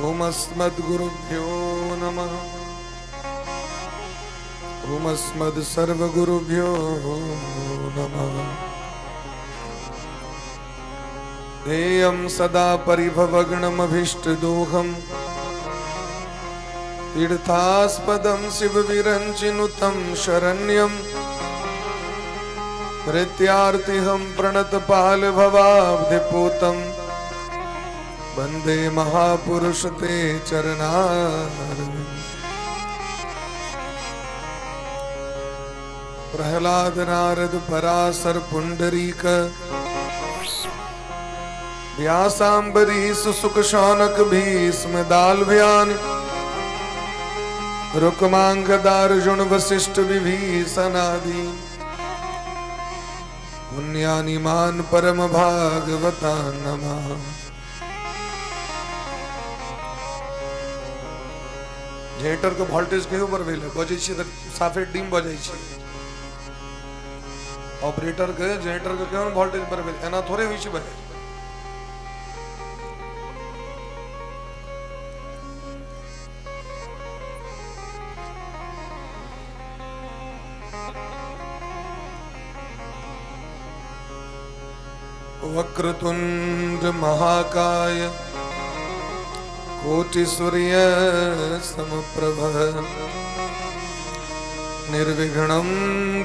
ओम अस्मद्गुरुभ्यो नमः। ओम अस्मद् सर्वगुरुभ्यो नमः। ध्येयं सदा परिभवग्नमभीष्टदोहम् तीर्थास्पदं शिवविरञ्चिनुतं शरण्यं नृत्यार्तिहं प्रणतपालभवाब्धिपूतं वन्दे महापुरुष ते चरणारविन्दम्। प्रहलाद नारद पराशर पुंडरीक व्यासाम्बरीश सुक शौनक भीष्म दालभ्यान रुक्मांगदार्जुन वसिष्ठ विभीषणादि पुण्यानि मान परम भागवता नमः। जेटर को वोल्टेज के ऊपर भेले बजे छी त साफे डीम बजाई छी। ऑपरेटर के जेटर के केवन वोल्टेज पर भेले एना थोड़े होई छी भाई। वक्रतुंड महाकाय कोटि सूर्य समप्रभ निर्विघ्नं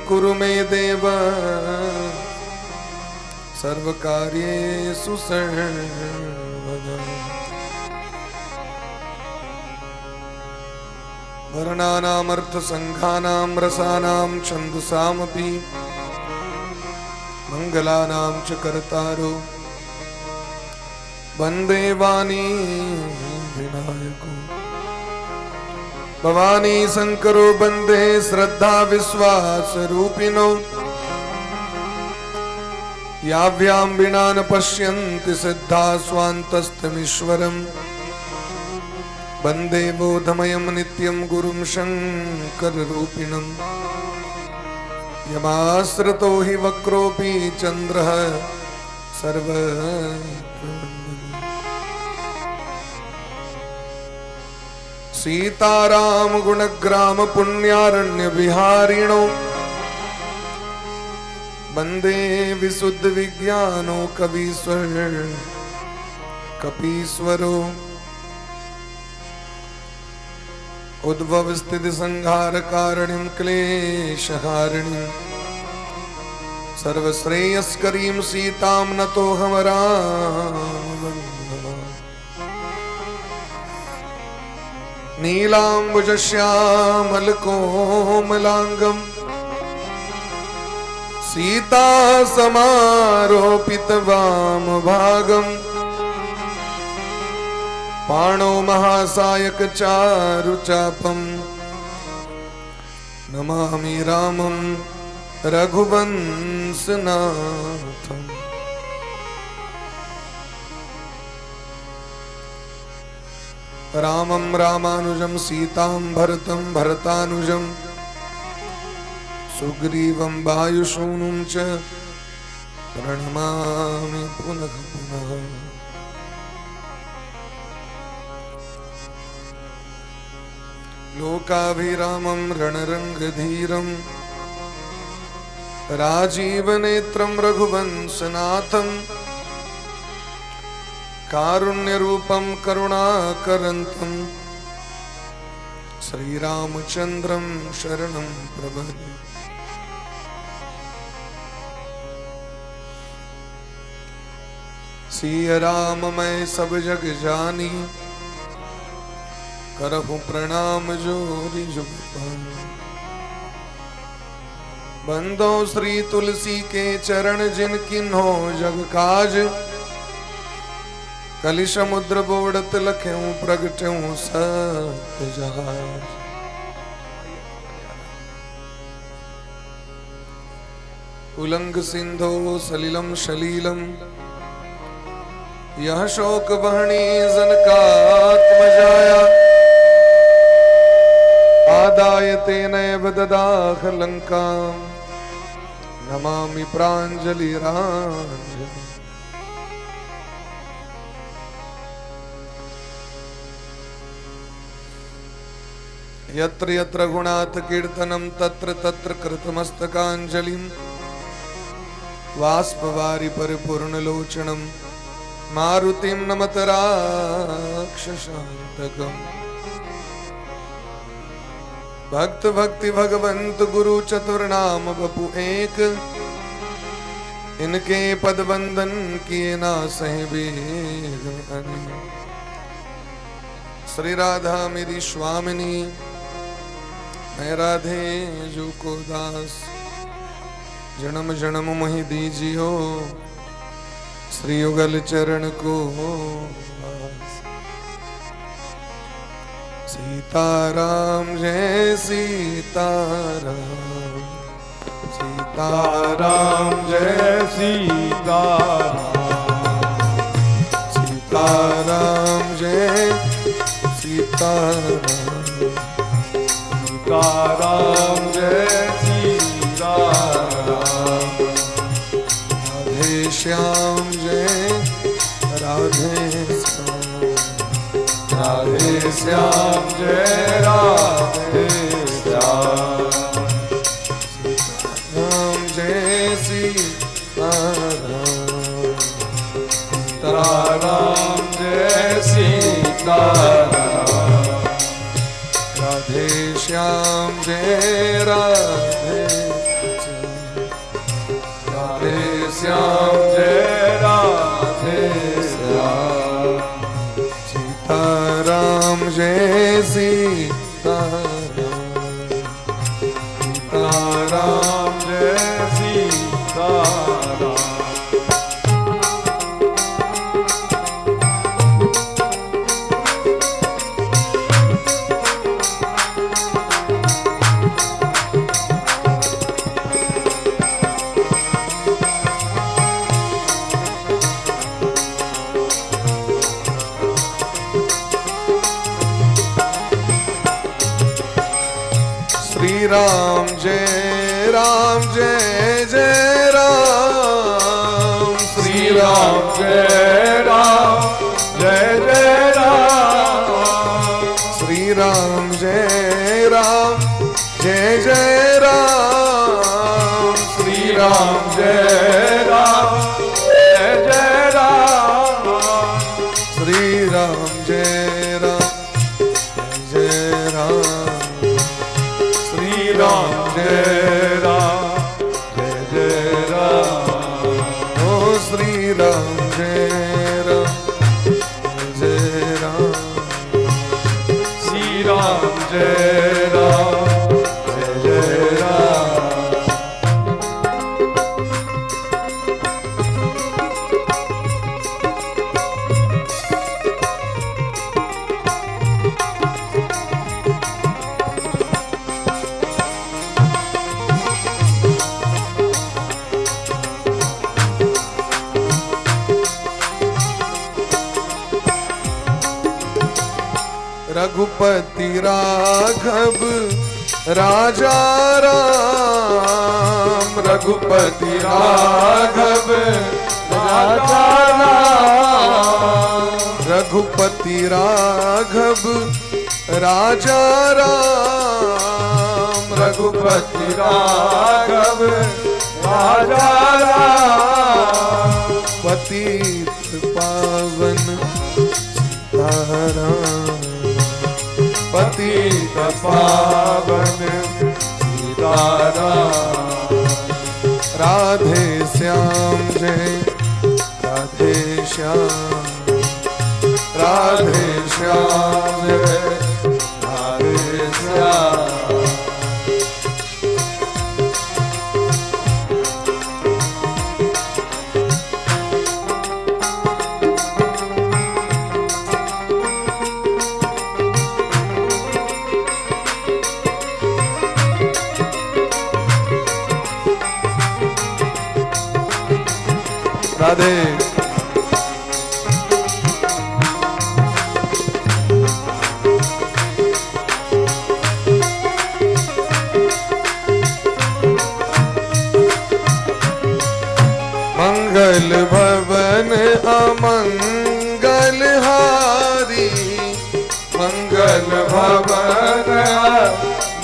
कुरु मे देव सर्वकार्येषु सर्वदा। वर्णानामर्थ संघानां रसानां छन्दसामपि मंगलानां च कर्तारो वन्दे वाणी विनायको। भवानी शंकरो वन्दे श्रद्धा विश्वास रूपिणो याभ्यां विना न पश्यन्ति सिद्धा स्वान्तस्थमीश्वरम्। वन्दे बोधमयं नित्यं गुरुं शङ्कररूपिणम्। यमाश्रितो हि वक्रोऽपि चन्द्रः सर्वत्र। सीताराम गुणग्राम पुण्यारण्य विहारिणो वन्दे विशुद्ध विज्ञानो कवीश्वर कपीश्वरो। उद्भव स्थिति संहार कारणिं क्लेशहारिणीं सर्वश्रेयस्करीं सीतां नतोऽहं रामं नमामि। नीलाम्बुजश्यामलकोमलाङ्गं सीता समारोपितवामभागम् पाणो महासायक चारुचापं नमामि रामं रघुवंशनाथम्। रामं रामानुजं सीतां भरतं भरतानुजं सुग्रीवं वायुसूनुं च प्रणमामि पुनः पुनः। लोकाभिरामं रणरंगधीरं राजीवनेत्रं रघुवंशनाथं कारुण्यरूपं करुणाकरन्तं श्रीरामचन्द्रं शरणं प्रपद्ये। सिय राम मैं सब जग जानी करहु प्रणाम जोरी जुग पानी। बंदो श्री तुलसी के चरण जिन किन्हो जग काज कलि समुद्र बोड़त लख्यूं प्रगट्यूं सत्य जहाज। उलंग सिंधो सलिलम शलीलम यह शोक वहनी जनकात्मजाया आदाय तेनैव ददाह लंकां नमामि प्राञ्जलिराञ्जलिम्। यत्र यत्र गुणात् कीर्तनं तत्र तत्र कृतमस्तकाञ्जलिं वाष्पवारि परिपूर्णलोचनं मारुतिं नमत राक्षसान्तकम्। भक्त भक्ति भगवंत गुरु चतुर्नाम बपु एक, इनके पद बंदन किए ना सहे वेग। श्री राधा मेरी स्वामिनी, मैं राधे जू को दास, जन्म जन्म मोहि दीजियो श्री युगल चरण को। सीताराम जय सीताराम, सीताराम जय सीताराम, सीताराम जय सीताराम, सीताराम जय सीताराम। राधे श्याम जय राधे श्याम, राधे श्याम जय राधे श्याम। सीताराम जय सीताराम, सीताराम जय सीताराम। राधे श्याम जय राधे श्याम, राधे श्याम जय राधे श्याम। सीताराम जय सीताराम, सीताराम जय सीताराम। राम जय जय राम, श्री राम जय जय राम, श्री राम जय जय राम, श्री राम जय जय राम, श्री राम जय जय राम, राम जय राम, ओ श्री राम जय राम, श्री राम जय राम। रघुपति राघव राजा राम, रघुपति राघव राजा राम, रघुपति राघव राजा राम, रघुपति राघव राजा राम। पतित पावन सीताराम, पतित पावन सीताराम। राधे श्याम जय राधे श्याम, राधे श्याम जय राधे श्याम। राधे मंगल भवन अमंगल हारी, मंगल भवन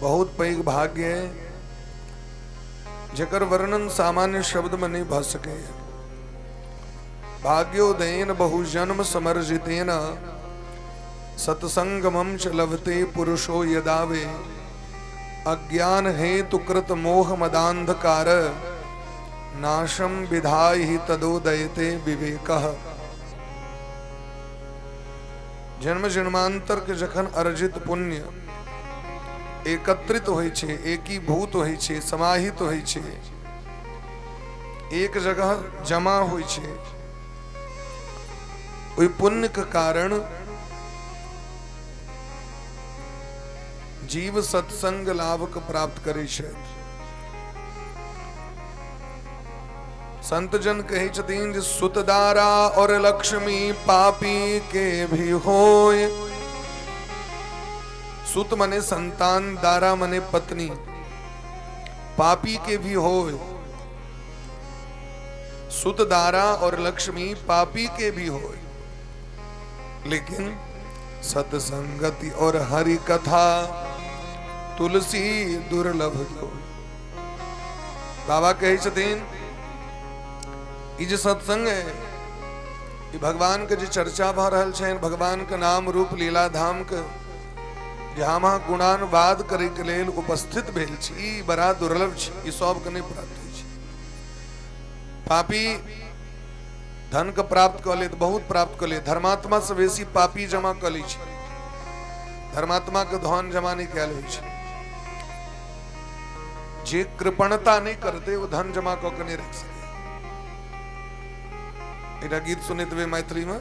बहुत पैघ भाग्य है जेकर वर्णन सामान्य शब्द में नहीं भ सके। भाग्योदयन बहुजन्म समर्जितेन सत्संगमं च लभते पुरुषो यदावे अज्ञान हेतु कृत मोह मदांधकार नाशम विधाय ही तदोदयते विवेकः। जन्म जन्मांतर के जखन अर्जित पुण्य एकत्रित होइ छे, एकीभूत होइ छे, समाहित होइ छे, एक जगह जमा होइ छे, ओइ पुण्य के कारण जीव सत्संग लाभ के प्राप्त करे छे। संत जन कहे छथिन जे सुतदारा और लक्ष्मी पापी के भी होय। सुत मने संतान, दारा मने पत्नी, पापी के भी होय। सुत दारा और लक्ष्मी पापी के भी होय, लेकिन सत्संगति और हरि कथा तुलसी दुर्लभ जो। बाबा कहे छथिन ई जे सत्संग है, ई भगवान के जे चर्चा भ रहल छनि, भगवान के नाम रूप लीला धाम के जहाँ वहाँ गुणानुवाद करे के लेल उपस्थित भेल छी, ई बड़ा दुर्लभ छै, ई सब के नहीं प्राप्त होइ छै। पापी धन के प्राप्त क ले, बहुत प्राप्त क ले, धर्मात्मा से बेसी पापी जमा क लै छै। धर्मात्मा के धन जमा नहीं कैल होइ छै। जे कृपणता नहीं करते वो धन जमा क के नहीं रख सके। एटा गीत सुनित वे मैथिली में,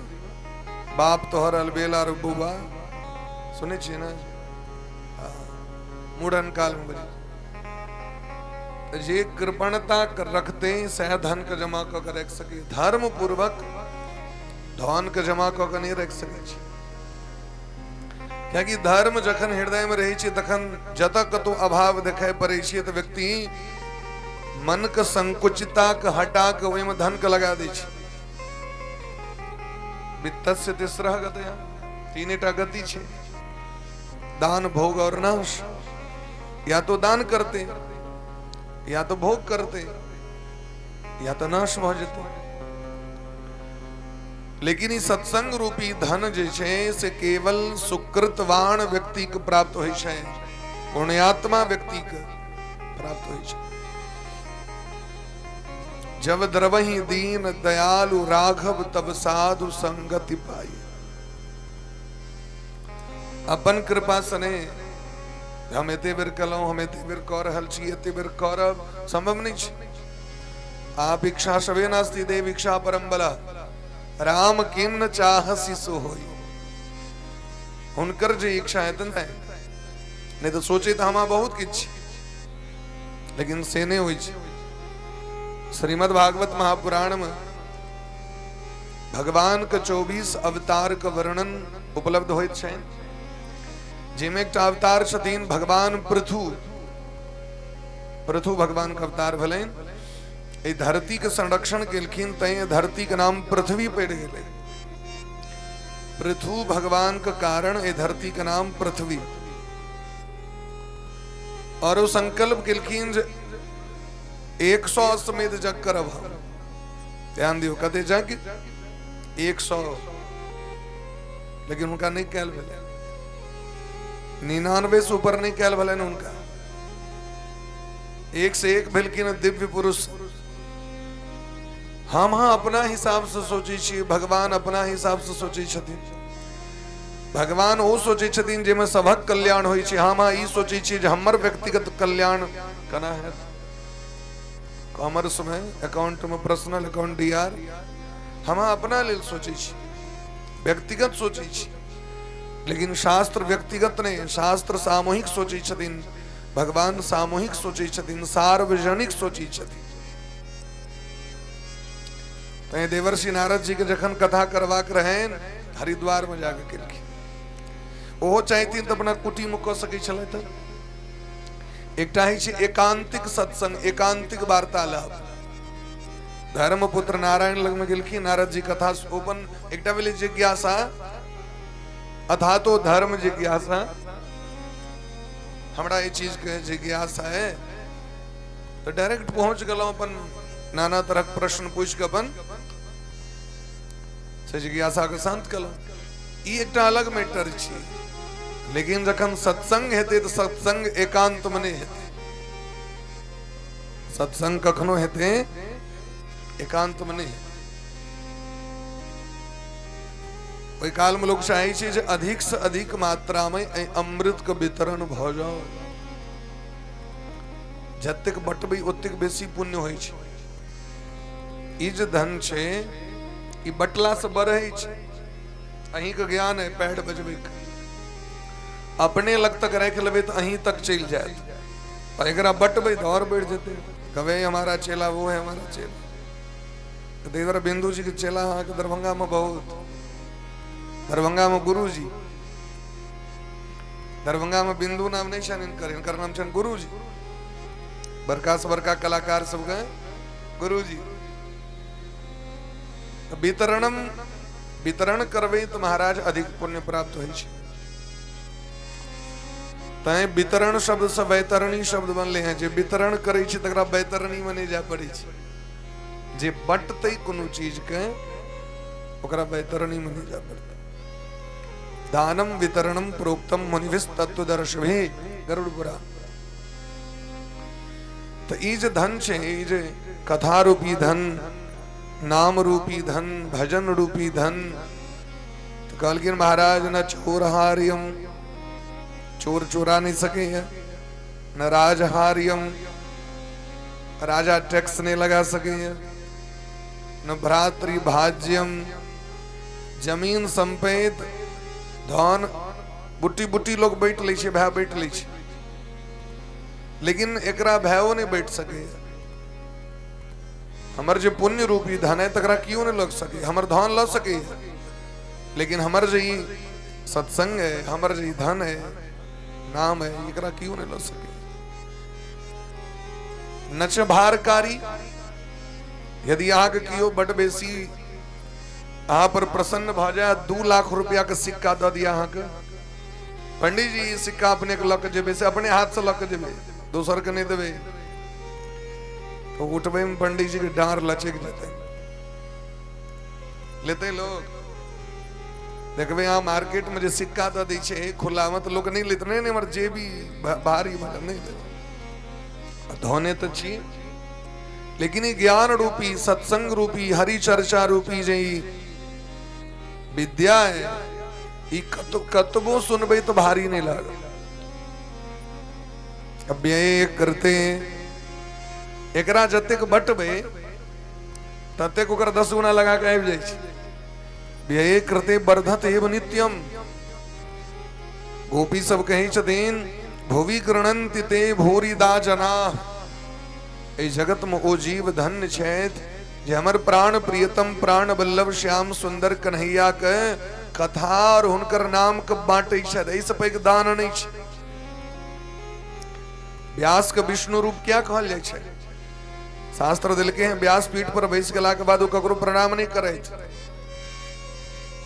बाप तोहर अलबेला रो बुआ, सुने छिए ना? मुड़न काल में बजी। जे कृपणता कर रखते सह धन के जमा क के रख सके, धर्म पूर्वक धन के जमा क के नहीं रख सके छी। क्योंकि धर्म जखन हृदय में रहे छी तखन जतऽ कतौ अभाव देखाय पड़े छी तो व्यक्ति मन के संकुचिता के हटा के ओहि में धन के लगा दे छी। वित्तस्य तिस्रः गतया, तीनटा गति छे, दान, भोग और नाश। या तो दान करते, या तो भोग करते, या तो नाश भ जेते। लेकिन ई सत्संग रूपी धन जे छे से केवल सुकृतवान व्यक्ति के प्राप्त होइ छे, पुण्यात्मा व्यक्ति के प्राप्त होइ छे। जब द्रवहि दीन दयालु राघव तब साधु संगति पाई। अपन कृपा सने हम एते बेर कलौ, हम एते बेर क रहल छी, एते बेर करब संभव नहीं छे। आप इच्छा सवे नास्ति देव इच्छा परम बला, राम किन्न चाहसी सो होई। हुनकर जे इच्छा है तन नहीं तो सोचे तो हमा बहुत किछ, लेकिन से नहीं होई छे। श्रीमद् भागवत महापुराण में भगवान के 24 अवतार का वर्णन उपलब्ध होइत छै, जिनमें एक अवतार छथिन भगवान पृथु। पृथु भगवान का अवतार भलेन, ए धरती के संरक्षण केलखिन, तय धरती के नाम पृथ्वी पड़ गए। पृथु भगवान के कारण ए धरती के नाम पृथ्वी। और वो संकल्प केलखिन 100 अश्वमेध जग करब हम। ध्यान दियो, कते जग 100, लेकिन उनका नहीं कैल भेले। 99 से ऊपर नहीं कैल भेले उनका। एक से एक भेलखिन दिव्य पुरुष। हम अपना हिसाब से सोची छी, भगवान अपना हिसाब से सोची छथिन। भगवान वो सोची छथिन जेमे सबक कल्याण होई छै। हम ई सोची छी जे हमर व्यक्तिगत कल्याण केना है। कॉमर्स में अकाउंट में पर्सनल अकाउंट डीआर हम अपना लेल सोची छी, व्यक्तिगत सोची छी। लेकिन शास्त्र व्यक्तिगत नहीं, शास्त्र सामूहिक सोची छथिन। भगवान सामूहिक सोची छथिन, सार्वजनिक सोची छथिन। तो देवर्षि नारद जी के जखन कथा करवाक रहेन हरिद्वार में जाके केलखिन। ओहो चाहथिन तो अपना कुटी में क सकै छलथि। एकटा है छै एकांतिक सत्संग, एकांतिक वार्तालाप। धर्मपुत्र नारायण लग में गेलखिन, नारद जी कथा ओपन एकटा भेलै जिज्ञासा, अथा तो धर्म जिज्ञासा। हमरा ये चीज के जिज्ञासा है तो डायरेक्ट पहुंच गलो अपन नाना तरह के प्रश्न पूछ के अपन से जिज्ञासा के शांत कलो। ई एक अलग मैटर छी, लेकिन जखन सत्संग हेते तो सत्संग एकांत में नहीं हेते। सत्संग कखनो हेते एकांत में नहीं। ओई काल में लोग चाहे छी जे अधिक से अधिक मात्रा में अमृत के वितरण भ जाओ, जतेक बटबी ओतेक बेसी पुण्य होई छै। ई जे धन छै ई बटला से बढ़ै छै। अहीं के ज्ञान है पैड बजबै के, अपने लग तक रख लेबै तो अहीं तक चल जाए, और एकरा बटबै तो और बढ़ जेते। कहे हमारा चेला वो है हमारा चेला। देवर बिंदु जी के चेला हाँ के दरभंगा में बहुत, दरभंगा में गुरु जी, दरभंगा में बिंदु नाम नहीं छन इनकर नाम छन गुरु जी। बड़का से बड़का कलाकार सब गए गुरु जी। वितरण करबे तो महाराज अधिक पुण्य प्राप्त होइ छै। तै वितरण शब्द से वैतरणी शब्द बनले हैं। जे वितरण करे छै तकरा वैतरणी में नहीं जा पड़े छै। जे बटतै कोनो चीज के ओकरा वैतरणी में नहीं जा पड़तै। दानम वितरणम प्रोक्तम मुनिभिः तत्त्वदर्शिभिः गरुड़ पुराण। तो ई जे धन छै, ई जे कथा रूपी धन, नाम रूपी धन, भजन रूपी धन, तो कहलखिन महाराज न चोरहार्यम, चोर चोरा नहीं सके है, न राजहार्यम, राजा टैक्स नहीं लगा सके है, न भ्रातृ भाज्यम, जमीन संपेत धन बुट्टी बुट्टी लोग बैठ ले छै, भाई बैठ ले छै, लेकिन एकरा भयो नहीं बैठ सके। हमर जो पुण्य रूपी धन है तकरा क्यों नहीं लग सके। हमर धन लग सके, लेकिन हमर जो सत्संग है, हमर जो धन है, नाम है, एकरा क्यों नहीं लग सके। नच भारकारी, यदि आग कियो बड़ बेसी अहाँ पर प्रसन्न भ जाए, 2 लाख रुपया के सिक्का द दिया अहाँ के, पंडित जी सिक्का अपने के लक जेबे से अपने हाथ से लक जेबे, दोसर के नहीं देवे, तो उठबे में पंडित जी के डांर लचक जाते। लेते लोग देखबे यहाँ मार्केट में जो सिक्का द दी छे खुला में, तो लोग नहीं लेते, नहीं मर जे भी भारी भर नहीं लेते। धोने तो चाहिए, लेकिन ये ज्ञान रूपी, सत्संग रूपी, हरि चर्चा रूपी जे विद्या है, ये कतबो सुनबे तो भारी नहीं लगे। अब ये करते एकरा जतेक बटबे ततेक ओकर 10 गुना लगा के आबि जाइ छै। व्यय करते वर्धत एव नित्यम। गोपी सब कहे छथिन भुवि गृणन्ति ते भूरिदा जना। ए जगत में ओ जीव धन्य छथि जे हमर प्राण प्रियतम प्राण बल्लभ श्याम सुंदर कन्हैया के कथा और हुनकर नाम के बांटै छथि। एहि से पैघ दान नहीं छै। व्यास के विष्णु रूप क्या कहल जाइ छै? शास्त्र दिलके हैं व्यास पीठ पर बैस गेला के बाद वो ककरो प्रणाम नहीं करे,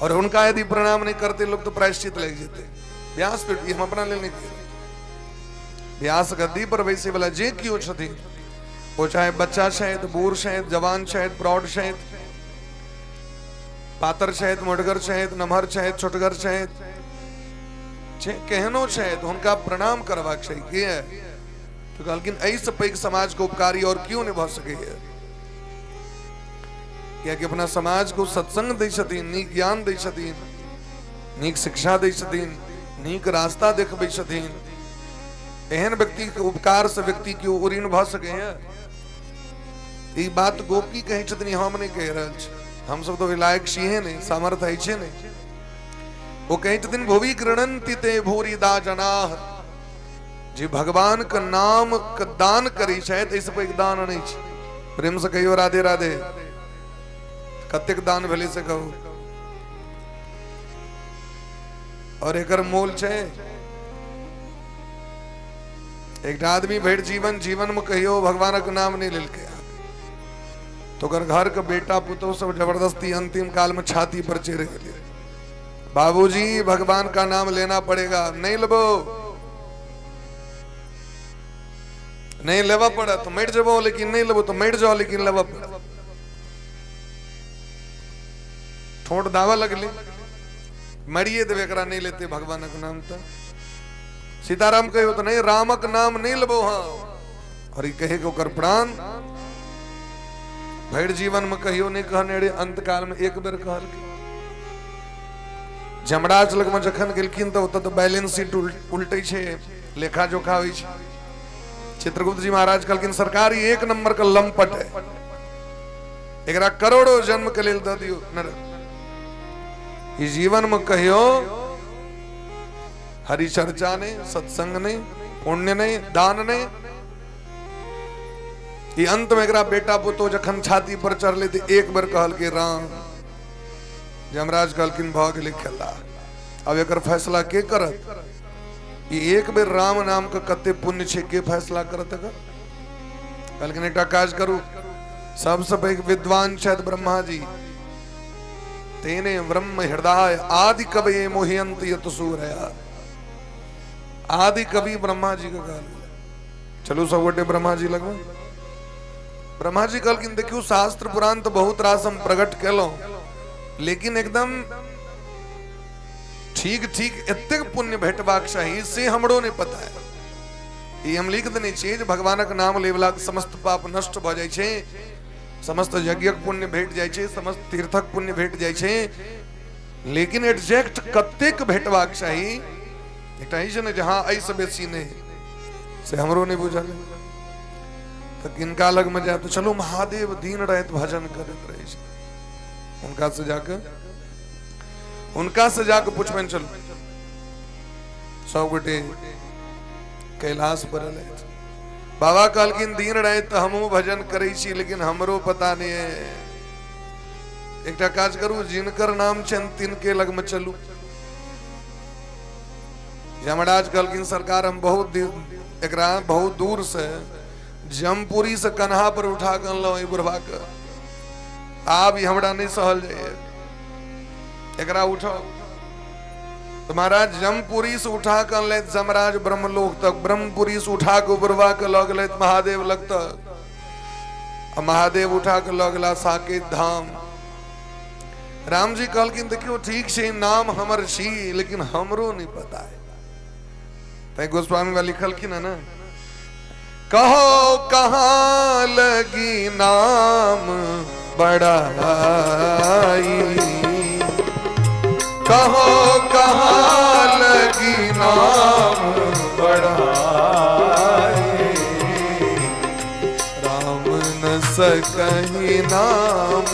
और उनका यदि प्रणाम नहीं करते लोग तो प्रायश्चित लग जेते। व्यास पीठ हम अपना ले नहीं किए। व्यास गद्दी पर बैसे वाला जे क्यों छथिन, वो चाहे बच्चा छथि, बूढ़ छथि, जवान छथि, प्रौढ़ छथि, पातर छथि, मोटगर छथि, नमहर छथि, छोटगर छथि, केहनो छथि, उनका प्रणाम करबाक चाहिए। तो कहलखिन ऐसे पैघ समाज को उपकारी और क्यों नहीं भ सके है? क्या कि अपना समाज को सत्संग दै छथिन, नीक ज्ञान दै छथिन, नीक शिक्षा दै छथिन, नीक रास्ता देखबै छथिन। एहन व्यक्ति के उपकार से व्यक्ति क्यों ऋण भ सके है? ई बात गोपी कहे छथिन, हम नहीं कह रहल छी। हम सब तो विलायक छिहे नहीं, सामर्थ है छे नहीं। वो कहे छथिन भुवि गृणन्ति ते भूरिदा जनाः। जे भगवान का नाम का दान करी छथि, ऐसे पैघ दान नहीं छै। प्रेम से कहियो राधे राधे। कतेक दान भेले से कहू। और एकर मोल छै। एक आदमी भर जीवन में कहियो भगवान का नाम नहीं लेलके, तो अगर घर का बेटा पुतो सब जबरदस्ती अंतिम काल में छाती पर चढ़ गए, बाबूजी भगवान का नाम लेना पड़ेगा, नहीं लेबो नहीं लेवा पड़ा तो मर जबो, लेकिन नहीं लेबो तो मर जाओ, लेकिन लेवा पड़ा। ठोट दावा लगले मरिए देवे करा नहीं लेते भगवान का नाम था। सीताराम कहो तो नहीं, रामक नाम नहीं लेबो। हाँ और ये कहे को कर प्राण भैर जीवन में कहियो नहीं कहने, अंत काल में एक बेर कहल। जमराज लग में जखन गेलखिन तो बैलेंस शीट उल्टे छे, लेखा जोखा होई छे। चित्रगुप्त जी महाराज कहलखिन सरकार ये एक नंबर का लंपट है, एकरा करोड़ों जन्म के लेल द दियो नर। ई जीवन में कहियो हरि चर्चा ने, सत्संग ने, पुण्य ने, दान ने। ये अंत में एकरा बेटा पुतो जखन छाती पर चढ़ ले एक बार कहल के राम। जमराज कहलखिन भाग लिखेला, अब एकर फैसला के करत? ये एक बेर राम नाम का कते पुण्य छे, के फैसला करत है? कहलखिन एकटा काज करू, सबसे पैघ विद्वान छथि ब्रह्मा जी, तेने ब्रह्म हृदय आदि कवि मोहयंत यत सूरया। आदि कवि ब्रह्मा जी का गाल। चलो सब गोटे ब्रह्मा जी लगवा। ब्रह्मा जी कहलखिन देखियो शास्त्र पुराण तो बहुत रास हम प्रकट केलो, लेकिन एकदम ठीक ठीक एतेक पुण्य भेटबाक चाही से हमरो नहीं पता है। ये हम लिख देने चाहिए जे भगवानक नाम लेवला समस्त पाप नष्ट भ जाय छे, समस्त यज्ञक पुण्य भेट जाय छे, समस्त तीर्थक पुण्य भेट जाय छे, लेकिन एग्जैक्ट कतेक भेटबाक चाही एकटा ही छै ने जहां ऐ से बेसी नहीं से हमरो नहीं बुझल। तो किनका लग में जाए तो चलो महादेव दिन रात भजन करत रहे छे, उनका से जाके पूछबेन। चलो सब गोटे कैलाश पर ले बाबा कहलखिन दिन रात हमहू भजन करे छी, लेकिन हमरो पता नहीं है। एकटा काज करू, जिनकर नाम छन तिनके लग में चलू। यमराज कहलखिन सरकार हम बहुत दूर से जमपुरी से कन्हा पर उठा कर लो बुढ़वा के, आप हमरा नहीं सहल जाए, एकरा उठो। तो महाराज जमपुरी से उठा कर ले जमराज ब्रह्मलोक तक, ब्रह्मपुरी से उठा के बुढ़वा के लग ले महादेव लग तक, महादेव उठा के लगला साकेत धाम। राम जी कहलखिन देखियो ठीक से नाम हमर छी, लेकिन हमरो नहीं पता है। तै गोस्वामी वाली लिखलखिन है ना, कहो कहाँ लगी नाम बड़ाई, कहो कहाँ लगी नाम बड़ाई, राम न सकहि नाम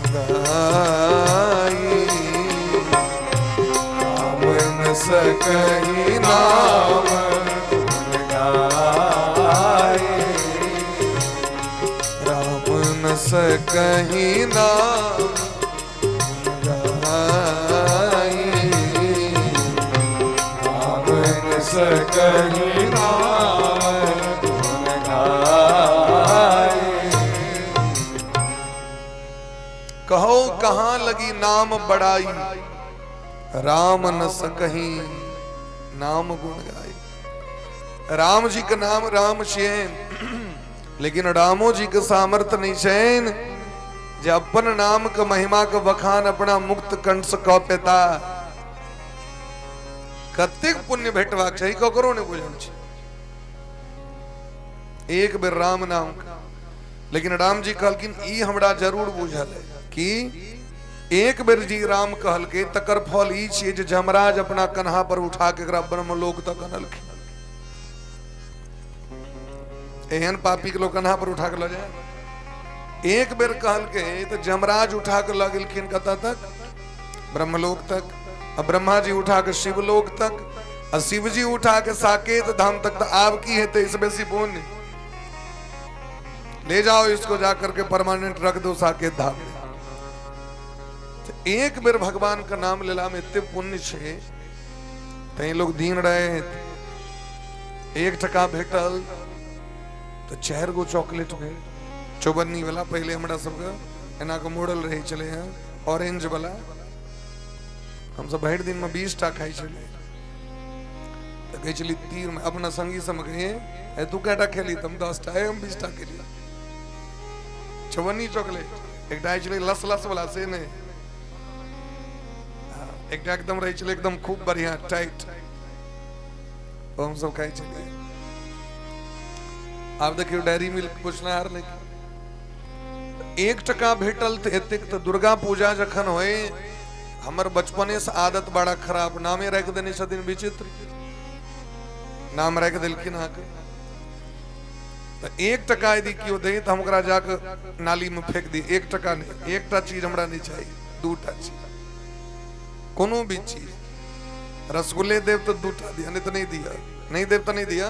गाई, राम न सकहि नाम सकहि नाम गाई, राम न सकहि नाम गाई। कहो कहाँ लगी नाम बड़ाई, राम न सकहि नाम गुण गाई। राम जी का नाम राम शेन, लेकिन रामो जी के सामर्थ्य नहीं चैन जे अपन नाम के महिमा के बखान अपना मुक्त कंठ से कह पेता। कतेक पुण्य भेटबाक चाही ककरो नहीं बुझल छै, एक बेर राम नाम का। लेकिन राम जी कहलखिन ई हमरा जरूर बुझल है कि एक बेर जी राम कहल के तकर फल ई छियै जे जमराज अपना कन्हा पर उठा के एकरा ब्रह्मलोक तक अनलखिन। एहन पापी के लोग कन्हा पर उठा के ल जाए। एक बेर कहल के तो जमराज उठा के ल गेलखिन कतऽ तक? ब्रह्मलोक तक। अब ब्रह्मा जी उठा के शिवलोक तक, और शिव जी उठा के साकेत धाम तक। तो आप की है इस बेसी पुण्य, ले जाओ इसको जाकर के परमानेंट रख दो साकेत धाम में। तो एक बेर भगवान का नाम लेला में इतने पुण्य छे, तई लोग दीन रहे। एक टका भेटल तो 4 गो चॉकलेट में चौबन्नी वाला, पहले हमरा सबके एना के मॉडल रहे चले हैं ऑरेंज वाला, हम सब भर दिन में 20 टा खाई चले। तो कही चली तीर में अपना संगी सम कहे तू कैटा खेली तुम 10टा है हम 20टा खेली चवन्नी चॉकलेट एक डाई चले लस लस वाला से ने एक एकदम रही चले एकदम खूब बढ़िया टाइट तो हम सब खाई चले। आप देखियो डेयरी मिल्क पूछना यार लेकिन 1 टका भेटल थे एतेक तो दुर्गा पूजा जखन होए हमर बचपने से आदत बड़ा खराब नामे रख देने छथिन विचित्र नाम रख दिलखिन आके तो 1 टका यदि कियो दे तो हम ओकरा जाके नाली में फेंक दी 1 टका नहीं 1टा चीज हमरा नहीं चाहिए 2टा चीज कोनो भी चीज रसगुल्ले देव तो 2टा दिया नहीं तो नहीं दिया नहीं देव तो नहीं दिया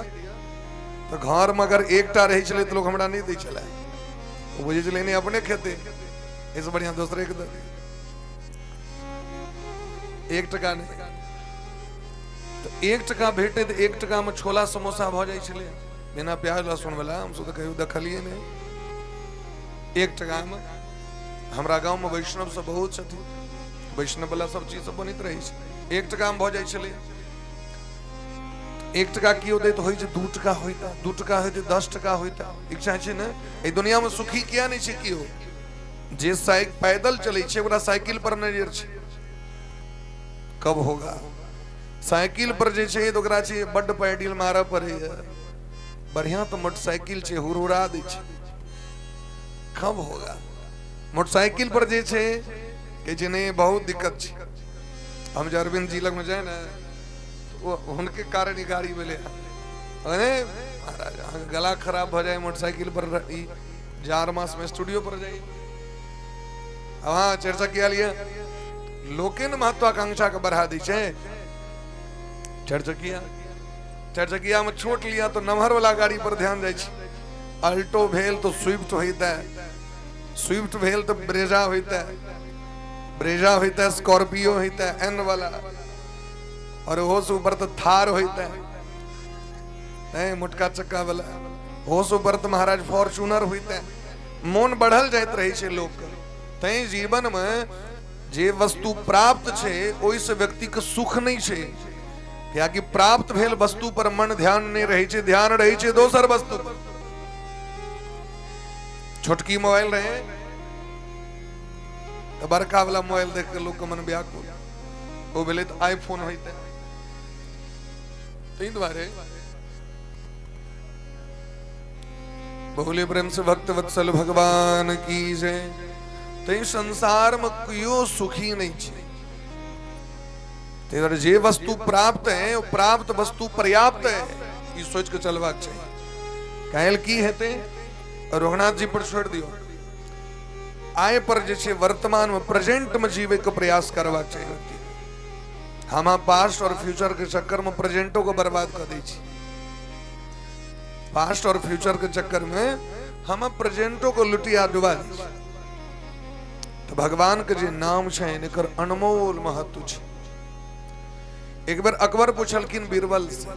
तो घर में अगर 1टा रही चले तो लोग हमरा नहीं दे चला बुझे चले नहीं अपने खेते इस बढ़िया दूसरे के दे 1 टका नहीं तो 1 टका भेटे तो 1 टका में छोला समोसा भ जाए चले बिना प्याज लहसुन वाला हम सब तो कहियो देखलिए नहीं 1 टका में हमरा गांव में वैष्णव सब बहुत छथिन वैष्णव वाला सब चीज सब बनित रही है 1 टका में भ जाए चले 1 टका कियो दे तो होई जे 2 टका होइता 2 टका होइते 10 टका होइता इच्छा छै ने ए दुनिया में सुखी किया नहीं छै कियो जे पैदल चले छै ओकरा साइकिल पर नजर छै कब होगा साइकिल पर जे छै तो ओकरा छै बड्ड पैडिल मारऽ पड़े बढ़िया तो मोटरसाइकिल छै हुरहुरा दै छै कब होगा मोटरसाइकिल पर जे छै के जे नहीं बहुत दिक्कत छै हम जे अरविंद जी लग में जाए ना वो उनके कारण ही गाड़ी में ले अरे महाराज गला खराब हो जाए मोटरसाइकिल पर 4 मास में स्टूडियो पर जाए हाँ चर्चा किया लिया लोके न महत्वाकांक्षा के बढ़ा दी छे चर्चकिया में छोट लिया तो नमहर वाला गाड़ी पर ध्यान जाए अल्टो भेल तो स्विफ्ट होता है स्विफ्ट भेल तो ब्रेजा होता है ब्रेजा होता है स्कॉर्पियो होता है एन वाला और हो से ऊपर तो थार होता है नहीं मुटका चक्का वाला हो से ऊपर तो महाराज फॉर्च्यूनर होता है मन बढ़ल जात रहे छे लोग तई जीवन में जे वस्तु प्राप्त छे ओइ से व्यक्ति के सुख नहीं छे क्या कि प्राप्त भेल वस्तु पर मन ध्यान नहीं रहे छे ध्यान रहे छे दोसर वस्तु पर छोटकी मोबाइल रहे तो बड़का वाला मोबाइल देख के लोग के मन व्याकुल वो बोले तो आईफोन होता है द्वारे बहुले प्रेम से भक्त वत्सल भगवान की जय तो संसार में क्यों सुखी नहीं छे तेरा जे वस्तु प्राप्त है वो प्राप्त वस्तु पर्याप्त है ये सोच के चलवाक चाहिए कहल की हेते रघुनाथ जी पर छोड़ दियो आय पर जैसे वर्तमान में प्रेजेंट में जीवे का प्रयास करवा चाहिए हम पास्ट और फ्यूचर के चक्कर में प्रेजेंटो को बर्बाद कर दी पास्ट और फ्यूचर के चक्कर में हम प्रेजेंटो को लुटिया डुबा दी तो भगवान के जे नाम छे इनकर अनमोल महत्व छे एक बार अकबर पूछलखिन बीरबल से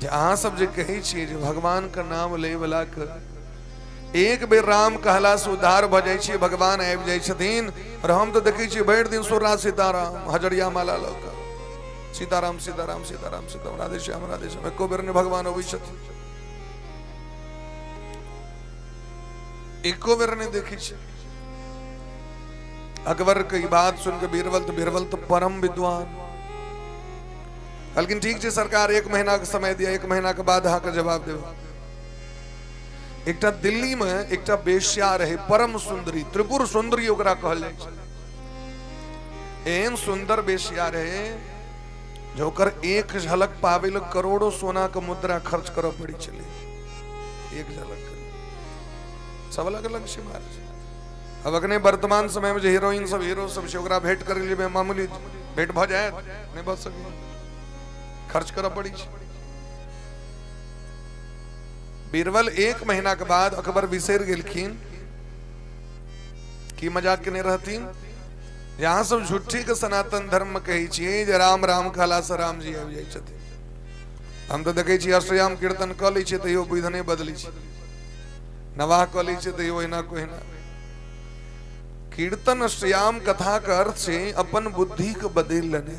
जे अहाँ सब जे कही छिए जे भगवान का नाम ले वाला के एक बेर राम कहला से उद्धार भ जाय छै भगवान आबि जाय छथिन और हम तो देखै छी भरि दिन सुरा सीताराम हजरिया माला ल क सीताराम सीताराम सीताराम सीताराम राधे श्याम एको बेर ने भगवान अबै छथिन एको बेर ने देखै छी अकबर की बात सुन के बीरबल तो परम विद्वान लेकिन ठीक है सरकार 1 महीना का समय दिया 1 महीना के बाद अहाँ जवाब देव एकटा दिल्ली में एकटा बेश्या रहे परम सुंदरी त्रिपुर सुंदरी ओकरा कहल जाय छै एहन सुंदर बेश्या रहे जो कर एक झलक पावे ल करोड़ों सोना का मुद्रा खर्च कर पड़ी चले एक झलक सब अलग अलग से महाराज अब अगने वर्तमान समय में जो हीरोइन सब हीरो सब से ओकरा भेंट कर लिए मामूली भेंट भ जाए नहीं बच सके खर्च कर पड़ी बीरबल 1 महीना के बाद अकबर बिसर गेलखिन की मजाक केने रहथिन यहाँ सब झूठी के सनातन धर्म कही छिए जे राम राम कहला से राम जी आबि जाय छथिन हम तो देखे छी अष्टयाम कीर्तन क लै छी तैयो विध नहीं बदली छी नवाह क लै छी तैयो एना कोहिना कीर्तन अष्टयाम कथा का अर्थ से अपन बुद्धि के बदल लेने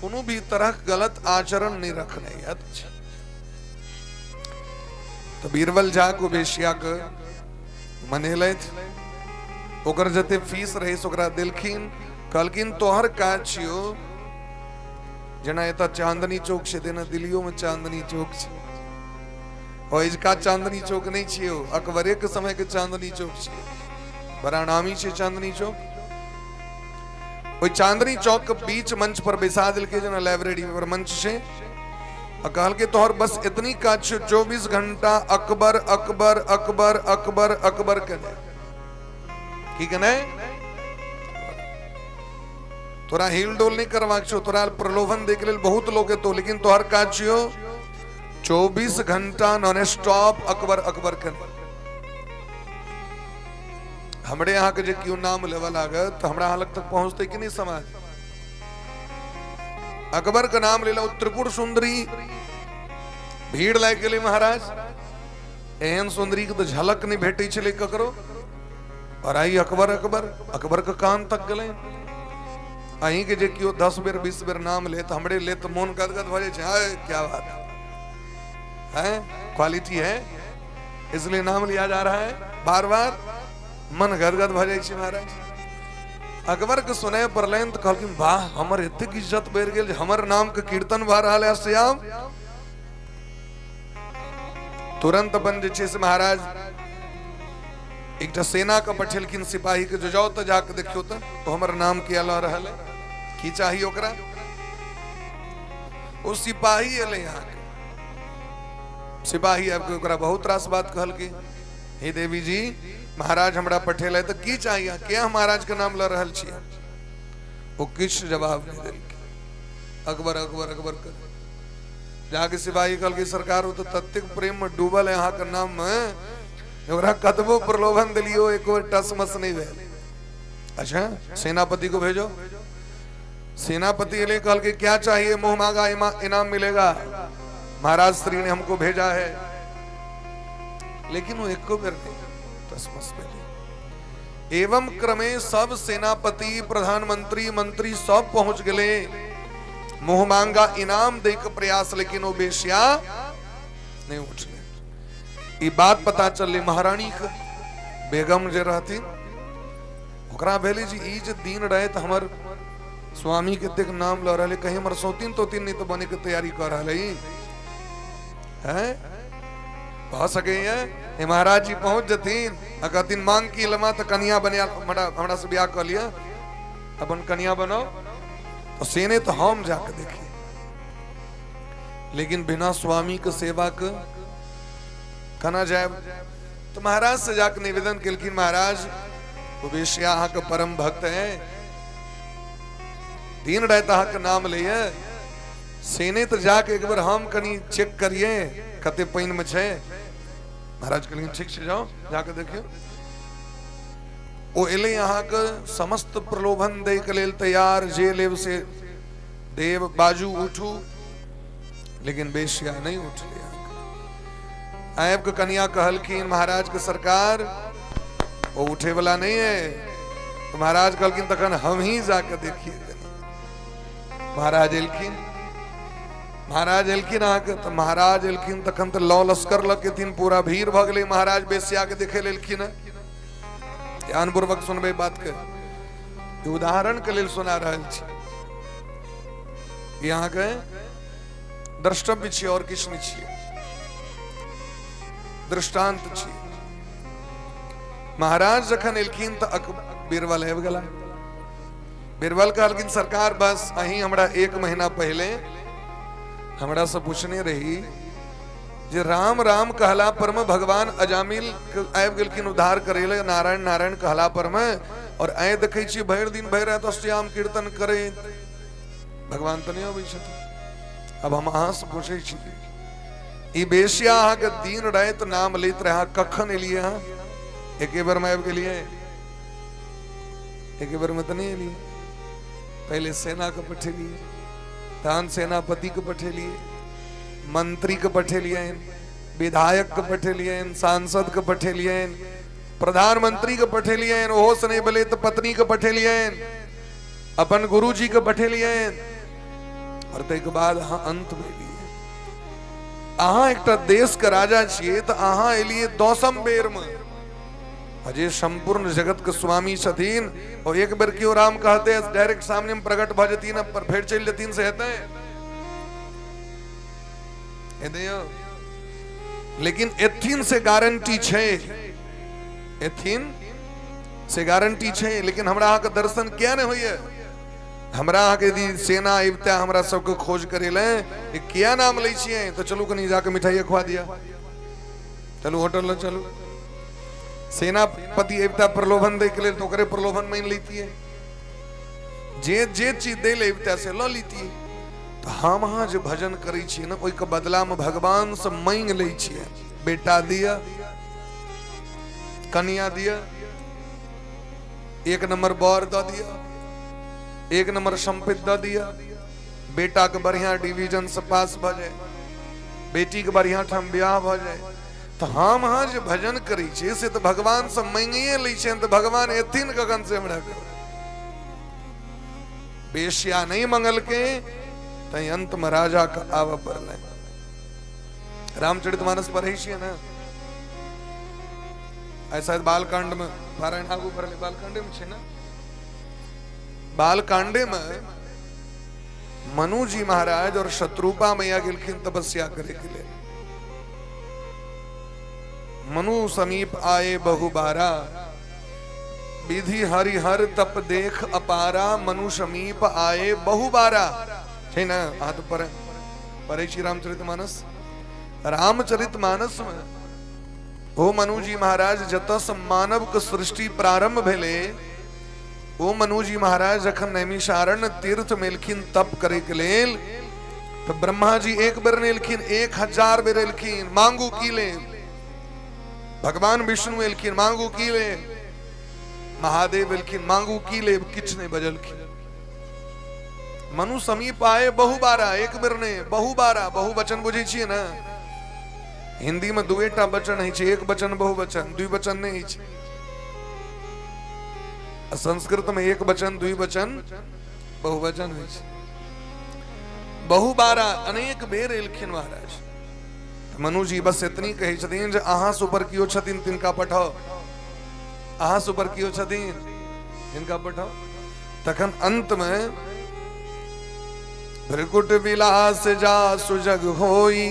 कोनो भी तरह गलत आचरण नहीं रखने। तो बीरबल झा को बेशिया के मनेले ओकर जते फीस रही ओकरा दिलखिन, कहलखिन तोहर काज छियो जना एता चांदनी चौक से देना दिल्लियों में चांदनी चौक छे, और इसका चांदनी चौक नहीं छियो, अकबरे के समय के चांदनी चौक छियो, बड़ा नामी छे चांदनी चौक। वो चांदनी चौक के बीच मंच पर बैसा दिल के जना लाइब्रेरी पर मंच से कहल के तोहर बस इतनी काज 24 घंटा अकबर अकबर अकबर अकबर अकबर करे की कने तोरा हिल डोल नहीं करवाक छो, तोरा प्रलोभन देख लेल बहुत लोग तो, लेकिन तोहर काज छियो 24 घंटा नॉन स्टॉप अकबर अकबर करे। हमरे यहाँ के जे क्यों नाम लेवल लागत तो हमरा हालत तक पहुंचते कि नहीं समाज। अकबर का नाम ले लो, त्रिपुर सुंदरी भीड़ लाग गई महाराज, एहन सुंदरी के तो झलक नहीं भेटे चले ककरो, और आई अकबर अकबर अकबर का कान तक गले। अही के जे क्यों 10 बेर 20 बेर नाम ले तो हमरे ले तो मन गदगद भ जाए, क्या बात है, क्वालिटी है इसलिए नाम लिया जा रहा है, बार बार मन गदगद भ जाए महाराज। अकबर के सुने पर लेन तो कहलखिन वाह हमर एतेक इज्जत बढ़ गेल, हमर नाम के कीर्तन भा रहा है श्याम। तुरंत अपन जे से महाराज एक सेना का पठेलखिन सिपाही के, जो जाओ तो जाके देखियो तो हमर नाम किया ला रहा है, की चाहिए ओकरा। वो सिपाही एले यहाँ के सिपाही आपके ओकरा बहुत रास बात कहल की, हे देवी जी महाराज हमरा पठेल है तो की चाहिए, क्या महाराज के नाम ला रहल छियै। वो किछ जवाब नहीं दिल, अकबर अकबर अकबर कर जाके सिपाही कहल की सरकार वो तो तत्विक प्रेम में डूबल है, यहाँ का नाम में ओकरा कतबो प्रलोभन दिलियो एक टस मस नहीं भेल। अच्छा सेनापति को भेजो, सेनापति ले कहल के क्या चाहिए, मुंह मांगा इनाम मिलेगा, महाराज श्री ने हमको भेजा है, लेकिन वो एक को बेर नहीं एवं क्रमे सब सेनापति प्रधानमंत्री मंत्री सब पहुंच गए, मुंह मांगा इनाम दे के प्रयास, लेकिन वो बेशिया नहीं उठले। ये बात पता चल महारानी के बेगम जे रहती ओकरा भेली जी ई जे दिन रहे तो हमर स्वामी के तेक नाम ल रहे, कहीं हमर सौतीन तो तीन नहीं तो बने के तैयारी कर रहा है कह सके ये महाराज जी पहुंच जतीन अकतिन मांग की लमा तो कन्या बने हमरा से ब्याह कर लिया, अपन कन्या बनाओ तो सेने तो हम जाकर देखिए, लेकिन बिना स्वामी के सेवा के कना जाए। तो महाराज से जाकर निवेदन किलकिन महाराज वो बेशिया अहाँ के परम भक्त है, दिन रहता अहाँ के नाम लिए, सेने तो जाके एक बार हम कनी चेक करिए कते पानी में छे। महाराज के ठीक से जाओ जाके देखियो। ओ एले यहाँ के समस्त प्रलोभन दे के लेल तैयार, जे लेव से देव बाजू उठू, लेकिन बेशिया नहीं उठ लिया। आयब के कन्या कहलखिन महाराज के सरकार वो उठे वाला नहीं है, तो महाराज कहलखिन तखन हम ही जाके देखिए। महाराज एलखिन आके तो महाराज एलखिन तखन तो लौ लश्कर लकेथिन, पूरा भीड़ भ गई, महाराज बेसिया के देखे लेलखिन। ध्यान पूर्वक सुनबे बात के, उदाहरण के लिए सुना रहल छी, यहाँ के द्रष्टव्य छी और किछ नहीं छी, दृष्टांत छी। महाराज जखन एलखिन तो बीरबल आबि गेला। बीरबल कहलखिन सरकार बस अहीं हमरा 1 महीना पहले हमरा से पूछने रही जे राम राम कहला पर में भगवान अजामिल आबि गेलखिन उद्धार करे ले, नारायण नारायण कहला पर में, और आए देखे छी भर दिन भर रात श्याम कीर्तन करे, भगवान तो नहीं अबै छथिन। अब हम अहाँ से पूछे छी ई बेशिया अहाँ के दिन रात नाम लेत रहा, कखन एलिए अहाँ? एके बार में आबि गेलिए? एके बार में तो नहीं एलिए, पहले सेना के पठेलिए, तहन सेनापति के पठेलिए, मंत्री के पठेलिए, विधायक के पठेलिए, सांसद के पठेलिए, प्रधानमंत्री के पठेलिए, ओहो से नहीं बोले तो पत्नी के पठेलिए, अपन गुरु जी के पठेलिए, और तक बाद अहाँ अंत में लिए अहाँ एक देश का राजा छिए तो अहाँ एलिए 200 बेर में अजय संपूर्ण जगत के स्वामी छथिन और एक बेर क्यों राम कहते डायरेक्ट सामने में प्रकट भ जतीन पर फेर चल जतीन से हेते लेकिन एथिन से गारंटी छे एथिन से गारंटी छे लेकिन हमरा अहाँ के दर्शन क्या नहीं होइए हमरा अहाँ के यदि सेना अबता हमरा सबके खोज करे ले क्या नाम ले छिए तो चलू कनी जाके मिठाई खवा दिया चलू होटल ल चलू सेनापति अबता प्रलोभन दे के लिए तो करे प्रलोभन मान लेती है जे जे चीज दे ले अबता से ल लेती है तो हम अहाँ जो भजन करी छी ना ओई के बदला में भगवान से मांग ले छिए बेटा दिया कन्या दिया एक नंबर बर द दिया एक नंबर संपत्ति द दिया बेटा के बढ़िया डिवीजन से पास भ जाए बेटी के बढ़िया ठाम ब्याह भ जाए तो हम हाँ जो भजन करी छे से तो भगवान से मांगिए लै छे तो भगवान एथिन गगन से हमरा बेशिया नहीं मंगल के तई अंत में राजा का आव पर ले रामचरितमानस पढ़े छिए ना ऐसा बालकांड में पारायण आगू पर बालकांडे में छे ना बालकांडे में मनु जी महाराज और शत्रुपा मैया गेलखिन तपस्या करे के लिए मनु समीप आए बहुबारा विधि हरिहर तप देख अपारा मनु समीप आए बहुबारा है ना हाथ पर परे श्री रामचरितमानस रामचरितमानस में ओ मनु जी महाराज जतस मानव के सृष्टि प्रारंभ भेले ओ मनु जी महाराज जखन नैमिषारण्य तीर्थ मेलखिन तप करे के लेल तो ब्रह्मा जी एक बेर नेलखिन 1000 बेर एलखिन मांगू की ले भगवान विष्णु एलखिन मांगू की ले महादेव एलखिन मांगू की ले किछ नहीं बजलखिन मनु समीप आए बहुबारा एक बेर ने बहुबारा बहुवचन बुझे छिए ना हिंदी में दुएटा वचन है एक वचन बहुवचन द्विवचन नहीं है संस्कृत में एक वचन द्विवचन बहुवचन है बहुबारा अनेक बेर एलखिन महाराज मनु जी बस इतनी कही छथिन जे अहाँ सुपर कियो छथिन तिनका पठाओ अहाँ सुपर कियो छथिन तिनका पठाओ तखन अंत में भृकुट विलास जा सुजग होई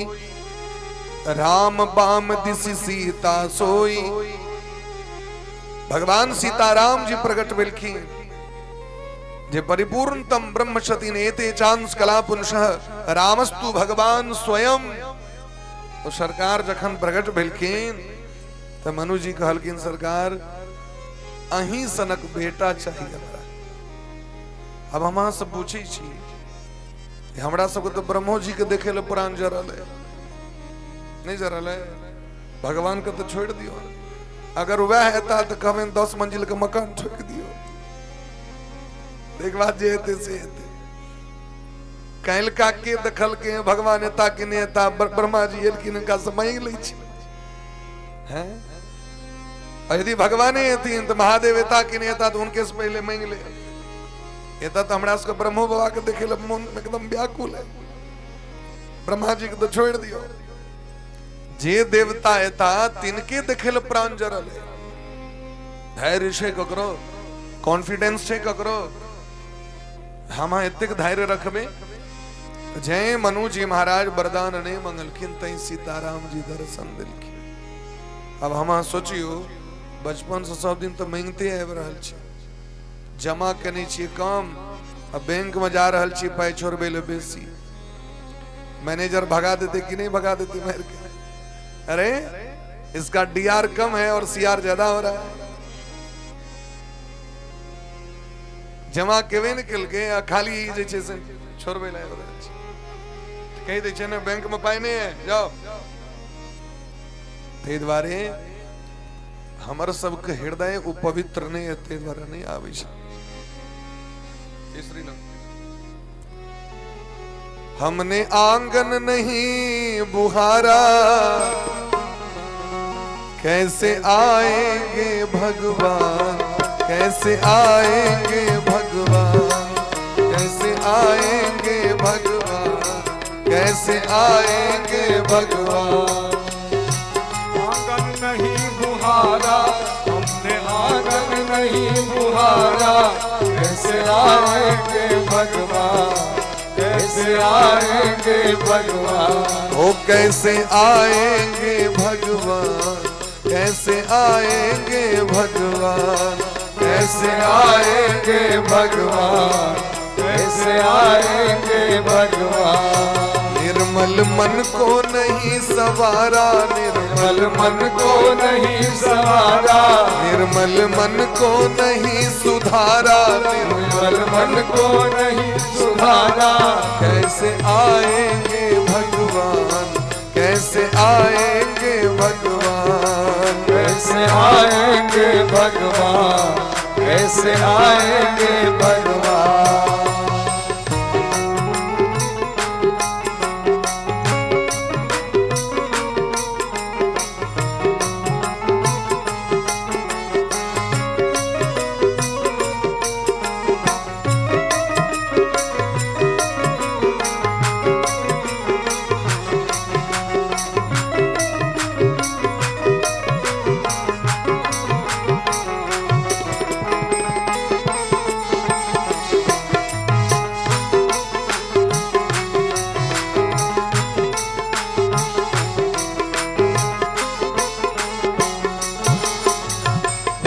राम बाम दिसि सीता सोई भगवान सीताराम जी प्रकट भेलखिन जे परिपूर्णतम ब्रह्म छथिन एते चांस कला पुनः रामस्तु भगवान स्वयं तो सरकार जखन प्रकट भेलखिन तो मनु जी कहलखिन सरकार अहीं सनक बेटा चाहिए हमरा अब हम अहाँ सब पूछे छी हमरा सबके तो ब्रह्मो जी के देखे ले प्राण जरल है नहीं जरल है भगवान को तो छोड़ दियो अगर वह है तो कभी 10 मंजिल का मकान ठोक दियो एक बात जे हेते से हेते कैल का के दखल के भगवान एता के नेता ब्रह्मा जी एलखिन का से मांग लै छी हैं यदि भगवान हेथिन तो महादेव एता के नेता तो उनके से पहले मांग ले एता तो हमरा सबके ब्रह्मो बाबा के देखे ले मन एकदम व्याकुल है ब्रह्मा जी के तो छोड़ दियो जे देवता एता तिनके देखे ले प्राण जरल है धैर्य छे ककरो कॉन्फिडेंस छे ककरो हम एतेक धैर्य रखबे जय मनु जी महाराज वरदान ने मंगलखिन तई सीताराम जी दर्शन दिलखिन अब हम सोचियो बचपन से सब दिन तो मांगते आबि रहल छी जमा कने छी कम अब बैंक में जा रहल छी पाई छोड़बे ले बेसी मैनेजर भगा देते कि नहीं भगा देते मार के अरे इसका डीआर कम है और सीआर ज्यादा हो रहा है जमा केवे निकल के खाली जे से छोड़बे ले कही दे ने बैंक में पाई नहीं है जाओ ते द्वारे हमर सबके हृदय उ पवित्र नहीं है ते द्वारा नहीं आवे छै तीसरी हमने आंगन नहीं बुहारा कैसे आएंगे भगवान कैसे आएंगे भगवान कैसे आएंगे भगवान कैसे आएंगे भगवान। आंगन नहीं बुहारा हमने, आंगन नहीं बुहारा, कैसे आएंगे भगवान, कैसे आएंगे भगवान। ओ कैसे आएंगे भगवान, कैसे आएंगे भगवान, कैसे आएंगे भगवान, कैसे आएंगे भगवान। निर्मल मन को नहीं सवारा, निर्मल मन को नहीं सवारा, निर्मल मन को नहीं सुधारा, निर्मल मन को नहीं सुधारा। कैसे आएंगे भगवान, कैसे आएंगे भगवान, कैसे आएंगे भगवान, कैसे आएंगे भगवान।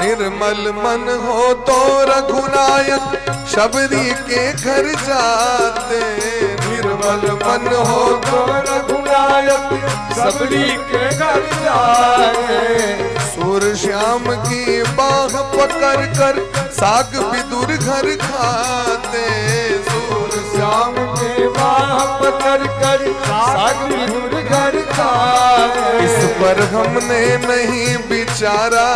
निर्मल मन हो तो रघुनायक शबरी के घर जाते, निर्मल मन हो तो रघुनायक सबरी के घर जाए। सूर श्याम की बाह पकड़ कर साग विदुर घर खाते, सूर श्याम के बाह पकड़ कर साग विदुर घर खाए। इस पर हमने नहीं विचारा,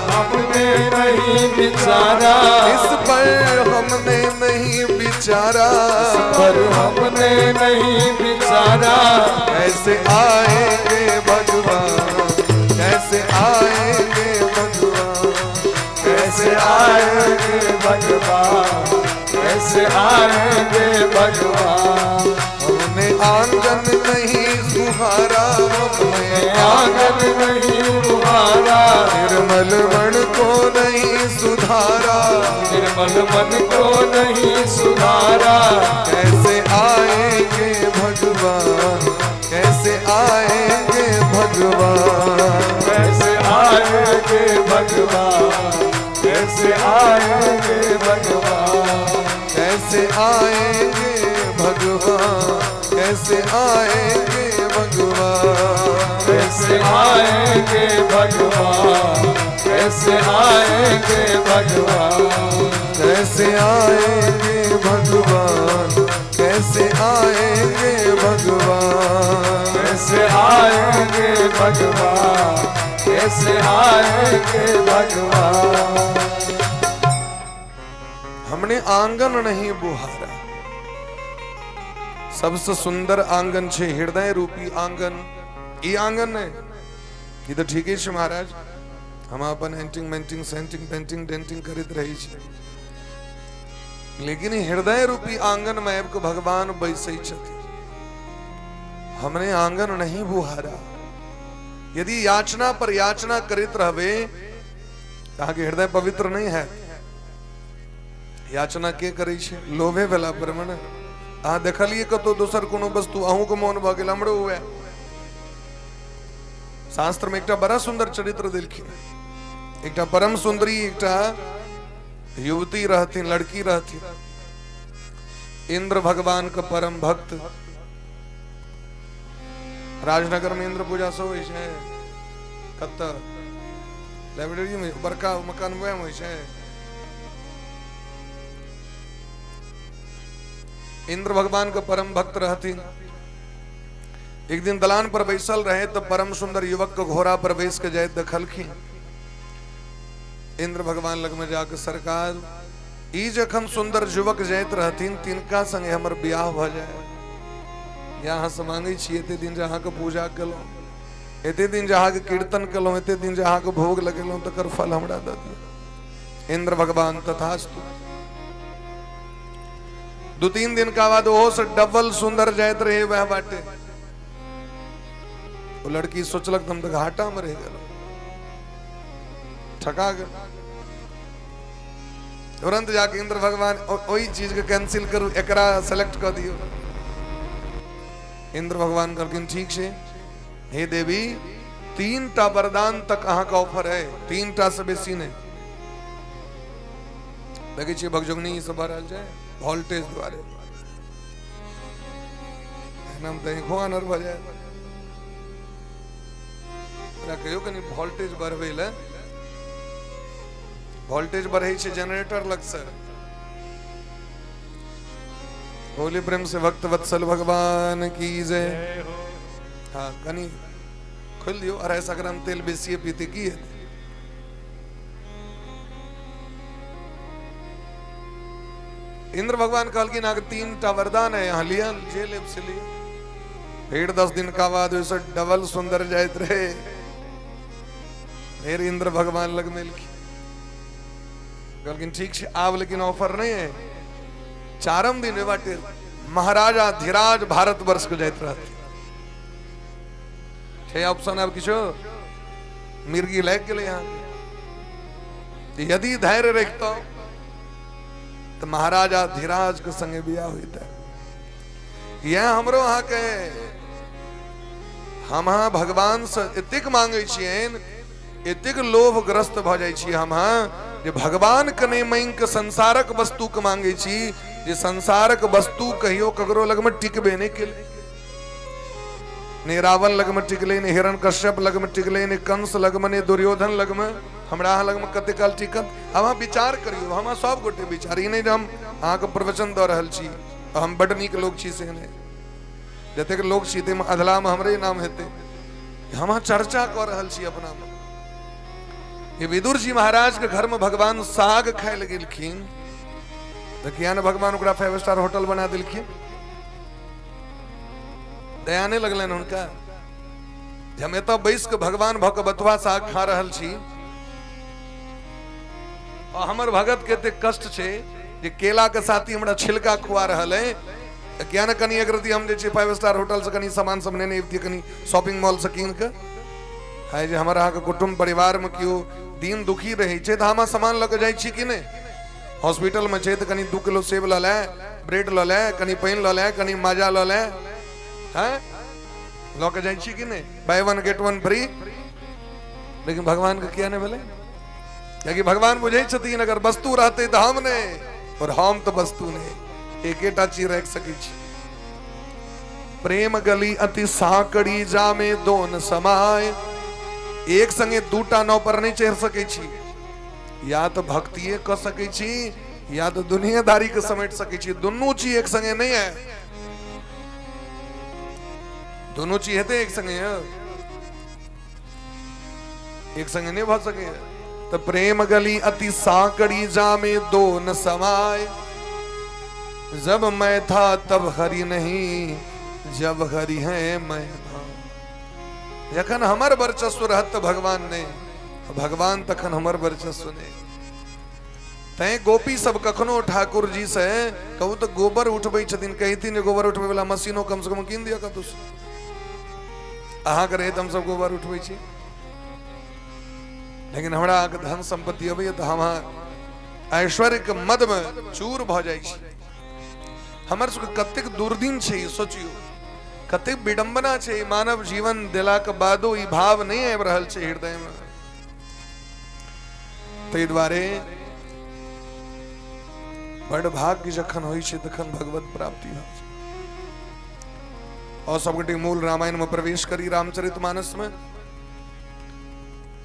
हमने नहीं विचारा, इस पर हमने नहीं विचारा, इस पर हमने नहीं विचारा। कैसे आएंगे भगवान, कैसे आएंगे भगवान, कैसे आएंगे भगवान, कैसे आएंगे भगवान। हमने आंगन नहीं सुहारा, हमने आंगन नहीं बुहारा, निर्मल मन को नहीं सुधारा, निर्मल मन को नहीं सुधारा। कैसे आएंगे भगवान, कैसे आएंगे भगवान, कैसे आएंगे भगवान, कैसे आएंगे भगवान। कैसे आएंगे भगवान, कैसे आएंगे भगवान, कैसे आएंगे भगवान, कैसे आएंगे भगवान। कैसे आएंगे भगवान, कैसे आएंगे भगवान, कैसे आएंगे भगवान, कैसे आएंगे भगवान। हमने आंगन नहीं बुहारा, सबसे सुंदर आंगन छे हृदय रूपी आंगन। ई आंगन है ये तो ठीक है महाराज, हम अपन एंटिंग मेंटिंग सेंटिंग पेंटिंग डेंटिंग करित रही छे, लेकिन हृदय रूपी आंगन में आपको भगवान बैसे छथि। हमने आंगन नहीं बुहारा। यदि याचना पर याचना करित रहबे ताके हृदय पवित्र नहीं है। याचना के करै छे लोभे वाला परमण। अहाँ देखलिए कतो दोसर कोनो वस्तु अहूँ को मोन भ गेल, हमरो हुए। शास्त्र में एकटा बड़ा सुंदर चरित्र देलखिन। एकटा परम सुंदरी एकटा युवती रहती, लड़की रहती, इंद्र भगवान का परम भक्त। राजनगर में इंद्र पूजा सो होय छै, कत लाइब्रेरी में बड़का मकान में होय छै। इंद्र भगवान का परम भक्त रहती। एक दिन दलान पर बैसल रहे तो परम सुंदर युवक को घोड़ा पर बैस के जाए देखलखिन। इंद्र भगवान लग में जाकर सरकार ई जखन सुंदर युवक जाइत रहथिन तिनका संगे हमर ब्याह भ जाए। यहाँ से मांगे छी एते दिन जहाँ के पूजा कलौ, एते दिन जहाँ के कीर्तन कलौ, एते दिन जहाँ के भोग लगेलौ, तकर फल हमरा द दियौ। इंद्र भगवान तथास्तु। 2-3 दिन का बाद ओहो से डबल सुंदर जायत रहे वह बाटे। वो लड़की सोचलक हम तो घाटा में रह गल, ठका गल। तुरंत जाके इंद्र भगवान वही चीज के कैंसिल करू, एकरा सेलेक्ट कर दियो। इंद्र भगवान कहलखिन ठीक से, हे देवी 3टा वरदान तक अहाँ का ऑफर है, 3टा से बेसी नहीं। देखिए छी भगजोगनी से भरल जाए वोल्टेज द्वारे नाम तई खोआनर भ जाए। तोरा कहियो कनी वोल्टेज बढ़बै ले, वोल्टेज बढ़े छे जनरेटर लग से। बोले प्रेम से भक्त वत्सल भगवान की जय। हाँ कनी खोल दियो, 250 ग्राम तेल बेसी पीते की है। इंद्र भगवान कहलखिन आगे 3टा वरदान है, यहाँ लिया जे लेब से लिया। फिर 10 दिन का बाद वैसे डबल सुंदर जायत रहे। फिर इंद्र भगवान लग मिलकी कहलखिन ठीक से आब, लेकिन ऑफर नहीं है। 4म दिन बाटे महाराजा धीराज भारतवर्ष को जायत रहते। 6 ऑप्शन अब किछो मिर्गी लग गए यहाँ। यदि धैर्य रखता तो महाराजा धीराज के संगे बियाह होता। यह हमरो अहाँ के हम भगवान से एतेक मांगे छियन, एतेक लोभग्रस्त भ जाय छी हम जे भगवान के नहीं मांग के संसारक वस्तु के मांगे छी, जे संसारक वस्तु कहियो ककरो लग में टिकबे नहीं केले। ने रावण लग में टिकले, ने हिरण्यकश्यप लग में टिकले, ने कंस लग में, ने दुर्योधन लग में, हमरा लग में कते काल टिकत। हम विचार करियो, हम सब गोटे विचार, ई नहीं हम अहाँ के प्रवचन द रहल छी। हम बड़ नीक लोग छी से ने जते के लोग छी ते में अधला में हमरे नाम हेते। हम चर्चा कर रहल छी अपना में। ये विदुर जी महाराज के घर में भगवान साग खाए लगिलखिन, तो किया ने भगवान ओकरा 5 स्टार होटल बना दिलखिन। दया नहीं लगलन उनका। हम एत बैस के भगवान भक बथुआ साग खा रहल छी और हमर भगत के कष्ट छे जे केला के साथी हमरा छिलका खुआ रहल है। क्या न कनी अगर हम जे 5 स्टार होटल से कनी सामान सब ने कनी शॉपिंग मॉल से कीन के है जे हमर अहाँ के कुटुंब परिवार में कियो दिन दुखी रहे छे तो हम सामान लग जाय छी कि नहीं। हॉस्पिटल में छे तो कनी 2 किलो सेब ल ले, ब्रेड ल ले, कनी पानी ल ले, कनी माजा ल ले, हैं लौके जाय छी कि नहीं। Buy 1 get 1 free. लेकिन भगवान के क्या ने बोले, क्योंकि भगवान बुझे छथिन अगर वस्तु रहते तो हम ने, और हम तो वस्तु ने एकेटा चीज रख सकी छी। प्रेम गली अति साकड़ी जामे दोन समाय। एक संगे 2टा नाव पर नहीं चढ़ सके छी। या तो भक्तिये कर सके छी या तो दुनियादारी के समेट सके छी। दोनों चीज एक संगे नहीं है, दोनों चीज हेते एक संगे है, एक संगे नहीं भ सके। तो प्रेम गली अति साकड़ी जामे दोन समाय। जब मैं था तब हरि नहीं, जब हरि है मैं था। जखन हमर वर्चस्व रहत भगवान ने, भगवान तखन हमर वर्चस्व ने। तै गोपी सब कखनो ठाकुर जी से कहू तो गोबर उठबै छथिन, कहथिन गोबर उठबै वाला मशीनो कम से कम कीन दिया का तुस। अहाँ के रहे हम सब गोबर उठबै छी, लेकिन हमरा के धन संपत्ति अबै तो हम ऐश्वर्य के मद में चूर भ जाय छी। हमर सबके कतेक दुर्दिन छै सोचियो, कतेक विडंबना छै। मानव जीवन देला के बादो ई भाव नहीं आबि रहल छै हृदय में। तै द्वारे बड़ भाग्य जखन होइ छै तखन भगवत प्राप्ति होइ छै। और सबके मूल रामायण में प्रवेश करी रामचरितमानस में।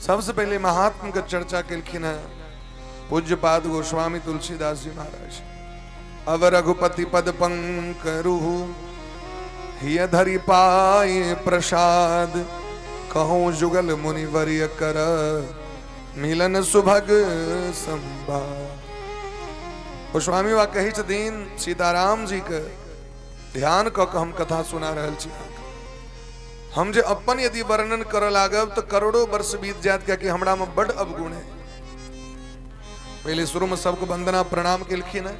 सबसे पहले महात्मा का चर्चा केलखिन है पूज्यपाद गोस्वामी तुलसीदास जी महाराज। अब रघुपति पद पंकरुहु हिय धरि पाए प्रसाद, कहूँ जुगल मुनिवर्य कर मिलन सुभग संवाद। गोस्वामी वा कही छथिन सीताराम जी के ध्यान क हम कथा सुना रहल छी। हम जे अपन यदि वर्णन कर लागब तो करोड़ों वर्ष बीत जात, क्या कि हमरा में बड़ अवगुण है। पहले शुरू में सबको वंदना प्रणाम केलखिन है।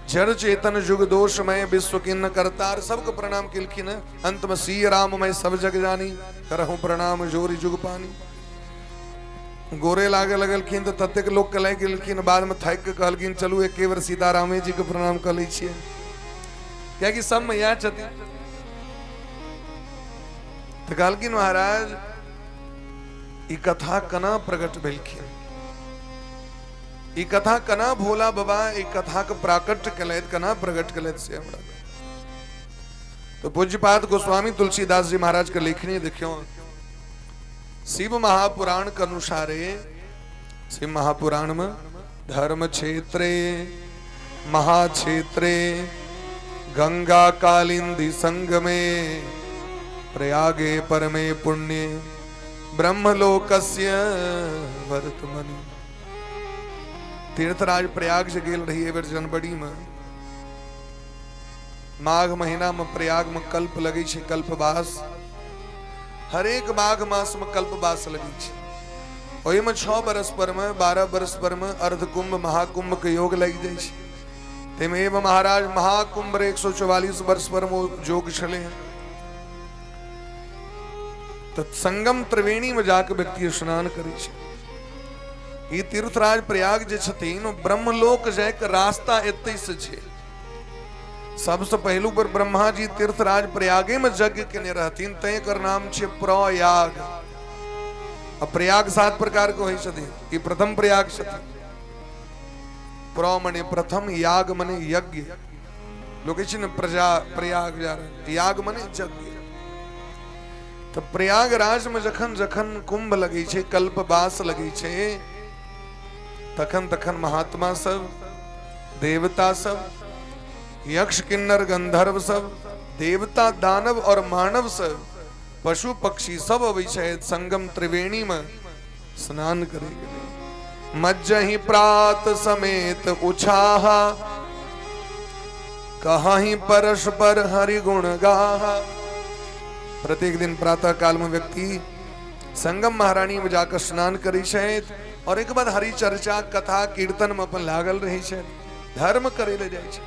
जड़ चेतन जुग दोषमय विश्व किन्न करतार, सबको प्रणाम किलखिन। अंत में सी राम मैं सब जग जानी, करहूं प्रणाम जोरी जुग पानी। गोरे लागे लगलखिन तो ततेक लोग कलय गेलखिन, बाद में थाक के कहलखिन चलू एक बार सीतारामे जी के प्रणाम कर लै छियै, क्या कि सब मैया छथिन। तो कहलखिन महाराज ई कथा कना प्रकट भेलखिन, ई कथा कना भोला बाबा ई कथा के प्राकट्य कलैत, कना प्रकट कलैत से हमरा। तो पूज्यपाद गोस्वामी तुलसीदास जी महाराज के लेखनी देखियो। शिव महापुराण के अनुसारे, शिव महापुराण में धर्म क्षेत्रे महाक्षेत्रे गंगा कालिंदी संगमे प्रयागे परमे पुण्य ब्रह्मलोकस्य वर्तमनि। तीर्थराज प्रयाग से गेल रही एबर जनवरी में, माघ महीना में प्रयाग में कल्प लगे छे, कल्पवास। हर एक माघ मास में कल्पवास लगे छे। ओहि में 6 बरस पर में 12 बरस पर में अर्धकुंभ महाकुंभ के योग लग जाए छे। तेमे एवं महाराज महाकुंभ 144 वर्ष पर में जोग चले हैं। तो संगम त्रिवेणी में जाकर व्यक्ति स्नान करे छे। ये तीर्थराज प्रयाग जे छथिन ब्रह्मलोक जाय के रास्ता एतै से छे। सबसे पहलू पर ब्रह्मा जी तीर्थराज प्रयागे में यज्ञ केने रहथिन, तय कर नाम छे प्रयाग। अब प्रयाग 7 प्रकार के होइ छथिन, ई प्रथम प्रयाग छथिन। प्र मने प्रथम, याग मने यज्ञ। लोग कहै छै ने प्रजा प्रयाग जा रहे, याग मने यज्ञ। तो प्रयागराज में जखन जखन कुंभ लगे छे, कल्पवास लगे छे, तखन तखन महात्मा सब, देवता सब, यक्ष किन्नर गंधर्व सब, देवता दानव और मानव सब, पशु पक्षी सब अबै छै संगम त्रिवेणी में स्नान करे गेलै। मज्जहि प्रात समेत उछाहा, कहाहि परस्पर हरि गुण गाहा। प्रत्येक दिन प्रातः काल में व्यक्ति संगम महारानी में जाकर स्नान करे छै और एक बाद हरि चर्चा कथा कीर्तन में अपन लागल रहे छै, धर्म करे ले जाय छै।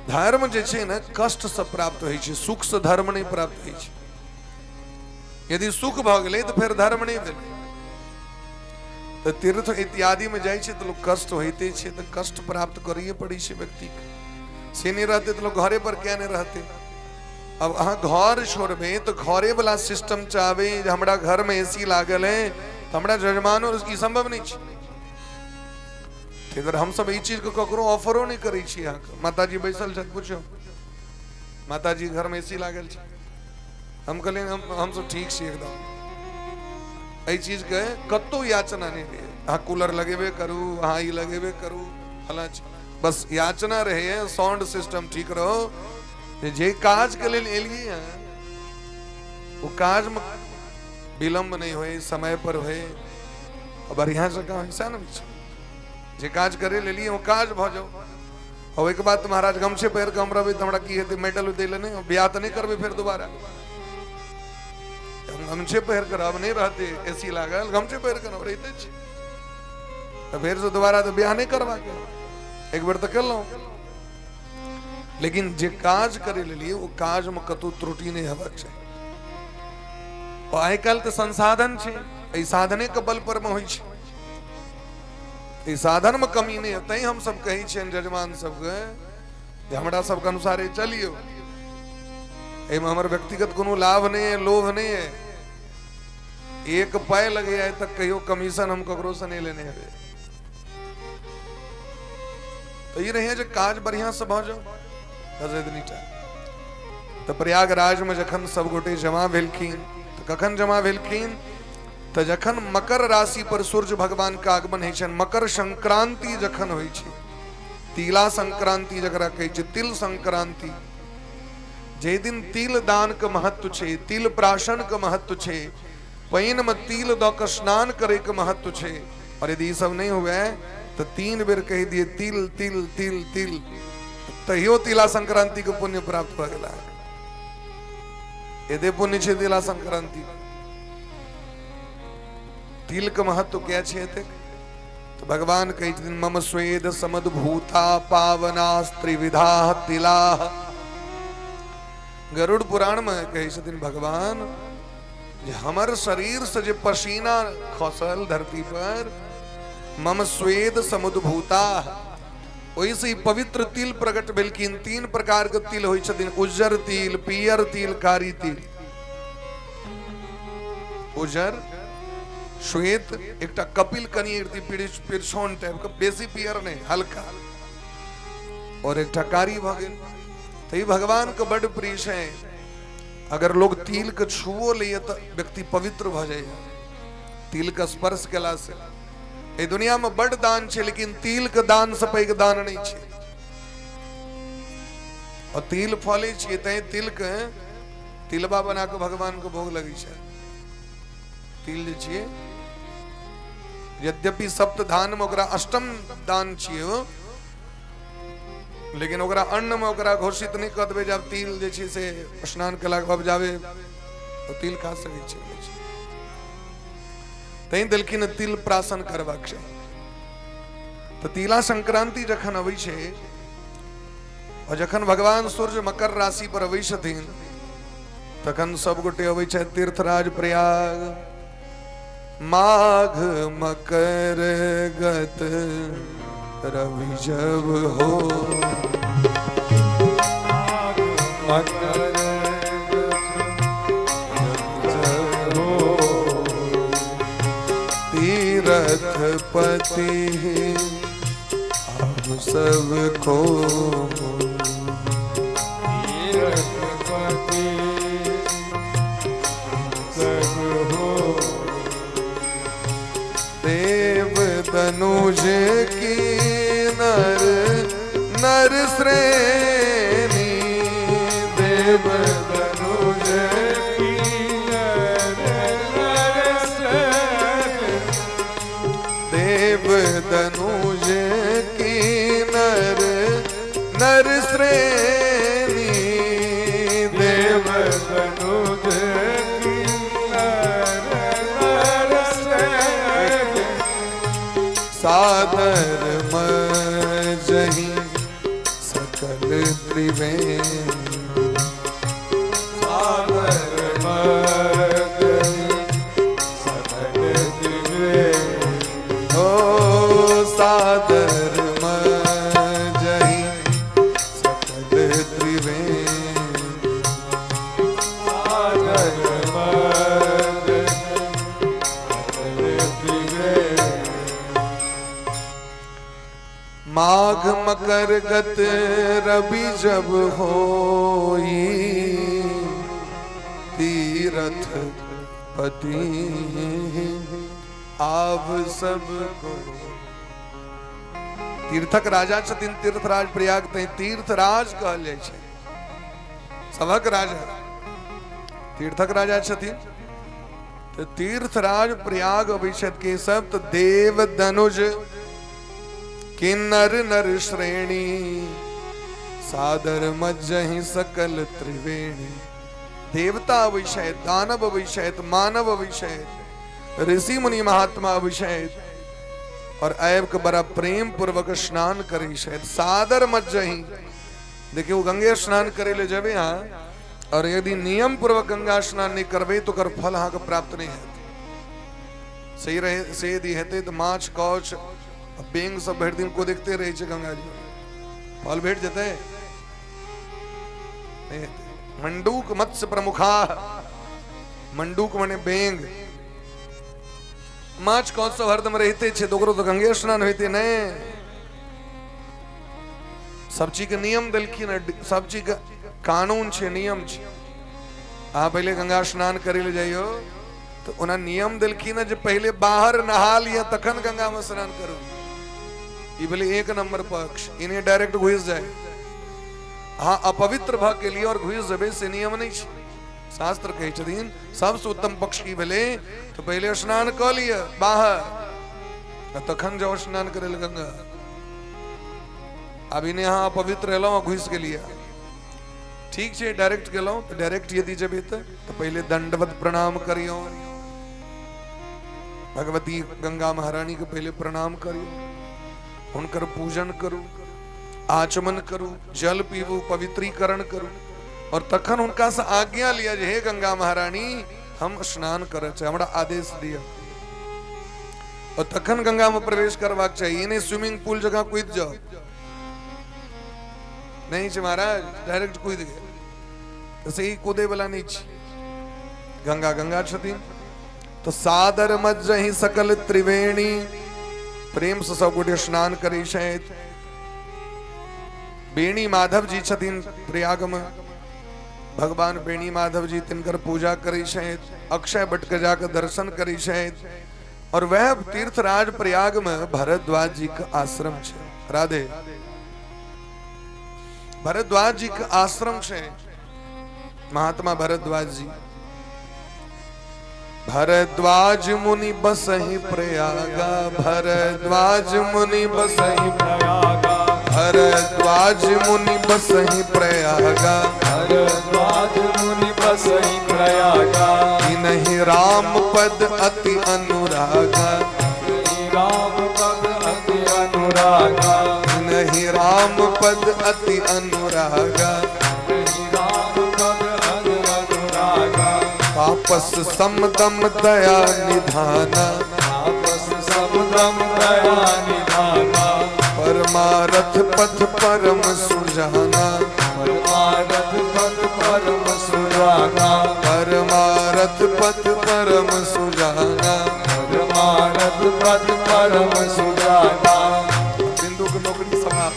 धर्म जे छै ने कष्ट से प्राप्त होइ छै, सुख से धर्म नहीं प्राप्त होइ छै। यदि सुख भ गेलै तो फिर धर्म नहीं भेलै। तो तीर्थ इत्यादि में जाय छै तो लोग कष्ट होइते छै, तो कष्ट प्राप्त करिए पड़ी छै व्यक्ति के। से नहीं रहते तो लोग घरे पर क्या नहीं रहते। अब अहाँ घर छोड़बे तो घरे वाला सिस्टम चाहबे, हमरा घर में एसी लागल है तो हमरा जजमानो ई संभव नहीं छै। इधर हम सब ई चीज को ककरो ऑफरो नहीं करै छी। यहाँ माता जी बैसल छथि, पूछो माता जी घर में एसी लागल छै, हम कहले हम सब ठीक छी एकदम। एई चीज के कतो याचना नहीं रहे, अहाँ कूलर लगेबे करू, अहाँ ई लगेबे करू, फला बस याचना रहे है साउंड सिस्टम ठीक रहो। जे काज के लेल एलिए हैं वो काज में विलंब नहीं होए, समय पर होए, बढ़िया से काम ऐसा ना जे काज करे ले लिए वो काज भ जाओ। और एक बात महाराज गमछे पैर के हम रहे तो हमरा की हेते, मेडल दे नहीं, ब्याह तो नहीं करबे फिर दोबारा। गमछे पैर कर अब नहीं रहते, एसी लागल गमछे पैर कर रहते छी, तो फिर से दोबारा तो ब्याह नहीं करवा के, एक बार तो कर लो। लेकिन जे काज करे ले लिए वो काज में कतौ त्रुटि नहीं हेबाक चाहिए। और आइ काल्हि तो संसाधन छै, एहि साधने के बल पर में होइ छै, एहि साधन में कमी नहीं है। हम सब कहै छियनि जजमान सबके जे हमरा सबके अनुसारे चलियो, एहिमे हमर व्यक्तिगत कोनो लाभ नहीं है, लोभ नहीं है। एक पाई लगे आए तक कहियो कमीशन हम ककरो से नहीं लेने हेबे। तो ये रहे जो काज बढ़िया से भ जाओ, तो प्रयागराज में जखन सब गोटे जमा भेलखिन, तो कखन जमा भेलखिन तो जखन मकर राशि पर सूर्य भगवान का आगमन है छन, मकर संक्रांति जखन होइ छै, तिला संक्रांति जकरा कहै छै, तिल संक्रांति, जे दिन तिल दान के महत्व छै, तिल प्राशन के महत्व छै, पाइन में तिल द के स्नान करे के महत्व छै। और यदि सब नहीं हुए तो 3 बेर कह दिए तिल तिल तिल तिल, तहियो तिला संक्रांति के पुण्य प्राप्त भ गेला। यदि पुण्य छै तिला संक्रांति, तिल के महत्व क्या छै एतेक, तो भगवान कही छथिन मम स्वेद समद्भूता पावना त्रिविधा तिला। गरुड़ पुराण में कही छथिन भगवान जे हमर शरीर से जे पसीना खसल धरती पर मम स्वेद समुद्भूता वैसे ही पवित्र तिल प्रकट भेलखिन। 3 प्रकार के तिल होइ छथिन, उज्जर तिल, पियर तिल, कारी तिल। उज्जर श्वेत एकटा कपिल कनी पिरछोन टाइप का, बेसी पियर नहीं, हल्का, और एकटा कारी भ गेल। तो ये भगवान के बड़ प्रिय है। अगर लोग तिल के छुओ लिए तो व्यक्ति पवित्र भ जाए। तिल का स्पर्श केला से ए दुनिया में बड़ दान छे, लेकिन तिल के दान से पैघ दान नहीं छे। और तिल फले छे तै तिल के तिलबा बना के भगवान को भोग लगी छे। तिल जे छे यद्यपि सप्त दान में ओकरा अष्टम दान छिए, लेकिन ओकरा अन्न में ओकरा घोषित नहीं कर देबे। जब तिल जे छे से स्नान केला के बाद जावे तो तिल खा सकै छै। तैं देलखिन तिल प्राशन करबाक छै। तो तिला संक्रांति जखन अबै छै और जखन भगवान सूर्य मकर राशि पर अबै छथिन तखन सब गोटे अबै छै तीर्थराज प्रयाग। माघ मकर गत रवि जब हो, मकर तीर्थपति अब सबको, तीर्थपति सब हो। देव तनुज की नर नर श्रेणी, देव तनुज की नर नर श्रेणी, देव तनुज की नर नर श्रेणी, देव तनुज की नर नर श्रेणी। सादर मजहि सकल त्रिवेणी, सादर मजहि सकल त्रिवेणी, ओ सादर मजहि सकल त्रिवेणी, सादर मजहि सकल त्रिवेणी। माघ मकर गत रवि जब होई, तीरथ पति आब सबको। तीर्थक राजा छथिन तीर्थराज प्रयाग, तै तीर्थराज कहल जाइ छै। सभक राजा तीर्थक राजा छथिन। तो तीर्थराज प्रयाग अबै छथि के सब तो देव धनुज किन्नर नर श्रेणी, सादर मज्जहि सकल त्रिवेणी। देवता अभिषेक, दानव अभिषेक, मानव अभिषेक, ऋषि मुनि महात्मा अभिषेक, और ऐब के बड़ा प्रेम पूर्वक स्नान करे शायद। सादर मज्जहि, देखियो गंगे स्नान करे ले जबे यहाँ, और यदि नियम पूर्वक गंगा स्नान नहीं करबे तो कर फल अहाँ के प्राप्त नहीं हेतै। सही रहे से यदि हेतै तो माछ कौच बेंग सब भरि दिन को देखते रहे छे गंगा जी, फल भेट जेतै? मंडूक मत्स्य प्रमुखा, मंडूक माने बेंग, माछ कौन सब हरदम रहते छे तो गंगे स्नान होते ने। सब चीज के नियम देलखिन, सब चीज के कानून छे, नियम छे। आ पहले गंगा स्नान करे ले जाइयो तो उन्हें नियम देलखिन जे पहले बाहर नहा लिया तखन गंगा में स्नान करो। ये बोले 1 नंबर पक्ष, इन्हें डायरेक्ट घुस जाए। हाँ अपवित्र भाग के लिए और घुस जबे से नियम नहीं छे। शास्त्र कहे छथिन सबसे उत्तम पक्ष की भले तो पहले स्नान कर लिया बाहर, तखन जाओ स्नान करे ले गंगा। अब इन्हें यहाँ अपवित्र रहलो घुस के लिया, ठीक है डायरेक्ट गेलो तो डायरेक्ट यदि जब तो पहले दंडवत प्रणाम करियो, भगवती गंगा महारानी के पहले प्रणाम करियो, उनकर पूजन करूं, आचमन करूं, जल पीवू, पवित्रीकरण करूं और तखन उनका से आज्ञा लिया जे हे गंगा महारानी हम स्नान करे छे, हमरा आदेश दिया और तखन गंगा में प्रवेश करवाक चाहिए। नहीं स्विमिंग पूल जगह कूद जाओ, नहीं छे महाराज डायरेक्ट कूद गए तो सही कूदे वाला नहीं छे। गंगा गंगा छथिन तो सादर मज्जहि सकल त्रिवेणी, प्रेम से सब गोटे स्नान करी शायद। बेणी माधव जी छथिन प्रयाग में, भगवान बेणी माधव जी तिनकर पूजा करी शायद, अक्षय बट के जाकर दर्शन करी शायद। और वह तीर्थराज प्रयाग में भरद्वाज जी का आश्रम छे। राधे भरद्वाज जी का आश्रम छे, महात्मा भरद्वाज जी। भरद्वाज मुनि बसहि प्रयागा, भरद्वाज मुनि बसहि प्रयागा, भरद्वाज मुनि बसहि प्रयागा, भरद्वाज मुनि बसहि प्रयागा। नहीं राम पद अति अनुरागा, राम पद अति अनुरागा, नहीं राम पद अति अनुरागा। राम पद अति अनुरागा। तापस समदम दया निधाना, तापस समदम दया निधाना। परमारथ पथ परम सुजाना, परमारथ पथ परम सुजाना। परमारथ पथ परम सुजाना। परमारथ पथ परम सुजाना। बिंदु की नौकरी समा।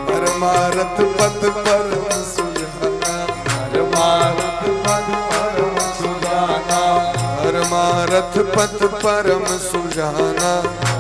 परमारथ पथ परम सुजाना, परमारथ पथ परम सुजाना। परमारथ पथ परम सुजाना।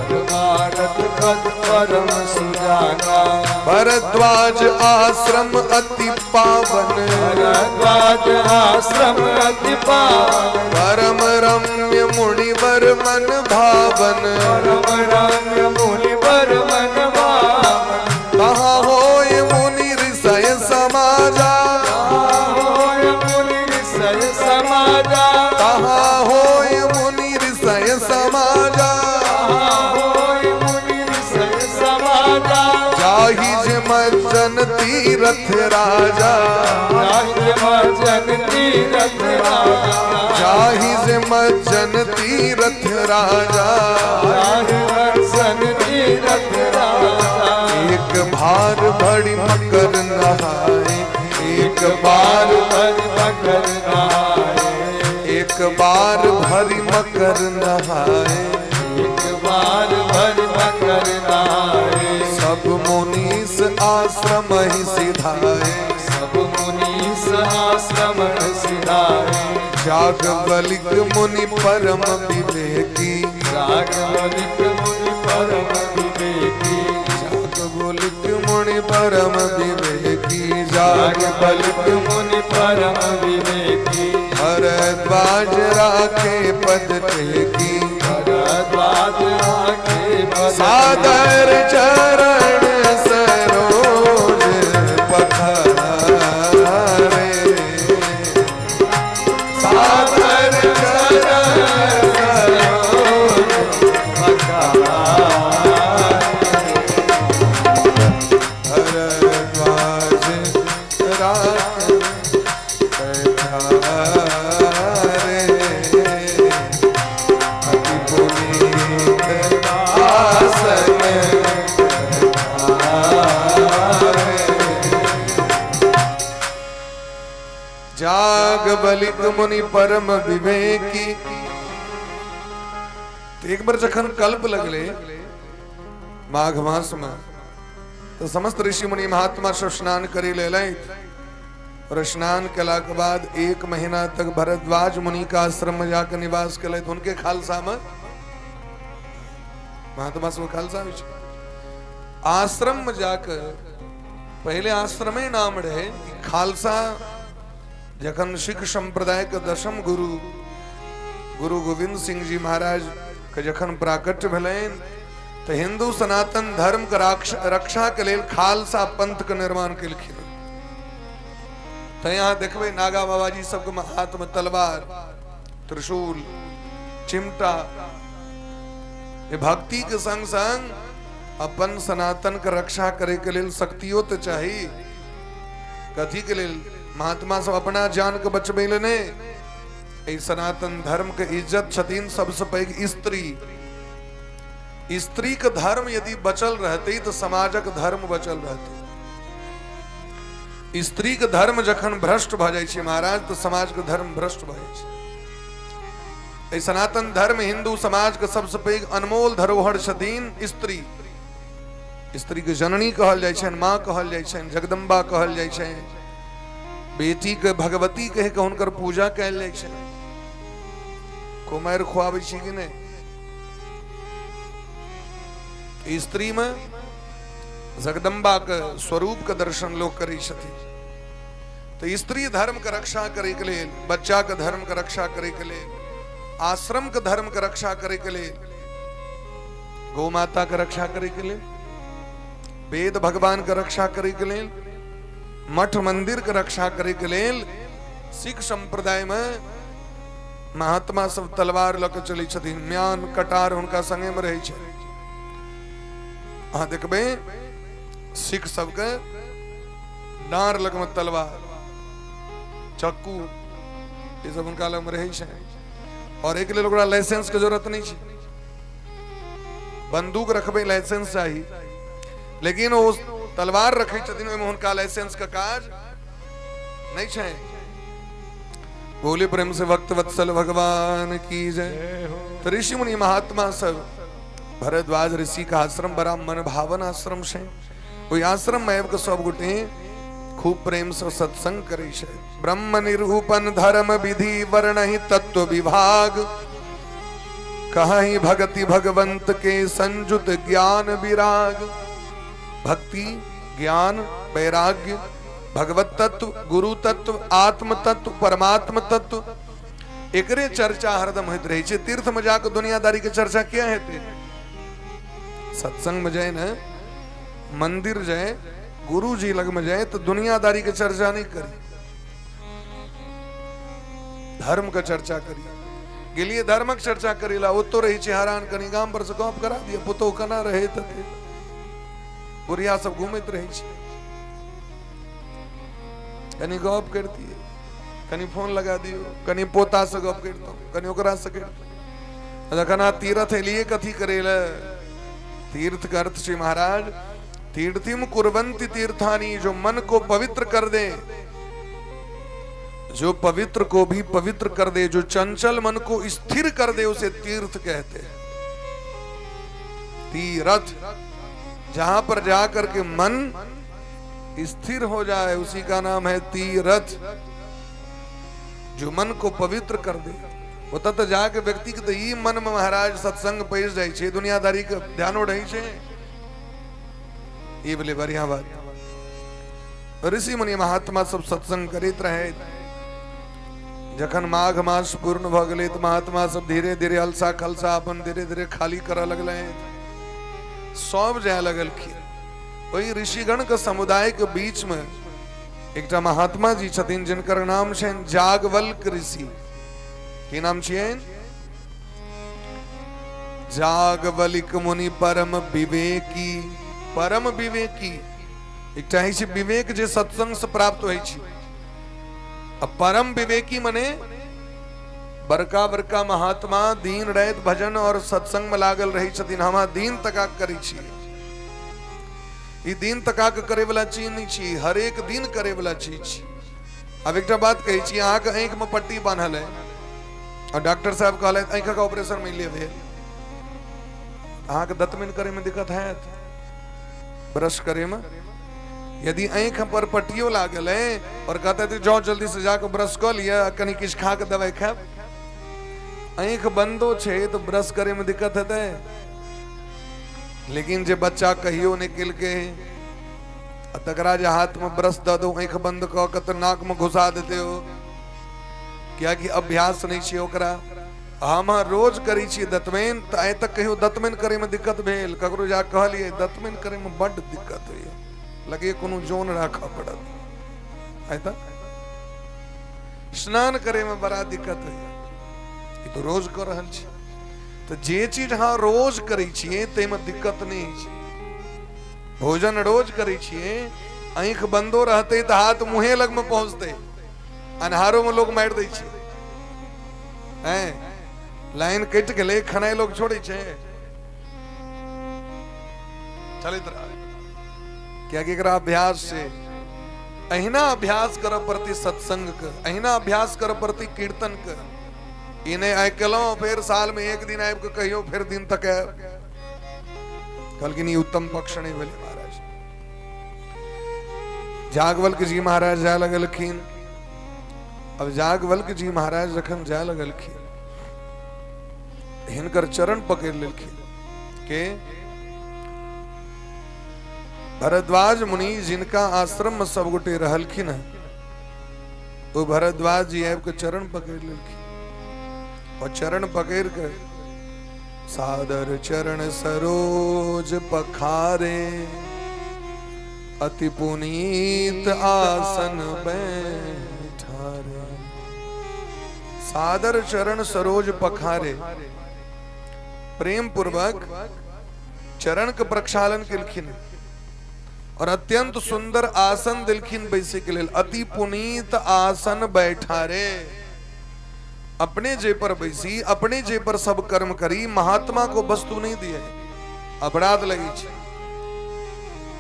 परमारथ पथ परम सुजाना। भरद्वाज आश्रम अति पावन, भरद्वाज आश्रम अति पावन। परम रम्य मुनिवर मन भावन। परम रम्य मुनिवर मन भावन। कहाँ होय मुनि ऋषय समाजा, होय मुनि ऋषय समाजा। कहाँ होय मुनि ऋषय समाजा। होय मुनि ऋषय समाजा। जाहि जे मज्जन तीरथ राजा, जाहि मज्जन तीरथ राजा। जाहि जे मज्जन तीरथ राजा। जाहि मज्जन तीरथ राजा। एक बार बड़ी मकर नहाए, एक बार भरि मकर नहाए। एक बार भरी मकर नहाए। एक बार भरि मकर नहाए। सब मुनीस आश्रम ही सिधाए, सब मुनीस आश्रम सिधाए। जागवलिक मुनि परम विवेकी, जागवलिक मुनि परम विवेकी। जागवलिक मुनि परम विवेकी। जागवलिक मुनि परम विवेकी। भरद्वाज राखे पद टेकी, भरद्वाज राखे पद सादर चरण सरोज पखारे। सादर चरण सरोज पखारे। भरद्वाज राखे पखारे। अति पुनीत आसन जागवलिक मुनि परम विवेकी। तो एक बार जखन कल्प लगले माघ मास में तो समस्त ऋषि मुनि महात्मा सब स्नान करी ले और स्नान कला के बाद 1 महीना तक भरद्वाज मुनि का आश्रम में जाकर निवास कले। तो उनके खालसा में महात्मा सब खालसा आश्रम में जाकर पहले आश्रम ही नाम रहे खालसा। जखन सिख संप्रदाय के दशम गुरु गुरु गोविंद सिंह जी महाराज के जखन प्राकट्य भेलैन तो हिंदू सनातन धर्म के रक्षा के लिए खालसा पंथ के निर्माण केलखिन। तो यहाँ देखबे नागा बाबा जी सबके हाथ में तलवार त्रिशूल चिमटा। ये भक्ति के संग संग अपन सनातन के रक्षा करे के लिए शक्तियों तो चाहिए। कथी के लिए? महात्मा सब अपना जान के बचबे लेने। सनातन धर्म के इज्जत छतीन सबसे पैघ स्त्री। स्त्री के धर्म यदि बचल रहते तो समाजक धर्म बचल रहते। स्त्री के धर्म जखन भ्रष्ट भ जाय छै महाराज तो समाज के धर्म भ्रष्ट भ जाय छै। सनातन धर्म हिंदू समाज के सबसे पैघ अनमोल धरोहर छथिन स्त्री। स्त्री के जननी कहल जाय छनि, माँ कहल जाय छनि, जगदम्बा कहल जाय छनि। बेटी के भगवती कह के हुनकर पूजा कयल जाय छनि। कुमारि खुआबै छी कि नहि? स्त्री में जगदम्बा के स्वरूप के दर्शन लोग करै छथिन। तो स्त्री धर्म के रक्षा करे के लिए, बच्चा के धर्म के रक्षा करे के लिए, आश्रम के धर्म के रक्षा करे के लिए, गौ माता के रक्षा करे के लिए, वेद भगवान के रक्षा करे के लिए, मठ मंदिर के रक्षा करे के लिए सिख संप्रदाय में महात्मा सब तलवार लऽ के चलै छथिन। म्यान कटार हुनका संगे में रहै छै। अहाँ देखबै सिख सबके डार लग में तलवार, चक्कू ये सब उनका लग में रहै छै। और एक लेल ओकरा लाइसेंस के जरूरत नहीं छै। बंदूक रखबै लाइसेंस चाही, लेकिन वो तलवार रखे छथिन ओहिमे हुनका लाइसेंस का काज नहीं छै। बोले प्रेम से भक्त वत्सल भगवान की जय। तो ऋषि मुनि महात्मा सब भरद्वाज ऋषि का आश्रम बड़ा मन भावन आश्रम छै। ओहि आश्रम में आबि के सब गोटे खूब प्रेम से सत्संग करे छै। ब्रह्म निरूपण धर्म विधि वर्णहि तत्व विभाग, कहीं भगति भगवंत के संजुत ज्ञान विराग। भक्ति, ज्ञान, वैराग्य, भगवत तत्व, गुरु तत्व, आत्म तत्व, परमात्म तत्व एकरे चर्चा हरदम होइत रही छै। तीर्थ में जाकर दुनियादारी के चर्चा क्या हेतै? सत्संग में जाए न, मंदिर जाए, गुरु जी लग में जाए तो दुनियादारी के चर्चा नहीं करी, धर्म का चर्चा करी। गेलिए धर्मक चर्चा करेला, वो तो रही छै हैरान, कनी गाम पर से गप करा दिया, पुतो कना रहे तते बुढ़िया सब घूमत रही छै। कनी गप करती है, कनी फोन लगा दियो, कनी पोता से गप करता, कनी ओकरा से करता। जखन तीर्थ एलिए कथी करेला? तीर्थ का अर्थ छै महाराज तीर्थिम कुर्वन्ति तीर्थानि, जो मन को पवित्र कर दे, जो पवित्र को भी पवित्र कर दे, जो चंचल मन को स्थिर कर दे, उसे तीर्थ कहते हैं। तीर्थ जहां पर जाकर के मन स्थिर हो जाए उसी का नाम है तीर्थ। जो मन को पवित्र कर दे, होता तो जाके व्यक्ति के तो ई मन में महाराज सत्संग पैस जाय छै, दुनियादारी के ध्यानो रही छै। ये बोले बढ़िया बात। ऋषि मुनि महात्मा सब सत्संग करित रहे। जखन माघ मास पूर्ण भ गेलै तो महात्मा सब धीरे धीरे अलसा खलसा अपन धीरे धीरे खाली करऽ लगलै। सब जाय लगलखिन। वही ऋषिगण के समुदाय के बीच में एकटा महात्मा जी छथिन जिनकर नाम छनि जागवल्क ऋषि। की नाम छियनि? जागवल्क मुनि परम विवेकी। परम विवेकी एकटा है छै विवेक जे सत्संग से प्राप्त होइ छै। अब परम विवेकी मने बड़का बड़का महात्मा दिन रात भजन और सत्संग में लागल रही छथिन। हम दिन तका करै छी, ई दिन तका के करे वाला चीज नहीं छी, हर एक दिन करे वाला चीज छी। अब एकटा बात कहै छी, अहाँ के आंख में पट्टी बांधल है और डॉक्टर साहब कहलथि आंख का ऑपरेशन में लेबे, अहाँ के दतमन करे में दिक्कत है, ब्रश करे में। यदि आंख पर पट्टियों लागल है और कहते थे जाओ जल्दी से जाकर ब्रश कर लिया, कनी किछ खा के दवाई खाब, आंख बंदो छे तो ब्रश करे में दिक्कत है। लेकिन जे बच्चा कहियो निकल के तकरा जे हाथ में ब्रश द दो, आंख बंद कऽ के तो नाक में घुसा देते हो, क्या कि अभ्यास नहीं छे ओकरा। हम रोज करी छी दतमन, तो आइ तक कहियो दतमन करे में दिक्कत भेल, ककरो जा कहलिए दतमन करे में बड़ दिक्कत होइए, लगे कोनो जोन राखा पड़त। आइ तक स्नान करे में बड़ा दिक्कत होइए, ई तो रोज कर रहल छी। तो जे चीज हाँ रोज करै छियै तैमे दिक्कत नहीं छै। भोजन रोज करै छियै, आंख बंदो रहते तो हाथ मुहे लग में पहुंचते, अन्हारों में लोग मार दै छै हैं, लाइन कट गेले खनाई लोग छोड़े छे, चलित रह क्या एकरा अभ्यास से अहिना अभ्यास कर प्रति सत्संग के, अहिना अभ्यास कर प्रति कीर्तन के। इन्हें आय कलो फिर साल में एक दिन आब के कहियो फिर दिन तक है कल की नहीं उत्तम पक्ष नहीं बोले महाराज। जागवल्क जी महाराज जाय लगलखिन। अब जागवल्क जी महाराज जखन जाय लगलखिन हिनकर चरण पकड़ लेलखिन के भरद्वाज मुनि जिनका आश्रम में सब गोटे रहलखिन है, वो भरद्वाज जी आब के चरण पकड़ लेलखिन और चरण पकड़ कर सादर चरण सरोज पखारे, अति पुनीत आसन बैठारे। सादर चरण सरोज पखारे, प्रेम पूर्वक चरण के प्रक्षालन केलखिन और अत्यंत सुंदर आसन दिलखिन बैसे के लेल। अति पुनीत आसन बैठारे, अपने जे पर बैसी, अपने जे पर सब कर्म करी, महात्मा को वस्तु नहीं दिए, अपराध लगी छे।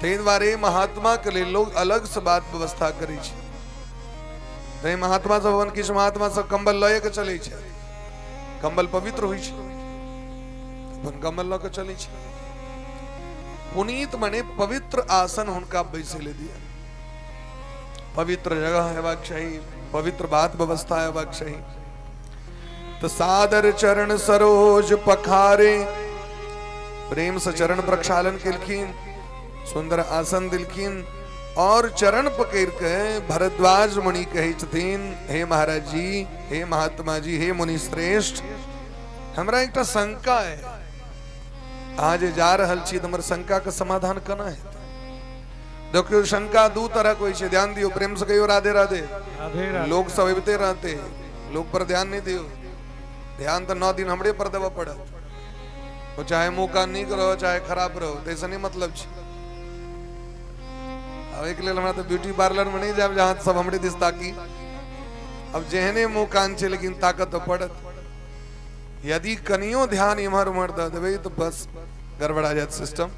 तै द्वारे महात्मा के लिए लोग अलग से बात व्यवस्था करी छे। तै महात्मा सब किछ महात्मा सब कंबल लय के चले छे, कंबल पवित्र होई छे, अपन कंबल ल के चले छे। पुनीत मने पवित्र आसन हुनका बैसे ले दिया, पवित्र जगह हेबाक चाही, पवित्र बात व्यवस्था हेबाक चाही। तो सादर चरण सरोज पखारे, प्रेम से चरण प्रक्षालन केलखिन, सुंदर आसन दिलखिन और चरण पकड़ के भरद्वाज मुनि कहे छथिन, हे महाराज जी, हे महात्मा जी, हे मुनि श्रेष्ठ, हमरा एकटा शंका है। आज जा रहल छी त हमर शंका के समाधान केना हेतै? देखियो शंका दू तरह कोई छे, ध्यान दियो, प्रेम से कहियो राधे राधे। लोग सब अबते रहते, लोग पर ध्यान नहीं दियो, ध्यान तो 9 दिन हमरे पर देव पड़त, वो चाहे मुंह का नीक रहो चाहे खराब रहो, तैसे नहीं मतलब छे। अब एक लेल हमरा तो ब्यूटी पार्लर में नहीं जाब जहां सब हमरे दिस ताकी। अब जेहने मुंह कान छे लेकिन ताकत तो पड़त। यदि कनियो ध्यान इमहर उमहर द देबे तो बस गड़बड़ा जात सिस्टम।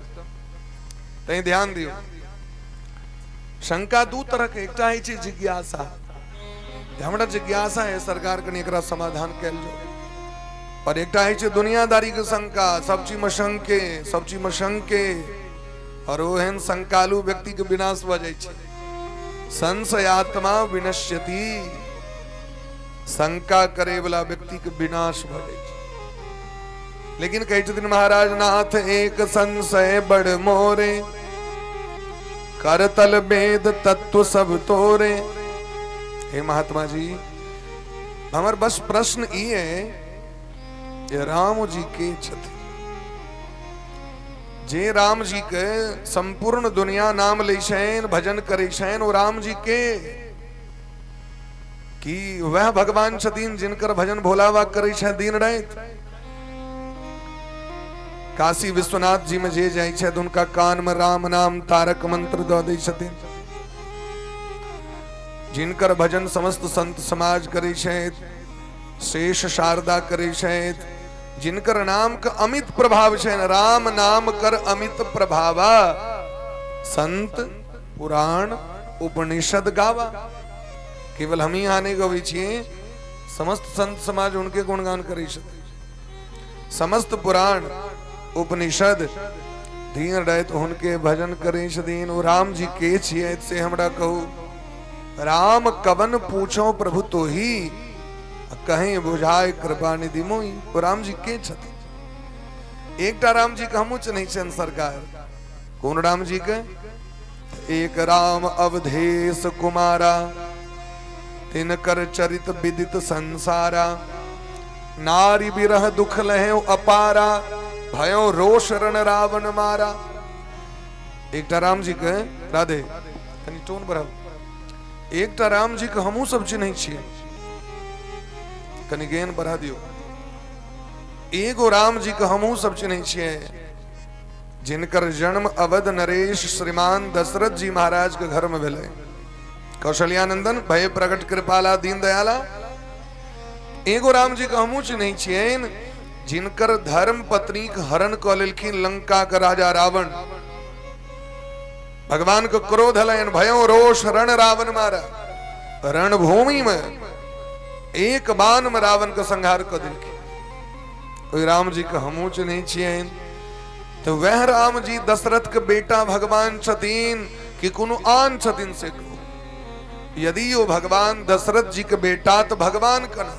तै ध्यान दियो, शंका दू तरह के, एकटा है छे जिज्ञासा, हमरा जिज्ञासा है सरकार कने एकरा समाधान कैल जो, और एकटा है छे दुनियादारी के शंका, सब चीज में शंके, सब चीज में शंके, और ओहन शंकालु व्यक्ति के विनाश भ जाय छे। संशयात्मा विनश्यति, शंका करे वाला व्यक्ति के विनाश भ जाय छे। लेकिन कहे छथिन महाराज नाथ एक संशय बड़ मोरे, करतल वेद तत्व सब तोरे। हे महात्मा जी, हमर बस प्रश्न ई है, ये राम जी के छथिन, जे राम जी के संपूर्ण दुनिया नाम ले छैन, भजन करे छैन, वो राम जी के कि वह भगवान छथिन जिनकर भजन भोलावा करे छै दिन रात। काशी विश्वनाथ जी में जे जाय छै उनका कान में राम नाम तारक मंत्र द दै छथिन। जिनकर भजन समस्त संत समाज करे छै, शेष शारदा करे छै, जिनकर नाम का अमित प्रभाव छै, राम नाम कर अमित प्रभावा, संत पुराण उपनिषद गावा। केवल हम ही आने गवे छिए, समस्त संत समाज उनके गुणगान करे छथिन। समस्त पुराण उपनिषद दिन रात उनके भजन करे छथिन। और राम जी के छिए से हमरा कहू, राम कवन पूछो प्रभु तो ही, कहीं बुझाए कृपा निधि मोई। और राम जी के छथिन, एकटा राम जी के हमू नहीं छन सरकार। कौन राम जी के? एक राम अवधेश कुमारा, तिनकर चरित विदित संसारा, नारी बिरह दुख लहे अपारा, भयो रोष रण रावण मारा। एकटा राम जी के, राधे तनी टोन बढ़ाओ, एकटा राम जी के हमू सब चिन्है छियै, कनी ज्ञान बढ़ा दियो। एगो राम जी के हमहू सब चिन्ह छिए, जिनकर जन्म अवध नरेश श्रीमान दशरथ जी महाराज के घर में भेले। कौशल्यानंदन, भय प्रकट, कृपाला, दीन दयाला। एगो राम जी के हमहू चिन्ह छियन, जिनकर धर्म पत्नी के हरण क लेलखिन लंका के राजा रावण। भगवान को क्रोध हलन, भयो रोष रण रावण मारा। रणभूमि में एक बाण में रावण का संहार कर दिलखिन। कोई राम जी का हमू चिन्ह छियन, तो वह राम जी दशरथ के बेटा भगवान छतीन कि कोनो आन छतीन से को। यदि वो भगवान दशरथ जी के बेटा तो भगवान कना,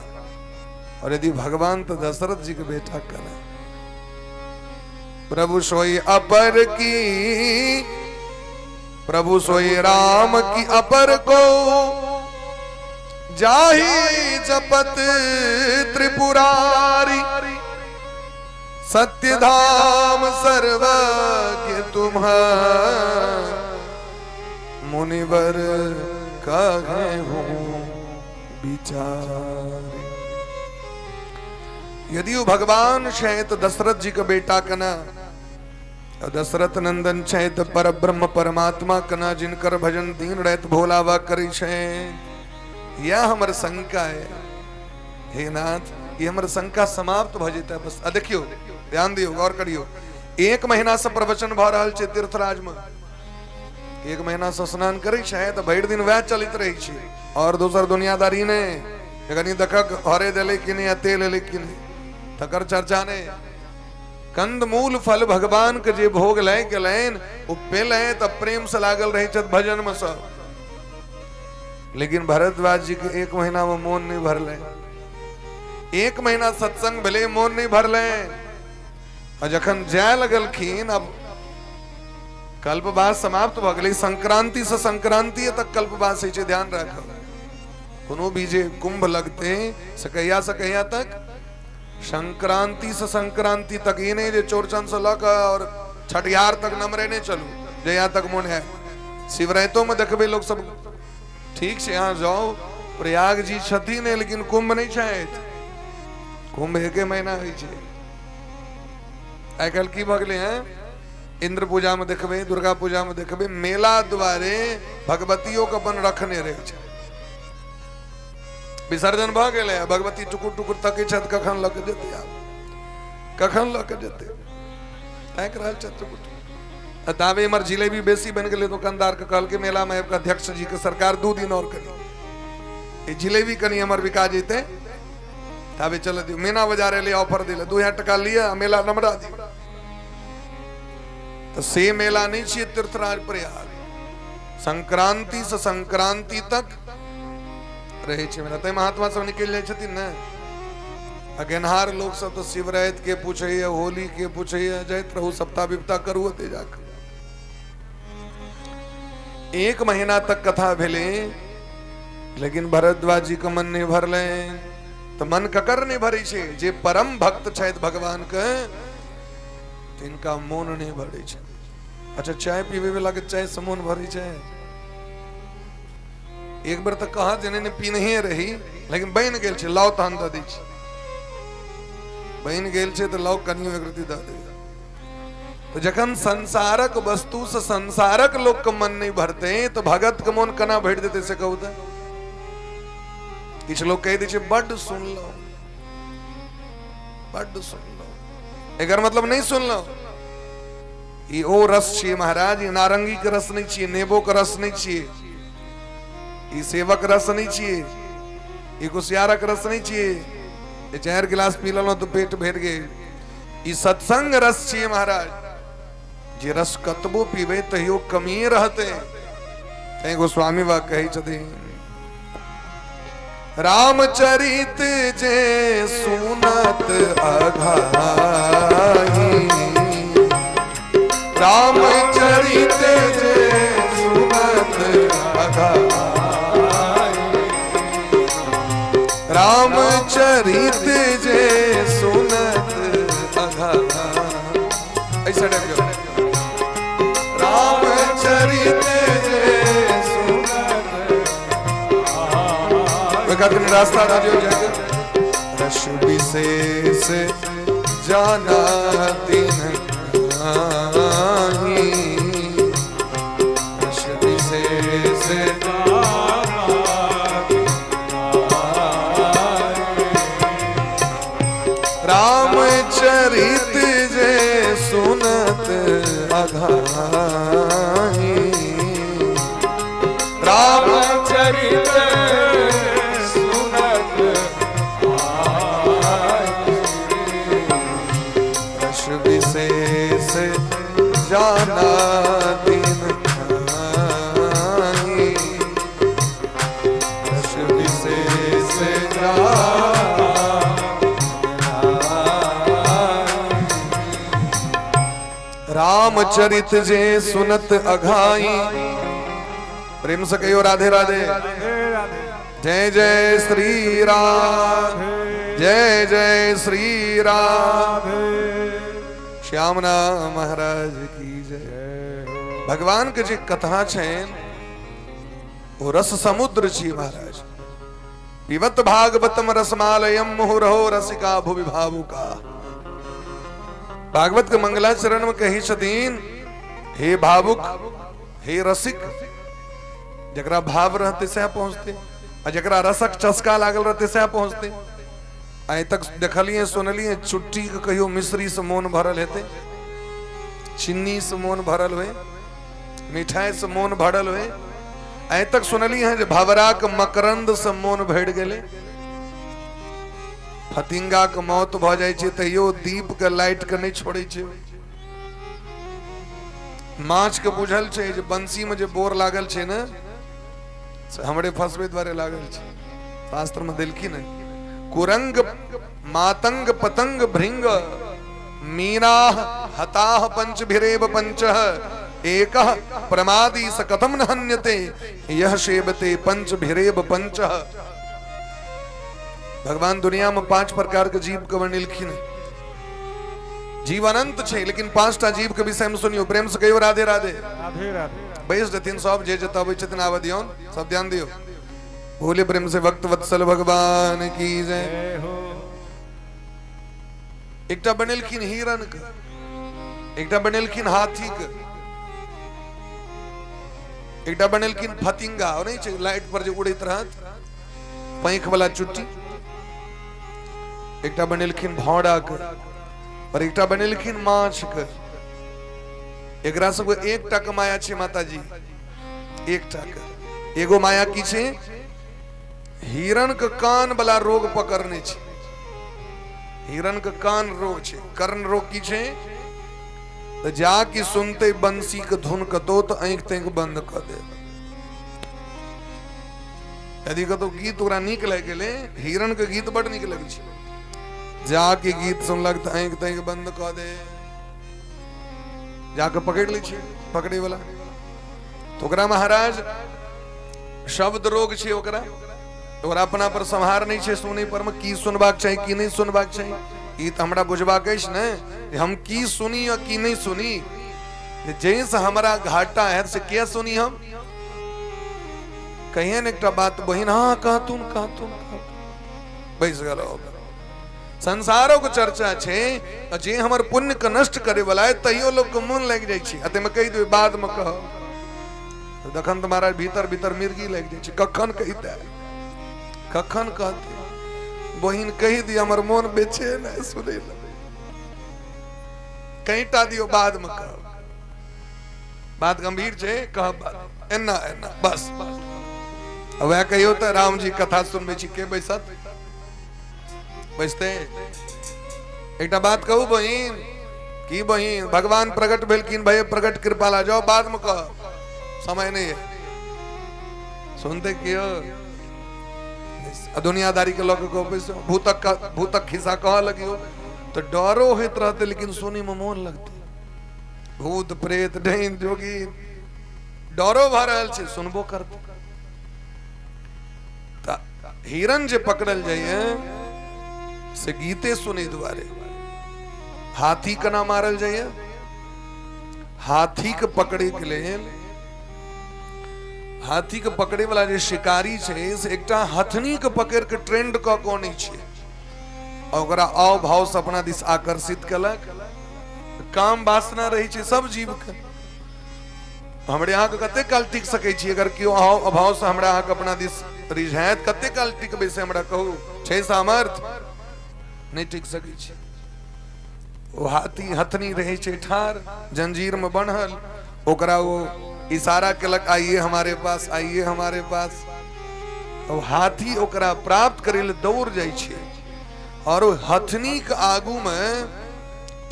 और यदि भगवान तो दशरथ जी के बेटा कना। प्रभु सोई अपर की, प्रभु सोई राम की अपर को, जाहि जपत त्रिपुरारी। सत्य धाम सर्वज्ञ तुम्हारा, मुनिवर कहे हो विचार। यदि वो भगवान शायद दशरथ जी का बेटा कना, दशरथ नंदन शायद पर ब्रह्म परमात्मा कना, जिनकर भजन दीन रहत भोलावा करी छे। यह हमर शंका है, हे नाथ, ये हमर शंका समाप्त भ जेता। बस देखियो, ध्यान दियो, गौर करियो। एक महीना से प्रवचन भ रहल छे तीर्थराज में, एक महीना से स्नान करी शायद भर दिन वह चलित रही छे, और दोसर दुनियादारी ने कनी देखक हरे देले कि नहीं, तेल ले कि नहीं, तकर चर्चा ने। कंद मूल फल भगवान के जे भोग लय के लैन उ पेले त प्रेम से लागल रही छत भजन में सब। लेकिन भरद्वाज जी के एक महीना में मोन नहीं भरले, एक महीना सत्संग भले मोन नहीं भरले। और जखन जाय लगलखिन, अब कल्पवास समाप्त भ गेलै, संक्रांति से संक्रांति तक कल्पवास है, ध्यान रखो। कोनो भी जे कुंभ लगते से कहिया तक, संक्रांति से संक्रांति तक। ये नहीं जे चौरचन से लक और छठियार तक नमरे नहीं चलू, जया तक मोन है। शिवरात्रों में देखबे लोग सब ठीक से यहाँ जाओ, प्रयाग जी छठी ने, लेकिन कुंभ नहीं चाहत। कुंभ एक महीना है। आई कल की भगले हैं, इंद्र पूजा में देखबे, दुर्गा पूजा में देखबे, मेला द्वारे भगवतियों को अपन रखने रहे छे। विसर्जन भ गेले, भगवती टुकुर टुकुर तक छत, कखन लग जेते, आप कखन लग जेते, ताक रहल छत टुकुर। ताबे इमर जिलेबी बेसी बन गेले, दुकानदार के कहल के मेला में अध्यक्ष जी के सरकार 2 दिन और करी, जिलेबी कनी हमर बिका जेते, ताबे चल दियो। मीना बाजार ले ऑफर दिले, 2000 टका लिया, मेला नमरा दी। तो से मेला नहीं छे तीर्थराज प्रयाग, संक्रांति से संक्रांति तक रहे छे मेला। तै महात्मा सब निकल जाय छथिन न, अगेनहार लोग सब तो शिवरात के पूछे, होली के पूछे, जाइत रहू सप्ताह विपता करू ते जाकर। एक महीना तक कथा भेले, लेकिन भरद्वाज जी का मन नहीं भरले। तो मन ककर नहीं भरी छे, जे परम भक्त छथि भगवान के, तिनका मोन नहीं भरे छे। अच्छा, चाय पीवे वाला के चाय से मोन भरी छे। एक बार तक कहा जने ने पी नहीं रही, लेकिन बन गेल छे, लाओ तहन द दी छे, बन गेल छे तो लाओ कनियो एकरती द दे। तो जखन संसारक वस्तु से संसारक लोग का मन नहीं भरते, तो भगत के मन कना भर देते से कहू तो। किछ लोग कह दे छे बड़ सुन लो, बड़ सुन लो, एकर मतलब नहीं सुन लो। ये ओ रस छे महाराज, ये नारंगी के रस नहीं छे, नेबो के रस नहीं छे, ये सेवक रस नहीं छे, ये कुशियारक रस नहीं छे, ये 4 गिलास पी लो तो पेट भर गए। ये सत्संग रस छे महाराज, जे रस कतबो पीबे तहियो कमी रहते। तै गोस्वामी बा कही छथिन, रामचरित जे सुनत अघाई, रामचरित जे सुनत अघाई, रामचरित जे सुनत अघाई। ऐसा टाइप का रामचरित जे सुनत, रास्ता ना जो जग रस विशेष जाना दिन नाही, रस विशेष रामचरित जे सुनत अघाई, रामचरित सुनत रस विशेष जाना दिन नाही, रस विशेष रामचरित जे सुनत अघाई। प्रेम से कहियो राधे राधे। जय जय श्री राम, जय जय श्री राम। श्यामना महाराज की जय। भगवान के जे कथा छे वो रस समुद्र छी महाराज। पिबत भागवतम रसमालयम मुहुरहो रसिका भुवि भावुका। भागवत के मंगलाचरण में कही छतीन, हे भावुक, हे रसिक, जकरा भाव रहते से पहुंचते, और जकरा रसक चस्का लागल रहते से पहुंचते। अ तक देखलिए सुनलिए चुट्टी के कहियो मिश्री से मोन भरल हेते, चीनी से मोन भरल हुए, मिठाई से मोन भरल हुए। अ तक सुनलिए है भवरा के मकरंद से मोन भर गेले। फतिंगा के मौत भ जाय छै तैयो दीप के लाइट के नहीं छोड़े छै। माछ के बुझल छै जे बंसी में जे बोर लागल छै न, हमरे फसवे द्वारे लागल छै। शास्त्र में देलखिन है, कुरंग मातंग पतंग भृंग मीना हताह पंच भिरेव पंचः एकः प्रमादी स कथम न हन्यते यह सेवते पंच भिरेव पंचः। भगवान दुनिया में 5 प्रकार के जीव के वर्णिलखिन। जीव अनंत छे, लेकिन 5टा जीव के विषय में सुनियो। प्रेम से कहियो राधे राधे। राधे राधे। बैस जतिन सब जे जताबै छथिन आवा दियौन, सब ध्यान दियो। बोले प्रेम से भक्त वत्सल भगवान की जय। एकटा बनेलखिन हिरण के, एकटा बनेलखिन हाथी के, एकटा बनेलखिन फतिंगा, और नहीं छै लाइट पर जे उड़ैत रहत पैंख वाला चुट्टी। एकटा बनेलखिन भौड़ा के, और एकटा बनेलखिन माछ के। एकरा सब एकटा के माया छै माताजी, एकटा के। एगो माया की छै, हिरण के कान वाला रोग पकड़ने छै। हिरण के कान रोग छै। कर्ण रोग की छै, तो जाके सुनते बंसी के धुन कतो तो आंख तैंख बंद कर दे। यदि कतो गीत ओकरा नीक लग गेले, हिरण के गीत बड़ नीक लगे छै, जाके गीत सुनलक तो आंख तैंख बंद कर दे, जाके पकड़ लै छै पकड़े वाला। तो ओकरा महाराज शब्द रोग छै, ओकरा अपना पर संहार नहीं छै। सुनै पर में की सुनबाक चाहिए की नहीं सुनबाक चाहिए, ई तो हमरा बुझबाक अछि ने, हम की सुनी और की नहीं सुनी। जैसे हमारा घाटा है से क्या सुनी हम। कहिए न एकटा बात बहिन, हाँ कहतून बैस गलो। संसारों को चर्चा छे, जे हमर पुण्य के नष्ट करे वाला है तैयो लोग के मन लग जाय छै। अते में कहि दे बाद में कह, तो दखन तुम्हारा भीतर भीतर मिर्गी लग जाय छै। कखन कहिते, कखन कहते बहिन कहि दी, हमर मन बेचैन है सुनै ल। कहिटा दियो बाद में कह, बात गंभीर छे, कह बात एना एना बस। वह कहियो तो राम जी कथा सुनबे छी के बैसत बैसते। एकटा बात कहू बहिन, की बहिन भगवान प्रकट भेलखिन, भय प्रकट कृपाला, जाओ बाद में कह, समय नहीं है। सुनते क्यों दुनियादारी के लोग को बैसो, भूतक खिस्सा कह लगियो तो डरो होत रहते, लेकिन सुनी में मोन लगते। भूत प्रेत डाइन जोगी डरो भ रहल छै, सुनबो करते। हिरण जे पकड़ल जाइए से गीते सुने द्वारे। हाथी कना मारल जाइए, हाथी के पकड़े के लिए, हाथी के पकड़े वाला जो शिकारी छे से एकटा हथनी के पकड़ के ट्रेंड क कोनी छे। और ओकरा आव भाव से अपना दिस आकर्षित कलक। काम वासना रही छे सब जीव के। हमरे यहाँ के कते काल टिक सके छी अगर क्यों आव अभाव से हमरा यहाँ के अपना दिस रिझायत कते काल टिकबे से हमरा कहू छे सामर्थ नहीं टिक सके छी। वो हाथी हथनी रहे छे ठार जंजीर में बंधल, ओकरा वो इशारा केलक आइए हमारे पास, आइए हमारे पास। और हाथी ओकरा प्राप्त करे ले दौड़ जाय छे और वो हथनी के आगू में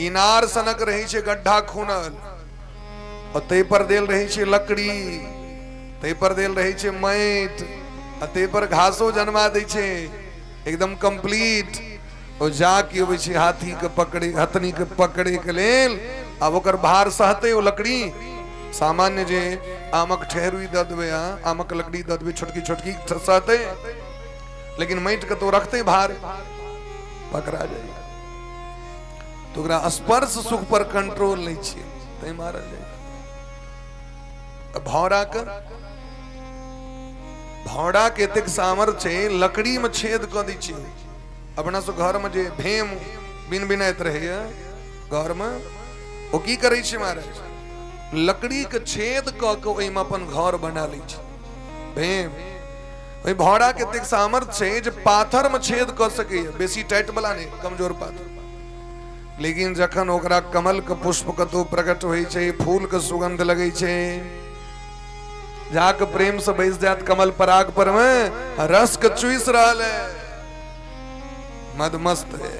इनार सनक रही छे गड्ढा खूनल और ते पर देल रही छे लकड़ी, ते पर देल रही छे माट, ते पर घासो जन्मा दे छे एकदम कंप्लीट। और जाके अबै छे हाथी के पकड़े, हथनी के पकड़े के लेल। अब ओकर भार सहते वो लकड़ी सामान्य जे आमक ठहरुई द देबे, आमक लकड़ी द देबे छोटकी छोटकी सहते, लेकिन माट के तो रखते भार पकड़ा जाए। तो ओकरा स्पर्श सुख पर कंट्रोल नहीं छे तै मारल जाए। भौरा के एतेक सामर्थ्य छे लकड़ी में छेद क दै छे। अपना सो घर में जे भेम बिन बिनाइत रहैया घर में ओ की करे छे महाराज, लकड़ी के छेद क के ओइमे अपन घर बना लै छे भेम। ओइ भौरा के एतेक सामर्थ्य छे जे पाथर में छेद क सकैया, बेसी टाइट वाला नहीं, कमजोर पाथर। लेकिन जखन ओकरा कमल के पुष्प कतौ प्रकट होइ छै, फूल के सुगंध लगै छै, जाके प्रेम से बैस जात कमल पराग पर में रस के चुइस रहल है, मदमस्त है।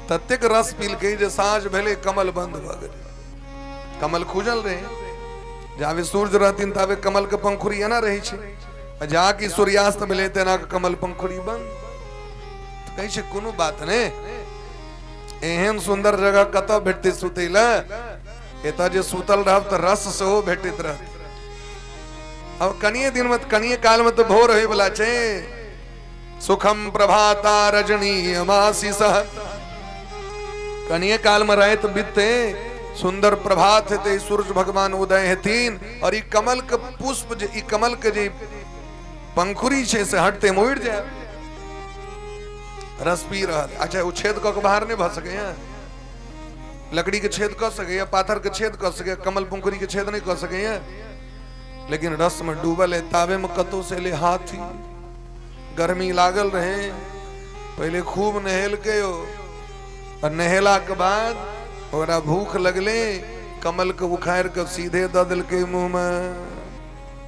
ततेक रस पील के जे साँझ भेले कमल बंद भ गेल, कमल खुजल रहे। जावे सूर्य रहथिन तावे कमल के पंखुड़ी एना रहे छै, जाके सूर्यास्त भेले तेना कमल पंखुड़ी बंद। तो कहै छै कोनो बात ने, एहन सुंदर जगह कत भेटते सुतै ले, एत जे सुतल रहब त रस सेहो भेटैत रहत। अब कनिए दिन में कनिए काल में तो भोर होय वाला छै। सुखम प्रभाता रजनीयमासी सह, कनिए काल में रात बीतते, सुंदर प्रभात हेते, सूरज भगवान उदय हेथिन और ई कमल के पुष्प जे ई कमल के जे पंखुड़ी छै से हटते मुड़ जाए, रस पी रहल। अच्छा वो छेद क के बाहर नहीं भ सके, लकड़ी के छेद क सके, पाथर के छेद क सके, कमल पंखुड़ी के छेद नहीं क सके, लेकिन रस में डूबल है। तावे में कतो से ले हाथी, गर्मी लागल रहे, पहले खूब नहेल के और नहेला के बाद ओकरा भूख लगले, कमल के उखाड़ के सीधे द दिल के मुंह में,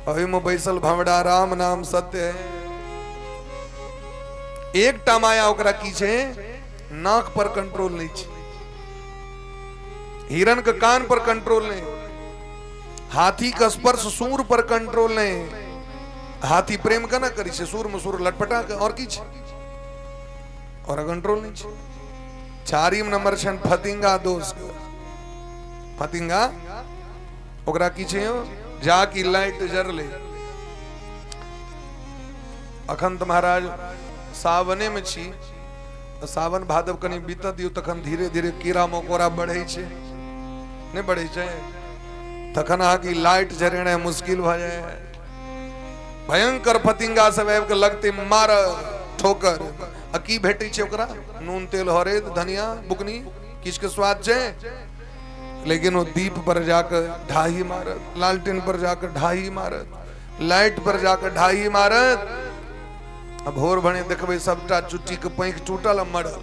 ओहि में बैसल भंवड़ा राम नाम सत्य है। एकटा माया ओकरा की छे, नाक पर कंट्रोल नहीं छे, हिरण के कान पर कंट्रोल नहीं, हाथी का स्पर्श सूर पर कंट्रोल नहीं। हाथी प्रेम का ना करी छे, सूर में सूर लटपटा के और की छे, और कंट्रोल नहीं छे। चारिम नंबर छन फतिंगा दोष, फतिंगा ओकरा की छे, जाकी लाइट जरले। अखन तो महाराज सावने में छी, सावन भादव कनी बीतत दियो तखन धीरे धीरे कीड़ा मकोड़ा बढ़े छे, नहीं बढ़े छे, तखन आकी लाइट जरेने मुश्किल भ जाए। भयंकर फतिंगा सब आबि के लगते मार ठोकर। आ की भेटै छै ओकरा, नून तेल हरेद धनिया बुकनी किछ के स्वाद छै, लेकिन वो दीप पर जाकर ढाई मारत, लालटेन पर जाकर ढाई मारत, लाइट पर जाकर ढाई मारत। अब भोर भने देखबे सबटा चुट्टी के पैंख टूटल मरल।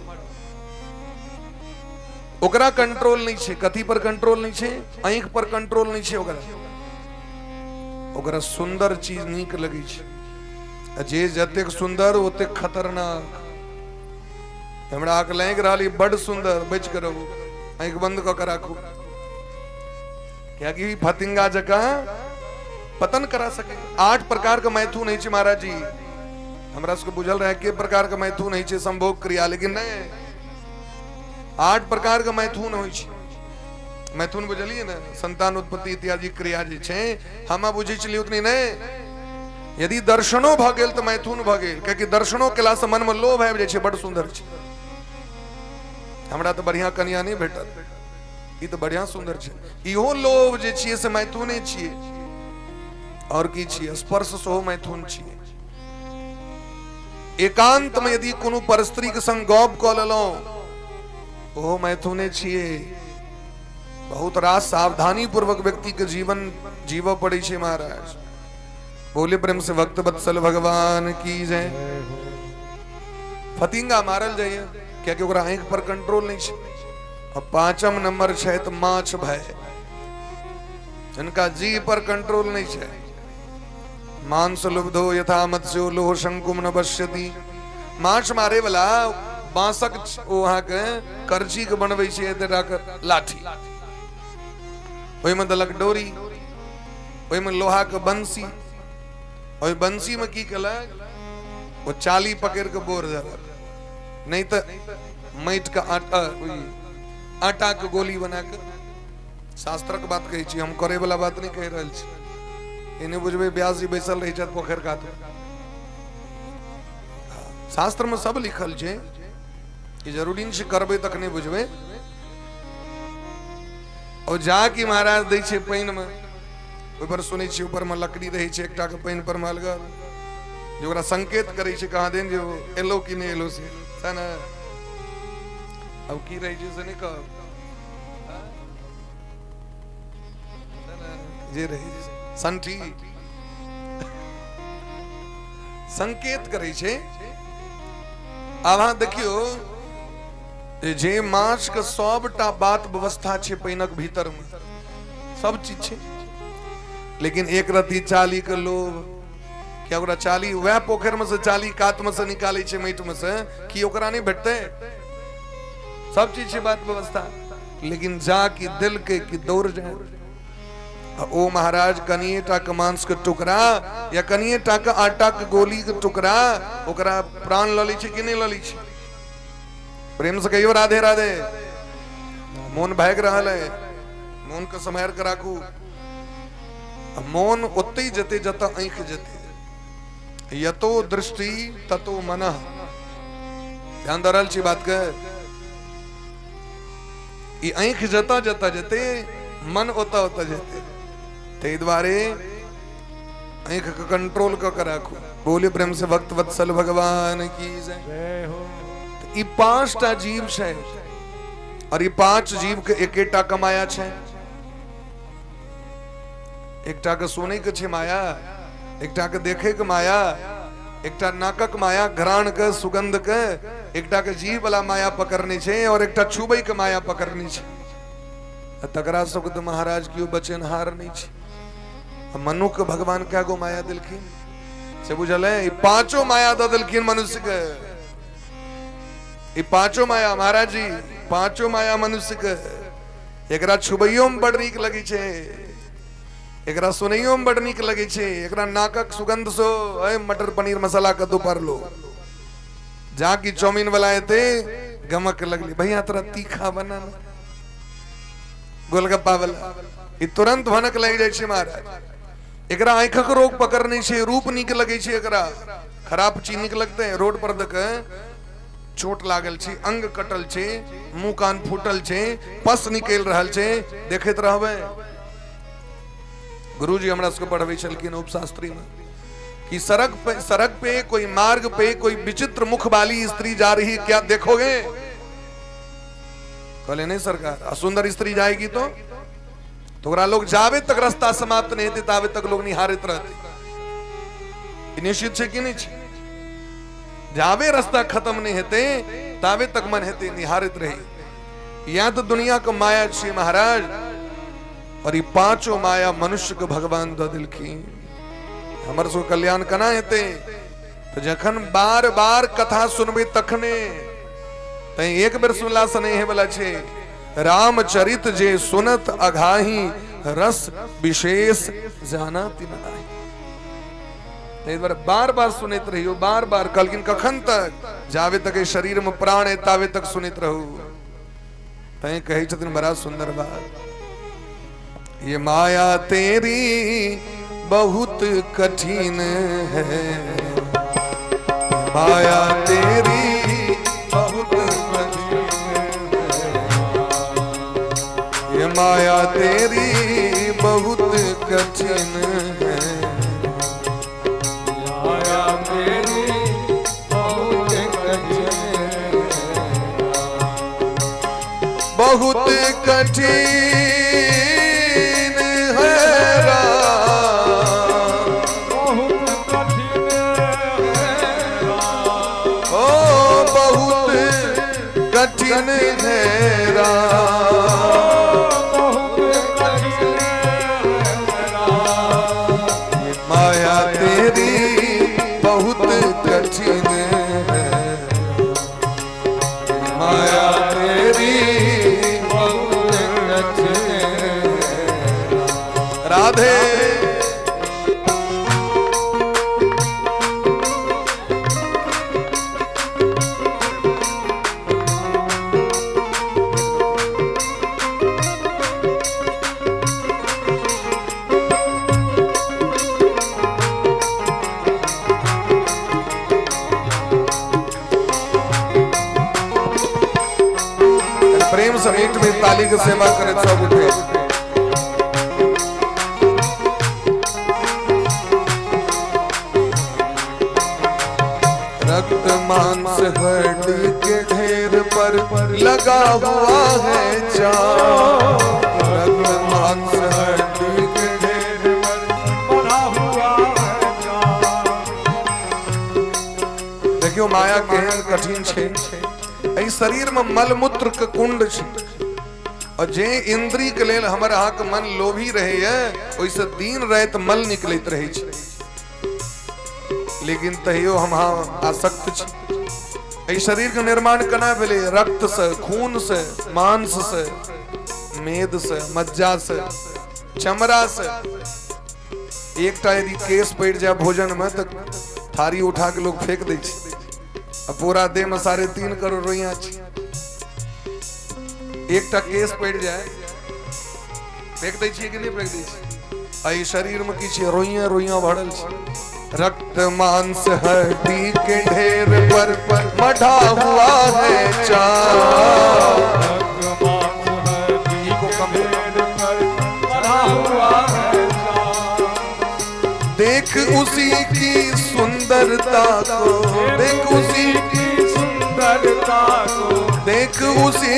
ओकरा कंट्रोल नहीं छे, कथी पर कंट्रोल नहीं छे, आंख पर कंट्रोल नहीं छे ओकरा। ओकरा सुंदर चीज नीक लगी छे, जे जतेक सुंदर ओतेक खतरनाक। हमरा आंख लाग रहल बड़ सुंदर, बच के रहू, आंख बंद क के राखू, क्योंकि फतिंगा जका पतन करा सके। 8 प्रकार के मैथुन है महाराज जी, हमरा सबके बुझल रहे के प्रकार के मैथुन है छे संभोग क्रिया, लेकिन नहीं, 8 प्रकार के मैथुन होइ छे। मैथुन बुझलिए ना, संतान उत्पत्ति इत्यादि क्रिया जे छे, हम बुझे छलिए उतनी नहीं। यदि दर्शनो भ गेल तो मैथुन भ गेल, क्योंकि दर्शनो केला से मन में लोभ आबि जाय छे, बड़ सुंदर छे, हमरा तो बढ़िया कन्या नहीं भेटत, ई तो बढ़िया सुंदर छे। इहो लोभ जे छिए से मैथुने छिए, और की छिए, स्पर्श सेहो मैथुन छिए। एकांत में यदि कोनो परस्त्री के संग गप क लेलो ओ मैथुने छिए बहुत रास सावधानी पूर्वक व्यक्ति के जीवन जीव पड़े छे महाराज। बोले प्रेम से भक्त वत्सल भगवान की जय। फतिंगा मारल जाइए क्या कि ओकरा आंख पर कंट्रोल नहीं छे। और पांचम नंबर छे तो माछ भय, इनका जी पर कंट्रोल नहीं छे। मांस लुब्धो यथा मत्स्यो लोह शंकुम न बश्यति। माछ मारे वाला बांसक वहां के करची के बनबै छे लाठी, ओहि में दलक डोरी, ओहि में लोहा के बंसी, और बंसी में की कलक वो चाली पकड़ के बोर देलक, नहीं तो माटि का आटा के गोली बना के। शास्त्र के बात कही छी, हम करे वाला बात नहीं कह रहल छी। इन्हें बुझबे व्यास जी बैसल रही छथि पोखर कात। शास्त्र में सब लिखल छे, कि जरूरी नहीं करबे तक नहीं बुझबे। और जाके महाराज दै छे पानि में, ओहि पर सुनै छी ऊपर में लकड़ी रही छे एकटा के पानि पर मालगर, जो ओकरा संकेत करे छे कहाँ देन जो एलो कि नहीं एलो से सन। अब की रही छे से नहीं कह जे रही संठी संकेत करे छे। आहा देखियो जे माछ के सबटा बात व्यवस्था छे पानिक भीतर में, सब चीज छे। लेकिन एक रती चाली के लोभ, क्या ओकरा चाली वह पोखर में से चाली कात में से निकाले छे माटि में से, कि ओकरा नहीं भेटते। सब चीज छे बात व्यवस्था, लेकिन जा की दिल के की दौड़ जाए। ओ महाराज कनिएटा के मांस के टुकड़ा या कनिएटा के आटा के गोली के टुकड़ा ओकरा प्राण ल लै छे कि नहीं ल लै छे। प्रेम से कहियो राधे राधे। मोन भाग रहल है, मोन के सम्हार के राखू। मोन ओते जते जत आंख जते, यतो दृष्टि ततो मनः। ध्यान दे रहल छी बात के। ई आंख जता जता जते, मन ओता ओता जते, ते द्वारे आंख का कंट्रोल का राखू। बोले प्रेम से भक्त वत्सल भगवान की जय हो। ई पांचटा जीव छे, और ई पांच जीव के एकेटा कमाया छे। एकटा के सुनै के छे माया, एकटा के देखे के माया, एकटा नाकक माया घ्राण के सुगंध के, एकटा के जीव वाला माया पकड़नी छे, और एकटा छुबै के माया पकड़नी छे। तकरा सब तो महाराज कियो बचनहार नहीं छे। मनु के भगवान क्या गो माया दिलखिन से बुझल है। ई पांचों माया द दिलखिन मनुष्य के। ई पांचों माया महाराज जी, पांचों माया मनुष्य के। एकरा छुबैयो में बड़ नीक लगे छे, एकरा सुनैयो में बड़ नीक लगे छे। एकरा नाकक सुगंध सो ए मटर पनीर मसाला कद्दू पर लो, जाकी चौमिन वाला थे गमक लगली, भैया तोरा तीखा बना गोलगप्पा वाला, ई तुरंत भनक लग जाए छे महाराज। एकरा आंखक रोग पकड़ने छे, रूप नीक लगे छे, एकरा खराब चीज नीक लगते हैं। रोड पर देख चोट लागल छे, अंग कटल छे, मुंह कान फूटल छे, पस निकल रहल छे, देखत रहबे। गुरुजी हमरा सबके पढ़बै छलखिन उपशास्त्री में कि सड़क पे कोई मार्ग पे कोई विचित्र मुख वाली स्त्री जा रही, क्या देखोगे? कहले नहीं सरकार, सुंदर स्त्री जाएगी तो ओकरा लोग जावे तक रास्ता समाप्त नहीं होते तावे तक लोग निहारित रहते। निश्चित छे कि नहीं छे? जावे रास्ता खत्म नहीं होते तावे तक मन हेते निहारित रही। या तो दुनिया का माया छे महाराज, और ये पांचों माया मनुष्य के भगवान द दिलखिन। हमर सो कल्याण कना हेते तो जखन बार बार कथा सुनबे तखने। तै एक बेर सुनला से नहीं है वाला छे। रामचरित जे सुनत अघाही, रस विशेष जाना तिन नाही। एक बार बार बार सुनित रहियो, बार बार। कलकिन कखन तक? जावे तक शरीर में प्राण है तावे तक सुनित रहू। तै कहे छथिन बड़ा सुंदर बात, ये माया तेरी बहुत कठिन है, माया तेरी बहुत कठिन है, ये माया तेरी बहुत कठिन है, माया तेरी बहुत कठिन है राम, बहुत कठिन है राम। ओ बहुत कठिन है राम, बहुत कठिन है राम। माया तेरी बहुत कठिन है, माया तेरी बहुत कठिन है। राधे। प्रेम समेत में ताली की सेवा करे सब उठे। रक्त मांस हड्डी के ढेर पर लगा हुआ है चाव, रक्त मांस हड्डी के ढेर पर बना हुआ है जान। देखियो माया केहन कठिन छे। एहि शरीर में मल मूत्र के कुंड छे, और जे इंद्री के लेल हमर अहाँ के मन लोभी रहे ओइसे दिन रात मल निकलैत रहे छे, लेकिन तहियो हम आसक्त छी। एहि शरीर के निर्माण केना भेलै? रक्त से, खून से, मांस से, मेद से, मज्जा से, चमड़ा से। एकटा यदि केस पड़ जाए भोजन में तो थारी उठा के लोग फेंक दै छै। पूरा देह में 3.5 करोड़ रोइया छै, एकटा केस पड़ जाए फेंक दै छियै कि नहीं फेंक दै छियै? एहि शरीर में किछ रोइया रोइया भरल छै। रक्त मांस हड्डी के ढेर पर मढ़ा हुआ है चाव, रक्त मांस हड्डी के ढेर पर बना हुआ है जान। देख उसी की सुंदरता को, देख उसी की सुंदरता को, देख उसी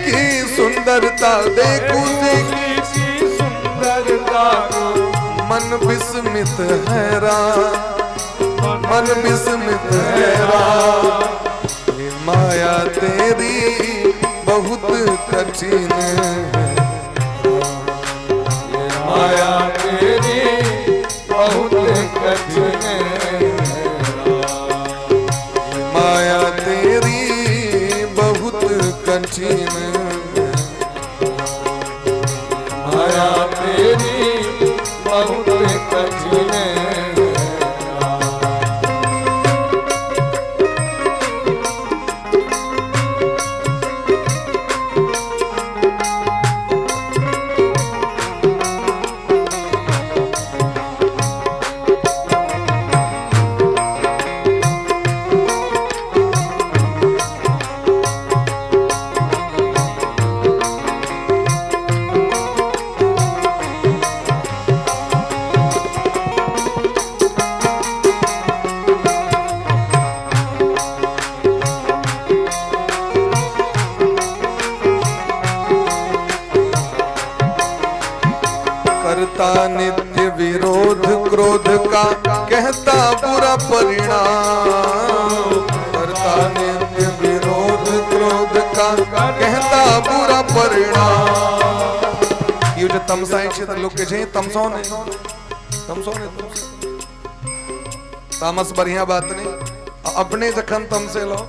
की सुंदरता, देख उसी की सुंदरता को। मन विस्मित है राम, मन विस्मित है राम। ये माया तेरी बहुत कठिन है, ये माया तेरी बहुत कठिन है राम। माया तेरी बहुत कठिन है, माया तेरी बहुत कठिन है राम। करता नित्य विरोध क्रोध का कहता बुरा परिणाम, करता नित्य विरोध क्रोध का कहता बुरा परिणाम। ये जो तमसाई क्षेत्र लोग के जे तमसो ने तामस बढ़िया बात नहीं, अपने जखन तमसे लो।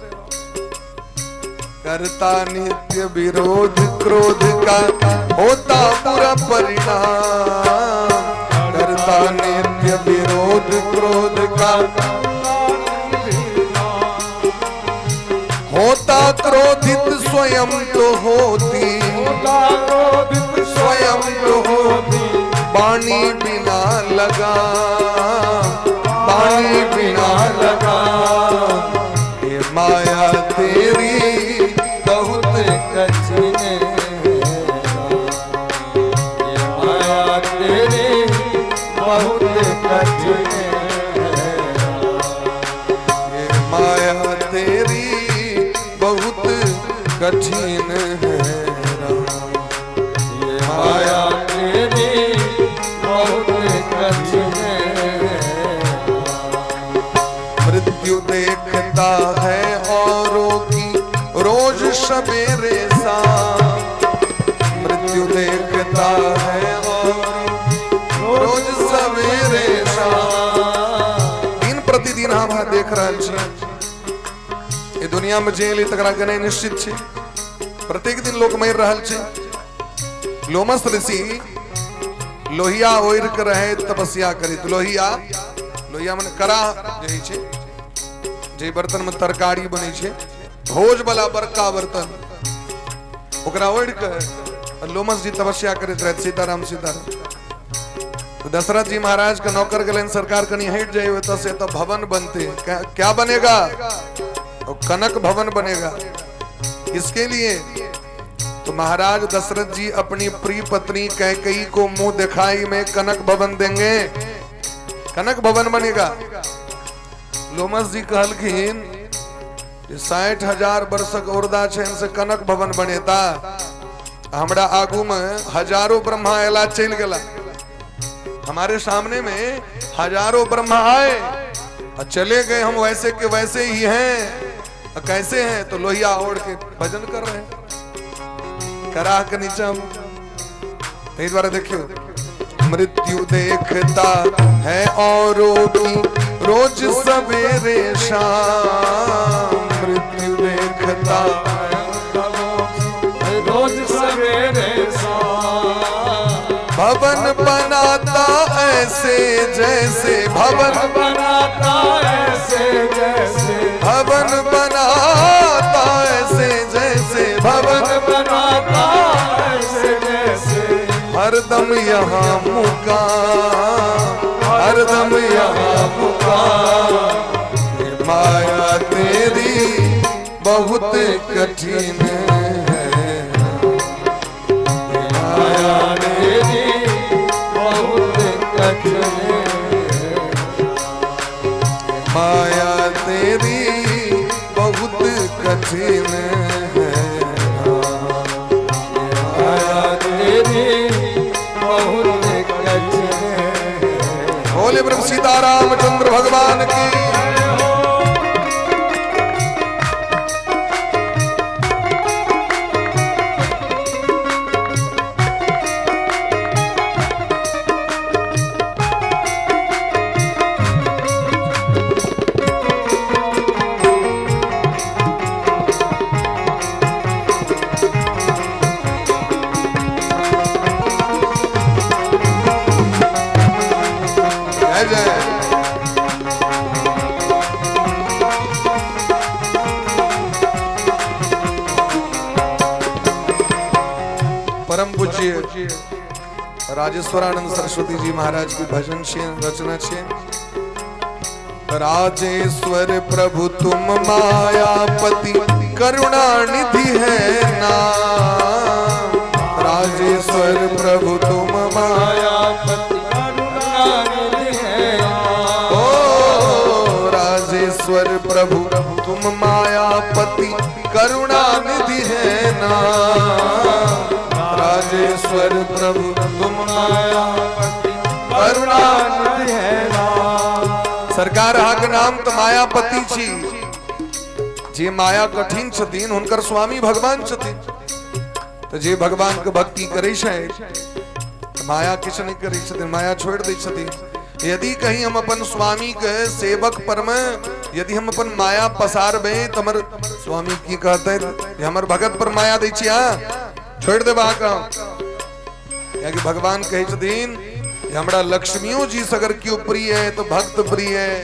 करता नित्य विरोध क्रोध का होता बुरा परिणाम, करता नित्य विरोध क्रोध का होता क्रोधित स्वयं तो होती, स्वयं तो होती। पानी बिना लगा, पानी बिना लगा। ये माया तेरी बहुत कठिन है ये माया तेरी बहुत कठिन है ये माया तेरी बहुत कठिन है राम। देखता है औरों की रोज सवेरे शाम, मृत्यु देखता है और रोज सवेरे शाम। दिन प्रतिदिन हम देख रहल छी ये दुनिया में जेल तकरा गने निश्चित छे, प्रत्येक दिन लोग मर रहल छे। लोमस ऋषि लोहिया ओढ़ के रहे तपस्या करित। लोहिया मन करा जे छे, जे बर्तन में तरकारी बने छे, भोज वाला बड़का बर्तन, ओकरा ओढ़ के लोमस जी तपस्या करते रहे। सीताराम सीताराम। तो दशरथ जी महाराज का नौकर गलन सरकार कहीं हट जाए तो से तो भवन बनते, क्या बनेगा? और कनक भवन बनेगा। किसके लिए? तो महाराज दशरथ जी अपनी प्रिय पत्नी कैकेयी को मुंह दिखाई में कनक भवन देंगे, कनक भवन बनेगा। लोमस जी कहलखिन 60,000 वर्षक औरदा छे से कनक भवन बनेता, हमरा आगू में हजारों ब्रह्मा एला चल गेला, हमारे सामने में हजारों ब्रह्मा आए और चले गए, हम वैसे के वैसे ही हैं। कैसे हैं? तो लोहिया ओढ़ के भजन कर रहे हैं करा के नीचा। इस बार देखियो, मृत्यु देखता है औरों की रोज सवेरे शाम, मृत्यु देखता है रोज सवेरे शाम। भवन बनाता ऐसे जैसे, भवन बनाता ऐसे जैसे, भवन बनाता ऐसे जैसे, भवन बनाता ऐसे जैसे। हरदम यहाँ मुकाम, हरदम यहाँ मुकाम। माया तेरी बहुत कठिन है, माया तेरी बहुत कठिन है, माया तेरी बहुत कठिन है, माया तेरी बहुत कठिन है। बोले ब्रह्म सीतारामचंद्र भगवान की। परम पूज्य राजेश्वरानंद सरस्वती जी महाराज की भजन छे, रचना छे। राजेश्वर प्रभु तुम मायापति करुणा निधि है नाम, राजेश्वर प्रभु तुम मायापति करुणा निधि है नाम। ओ राजेश्वर प्रभु तुम मायापति करुणा निधि है नाम, राजेश्वर प्रभु तुम मायापति करुणा निधि है नाम। सरकार अहाँके नाम तो मायापति छी, जे माया कठिन छथिन हुनकर स्वामी भगवान छथिन। तो जे भगवान के भक्ति करे छै माया किछ नहीं करे छथिन, माया छोड़ दै छथिन। यदि कहीं हम अपन स्वामी के सेवक पर में यदि हम अपन माया पसारबे तो हमर स्वामी की कहते हमर भगत पर माया दै छी, छोड़ दे कि भगवान कहे छथिन हमरा लक्ष्मियों जी से अगर क्यों प्रिय है तो भक्त प्रिय है,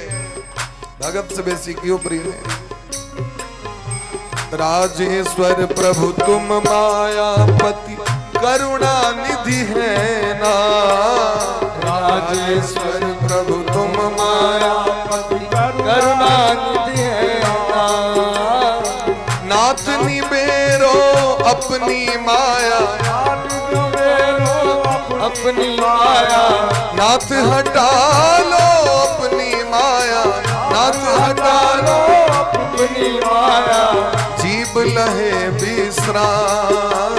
भगत से बेसी क्यों प्रिय है। राजेश्वर प्रभु तुम मायापति करुणा निधि है ना, राजेश्वर प्रभु तुम मायापति करुणा निधि है ना। नाथ निबेरो अपनी माया, अपनी माया, नाथ हटा लो अपनी माया, नाथ हटा लो अपनी माया। जीव लहे विश्राम,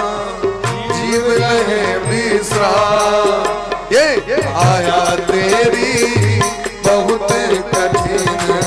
जीव लहे विश्राम। ये आया तेरी बहुत कठिन है,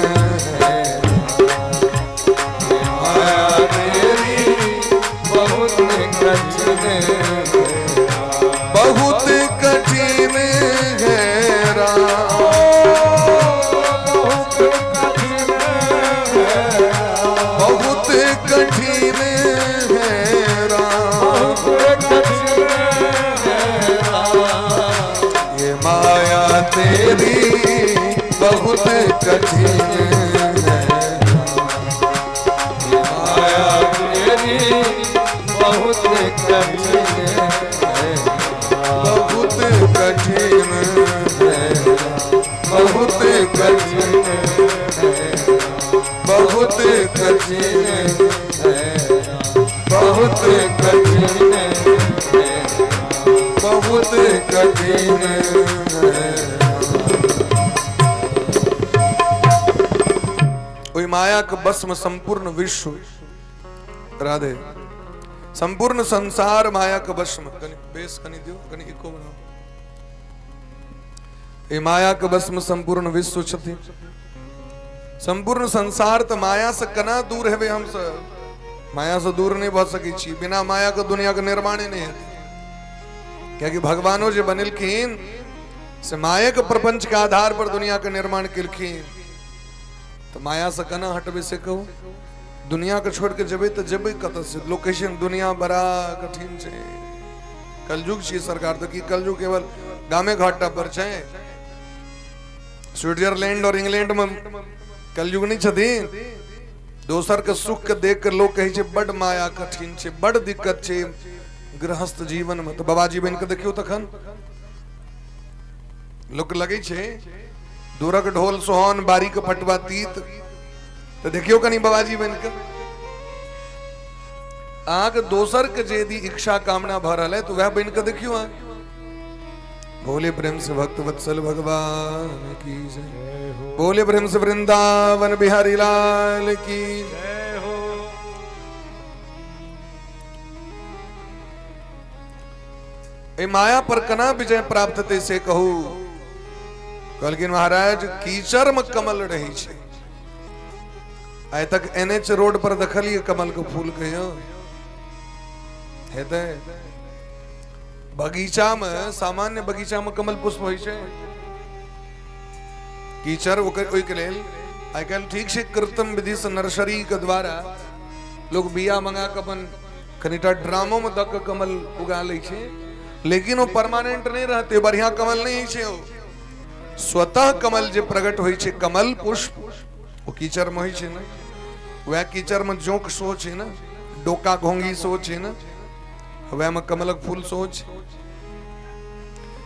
बहुत कठिन है। माया तेरी बहुत कठिन है, बहुत कठिन है, बहुत कठिन है, बहुत कठिन है, बहुत कठिन है, बहुत कठिन है। ओई माया का बस में संपूर्ण विश्व, राधे, संपूर्ण संसार माया का बस में, कनी बेस कनी दियो, कनी इको बनाओ। ये माया का बस में संपूर्ण विश्व छथि, संपूर्ण संसार तो माया से कना दूर है। हम सब माया से दूर नहीं भऽ सकै छी, बिना माया के दुनिया के निर्माण ही नहीं हेतै। क्योंकि भगवानो जे बनेलखिन से माया के प्रपंच के आधार पर दुनिया के निर्माण केलखिन, तो माया से कना हटबे से कहू। दुनिया के छोड़ के जबे तो जबे कत से। लोकेशन दुनिया बड़ा कठिन छे, कलयुग छी सरकार। तो की कलयुग केवल गामे घाटा पर छे, स्विट्जरलैंड और इंग्लैंड में कलयुग नहीं छथिन। दोसर के सुख के देख कर लोग कहे छे बड़ माया कठिन छे, बड़ दिक्कत छे गृहस्थ जीवन में। तो बाबाजी बन के देखियो तखन लोग लगे छे दूरक ढोल सोहन बारी के पटवा तीत। तो देखियो कनी बाबाजी बन के आग दोसर के जेदी इच्छा कामना भरल है, तो वह बन के देखियो। भोले प्रेम से भक्त वत्सल भगवान की जय, भोले प्रेम से वृंदावन बिहारी लाल की जय हो। ए माया पर कना विजय प्राप्त ते से कहू। कहलखिन महाराज कीचड़ में कमल रही छे। आय तक एनएच रोड पर देखलिए कमल के फूल कहियो हेते। बगीचा में, सामान्य बगीचा में कमल पुष्प होय छे। कीचड़ ओई के लेल आइ काल्हि ठीक से कृत्रिम विधि से नर्सरी के द्वारा लोग बिया मंगा के अपन कनिटा ड्रामो में दक कमल उगा ले छे, लेकिन वो परमानेंट नहीं रहते। बढ़िया कमल नहीं छे। स्वतः कमल जे प्रकट होय छे, कमल पुष्प वो कीचड़ में होय छे ना। वह कीचड़ में जोंक सोच है ना, डोका घोंगी सोच है ना, वह में कमलक फूल सोच।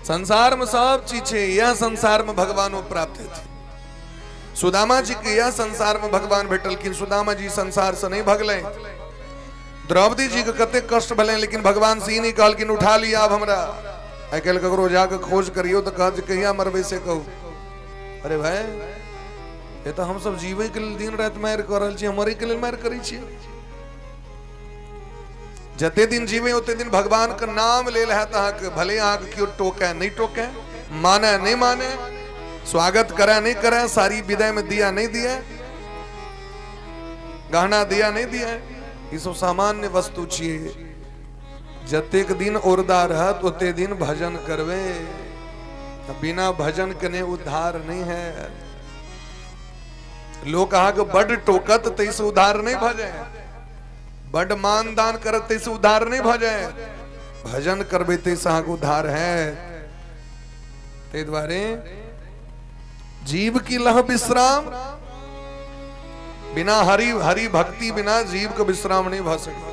संसार में सब चीज है। यह संसार में भगवान प्राप्त थे। सुदामा जी के यह संसार में भगवान भेटलखिन। सुदामा जी संसार से नहीं भगले। द्रौपदी जी के कते कष्ट भले, लेकिन भगवान से ही नहीं कहलखिन उठा लिया अब हमरा। आइ काल्हि ककरो जाके खोज करियो तो कह कहिया मरबे से कहू। अरे भाई ये तो हम सब जीवे के लिए दिन रात मार कर रहल छी, मरे के लिए मार करै छी। जते दिन जीवे ओते दिन भगवान का नाम ले है तक भले आग क्यों टोके नहीं टोके, माने नहीं माने, स्वागत करे नहीं करे, सारी विदाई में दिया नहीं दिया, गहना दिया नहीं दिया, ये सब सामान्य वस्तु छिए। जतेक दिन ओरदा रहत ओते दिन भजन करवे। बिना भजन के उद्धार नहीं है। लोग कहा कि बड़ टोकत तैसे उद्धार नहीं भजे, बड़ मान दान करत तैसे उद्धार नहीं भजे, भजन करबे तैसे उद्धार है। ते द्वारे जीव की लह विश्राम, बिना हरि हरि भक्ति बिना जीव को विश्राम नहीं भ सकता।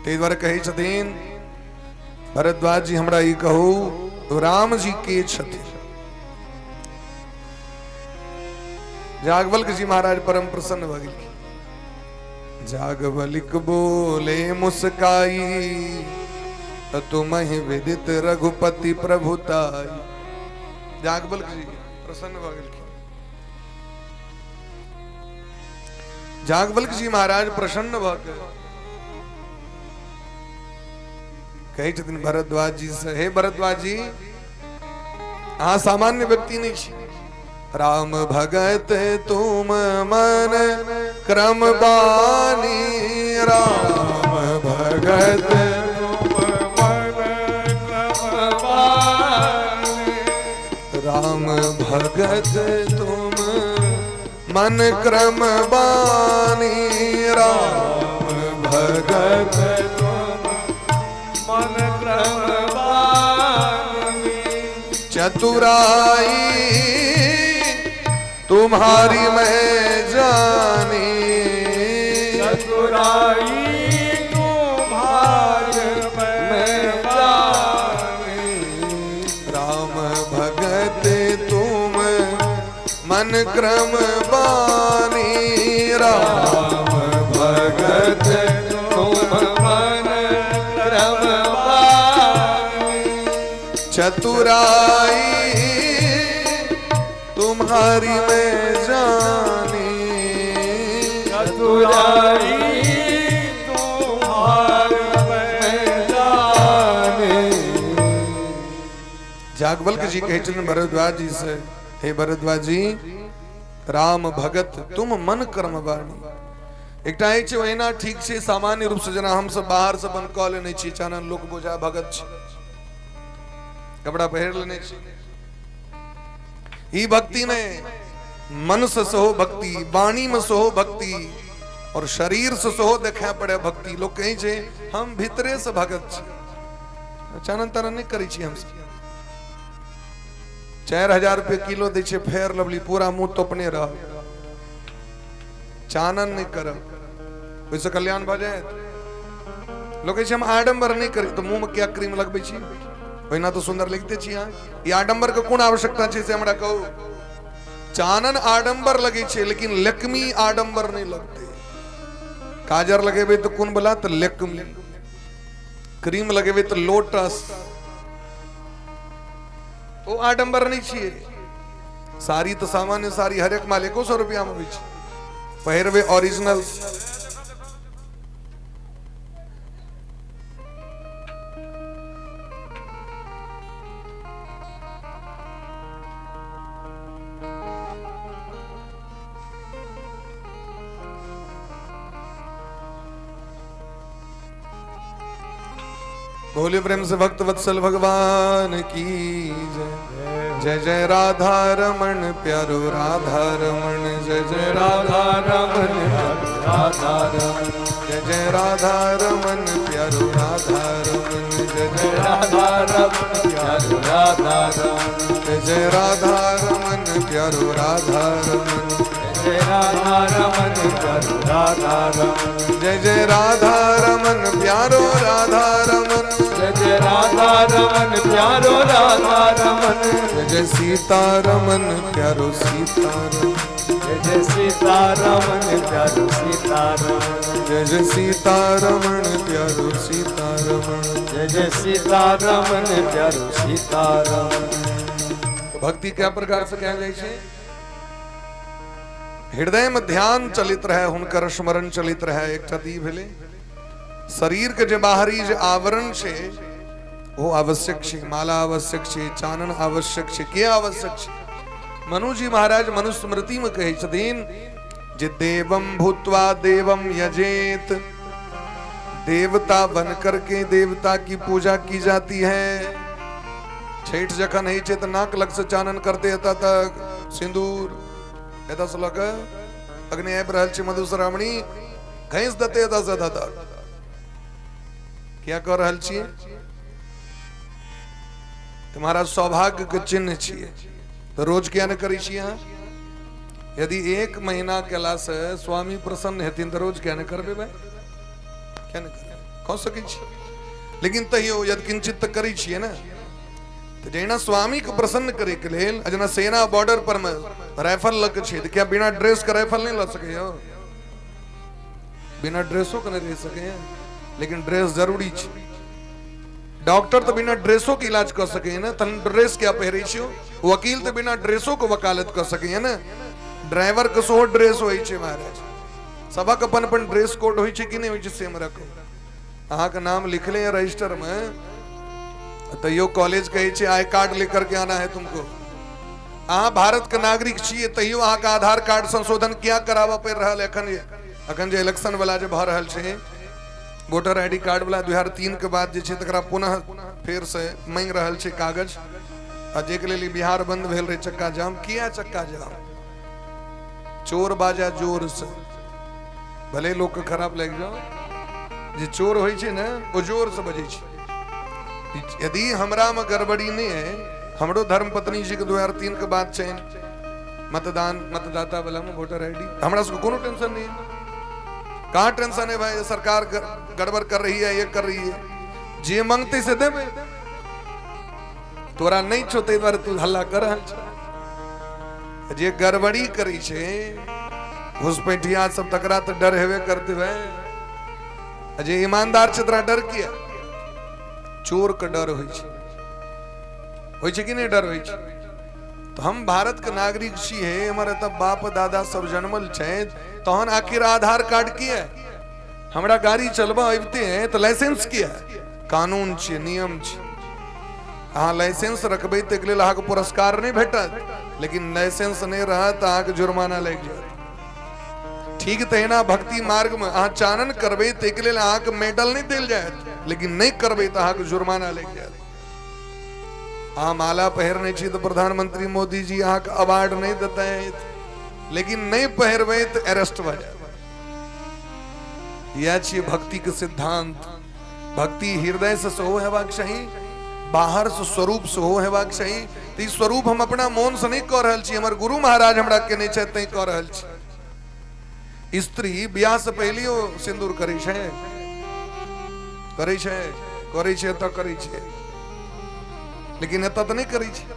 ते द्वारे कहे छथिन भरद्वाज जी हमरा ई कहू राम जी के छथिन। जागवल्क जी महाराज परम प्रसन्न भ गेलखिन। जागवल्क बोले मुस्काई तुमहि विदित रघुपति प्रभुताई। जागवल्क जी प्रसन्न भ गेलखिन। जागवल्क जी महाराज प्रसन्न भ के कहे छथिन भरद्वाज जी से, हे भरद्वाज जी अहाँ सामान्य व्यक्ति नहीं छी। राम भगत तुम मन क्रम बानी, राम भगत तुम मन क्रम बानी, राम भगत तुम मन क्रम बानी, राम भगत तुम मन क्रम बानी, चतुराई तुम्हारी मैं जानी, चतुराई तुम्हारी मैं जानी। राम भगत तुम मन क्रम बानी, राम भगत तुम मन क्रम बानी। चतुराई तुम्हारी मैं जानी, चतुराई तुम्हारी मैं जानी। जागवल्क जी कहे छन भरद्वाज जी से, हे भरद्वाज जी राम भगत तुम मन कर्म बानी। एकटा है छे ओहिना ठीक छे सामान्य रूप से जना हम सब बाहर से बन कॉल नहीं छी चानन लोक बोझा भगत छी, कपड़ा पहर लेने छी। ई भक्ति ने मन से सहो भक्ति, वाणी में सहो भक्ति और शरीर से सहो देखा पड़े भक्ति। लोग कहीं छे हम भीतरे से भगत छी, चानन तानन नहीं करी छी। हम 4000 रुपये किलो दे छे फेयर लवली, पूरा मुंह तोपने रह, चानन नहीं कर, वैसे कल्याण भ जाए। लोग कहे छे हम आडंबर नहीं करी, तो मुंह में क्या क्रीम लगबे छी, वही ना तो सुंदर लिखते छी। ये आडंबर के कोन आवश्यकता छे से हमरा कहू। चानन आडंबर लगे छे लेकिन लक्ष्मी आडंबर नहीं लगते। काजर लगेबे तो कोन बोला तो लक्ष्मी, क्रीम लगेबे तो लोटस, वो आडंबर नहीं छे। सारी तो सामान्य सारी हर एक माल 100 रुपया में बेच, पहिरवे ओरिजिनल। बोले प्रेम से भक्त वत्सल भगवान की जय। जय जय राधा रमण प्यारो राधा रमण, जय जय राधा रमण राधा रमण, जय जय राधा रमण प्यारो राधा रमण, जय जय राधा रमण प्यारो राधा रमण, जय जय राधा रमण प्यारो राधा रमण, जय राधा रमन प्यारो राधा रमन, जय जय राधा रमन प्यारो राधा रमन, जय जय राधा रमन प्यारो राधा रमन, जय जय सीता रमन प्यारो सीता रमन, जय जय सीता रमन प्यारो सीता रमन, जय जय सीता रमन प्यारो सीता रमन, जय जय सीता रमन प्यारो सीता रमन। भक्ति क्या प्रकार से क्या जाए छे? हृदय में ध्यान चलित रहे, हुनकर स्मरण चलित रहे। एक दी भेले शरीर के जे बाहरी जे आवरण छे वो आवश्यक छे, माला आवश्यक छे, चानन आवश्यक छे। के आवश्यक छे? मनु जी महाराज मनुस्मृति में कहे छथिन जे देवम भूत्वा देवम यजेत, देवता बन करके देवता की पूजा की जाती है। छठ जखन है छे त नाक लग से चानन करते हता तक सिंदूर एता सलक अग्नि ऐप रहल छे मधुश्रावणी घैस दते एता से दादा क्या कर रहल छिए? तुम्हारा सौभाग्य के चिन्ह छिए तो रोज क्या न करी छिए? यदि 1 महीना केला से स्वामी प्रसन्न हेतिन तो रोज क्या न करबे भाई? क्या न करबे? कह सकै छी, लेकिन तहियो यदि किंचित करी छिए ना तो जेना स्वामी को प्रसन्न करे के लेल जना सेना बॉर्डर पर में राइफल लग छे तो क्या बिना ड्रेस का राइफल नहीं ला सके हो? बिना ड्रेसों का नहीं रह सके हैं, लेकिन ड्रेस जरूरी छे। डॉक्टर तो बिना ड्रेसों के इलाज कर सके ना, तन ड्रेस क्या पहरे छियो? वकील तो बिना ड्रेसों को वकालत कर सके है ना। ड्राइवर के सो ड्रेस होई छे महाराज, सबक अपन अपन ड्रेस कोड होई छे कि नहीं होई छे सेम रखो। अहाँ का नाम लिख ले रजिस्टर में तो यो कॉलेज कहे छे आई कार्ड लेकर के आना है तुमको। अहाँ भारत के नागरिक छिए तहियो अहाँ का आधार कार्ड संशोधन क्या करावा पड़ रहा है? अखन जे इलेक्शन वाला जे भ रहल छे वोटर आईडी कार्ड वाला 2003 के बाद जे छे तकरा पुनः फिर से मांग रहल छे कागज, आ जे के लिए बिहार बंद भेल रहे चक्का जाम। किया चक्का जाम? चोर बाजा जोर से, भले लोग के खराब लग जाओ, जे चोर होई छे ना वो जोर से बजे छे। यदि हमरा में गड़बड़ी नहीं है, हमरो धर्म पत्नी जी के 2003 के बाद चैन मतदाता वाला में वोटर आईडी हमारा सबको कोनो टेंशन नहीं है। कहाँ टेंशन है भाई, सरकार गड़बड़ कर रही है, ये कर रही है, जे मांगते से देबे, तोरा नहीं छोते द्वारा तू हल्ला कर रहल छ। जे गड़बड़ी करी छे घुसपैठिया सब तकरा तो डर हेवे करते भाई। जे ईमानदार छ तोरा डर किया, चोर का डर होई छे कि नहीं डर होई छे। तो हम भारत के नागरिक छिए, हमारे तब बाप दादा सब जन्मल छे, तहन आखिर आधार कार्ड किया हमरा गाड़ी चलबा अबते हैं तो लाइसेंस किया कानून छे, नियम छे। अहाँ लाइसेंस रखबे तो लेल अहाँ के पुरस्कार नहीं भेटत, लेकिन लाइसेंस नहीं रहत अहाँ के जुर्माना लग जात। ठीक तहिना भक्ति मार्ग में अहाँ चानन करबे तो लेल अहाँ के मेडल नहीं देल जायत, लेकिन नहीं करबे तो अहाँ के जुर्माना लग जात। अहाँ माला पहरने छी तो प्रधानमंत्री मोदी जी अहाँ के अवार्ड नहीं देते हैं, लेकिन नहीं पहरबे तो अरेस्ट भ जाए। यह छिए भक्ति के सिद्धांत। भक्ति हृदय से सेहो हेबाक चाही, बाहर से स्वरूप सेहो हेबाक चाही। तो स्वरूप हम अपना मन से नहीं कह रहल छी, हमर गुरु महाराज हमरा केने छै तै कह रहल छी। स्त्री बियाह से पहले सिंदूर करे छै, करे छै, करे छै त करे छै, लेकिन एत तो नहीं करी छै।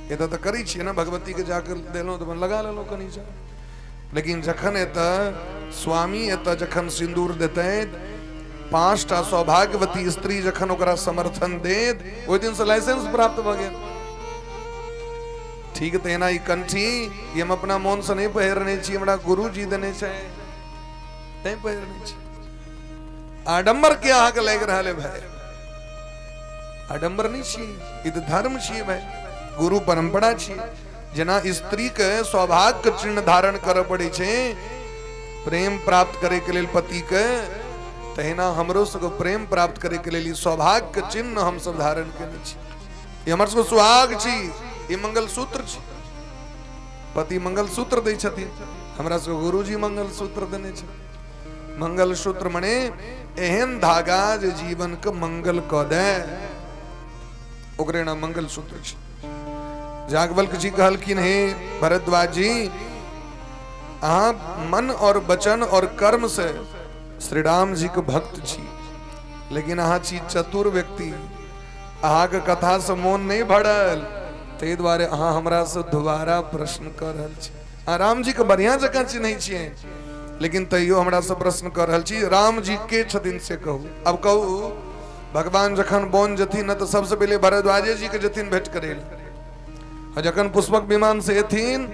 एत तो करी छिए ना, भगवती के जाकर देलो तो लगा लेलो कनी सा। लेकिन जखन एत स्वामी एत जखन सिंदूर देते, 5टा सौभाग्यवती स्त्री जखन ओकरा समर्थन देत, ओहि दिन से लाइसेंस प्राप्त भ गेल। ठीक तहिना ई कंठी ये हम अपना मन से नहीं पहिरने छी, हमरा गुरु जी देने छै तै पहिरने छी। आडंबर के अहाँ के लग रहल है भाई, आडंबर नहीं छी, ई तो धर्म छी भाई, गुरु परंपरा छी। जना स्त्री के सौभाग्य के चिन्ह धारण कर पड़े छे प्रेम प्राप्त करे के लेल पति के, तहिना हमरो सबको प्रेम प्राप्त करे के लेल सौभाग्य के चिन्ह हम सब धारण करने छी। ये हमर सबको सुहाग छी, ये मंगल सूत्र छी। पति मंगल सूत्र दै छथिन, हमरा सबको गुरुजी मंगल सूत्र देने छै। मंगल सूत्र मने एहन धागा जे जीवन के मंगल क दे, ओकरे नाम मंगल सूत्र छै। याज्ञवल्क जी कहलखिन, हे भरद्वाज जी, अहाँ मन और वचन और कर्म से श्री राम जी के भक्त छी, लेकिन अहाँ छी चतुर व्यक्ति, अहाँ के कथा से मोन नहीं भरल, ते द्वारे अहाँ हमरा से दोबारा प्रश्न कर रहल छी। अहाँ राम जी के बढ़िया जकाँ चिन्है छियै, लेकिन तैयो हमरा से प्रश्न कर रहल छी, राम जी के छथिन से कहू। अब कहू, भगवान जखन बन जथिन न तो सबसे पहले भरद्वाजे जी के जथिन भेंट करेल, जखन पुष्पक विमान से एथिन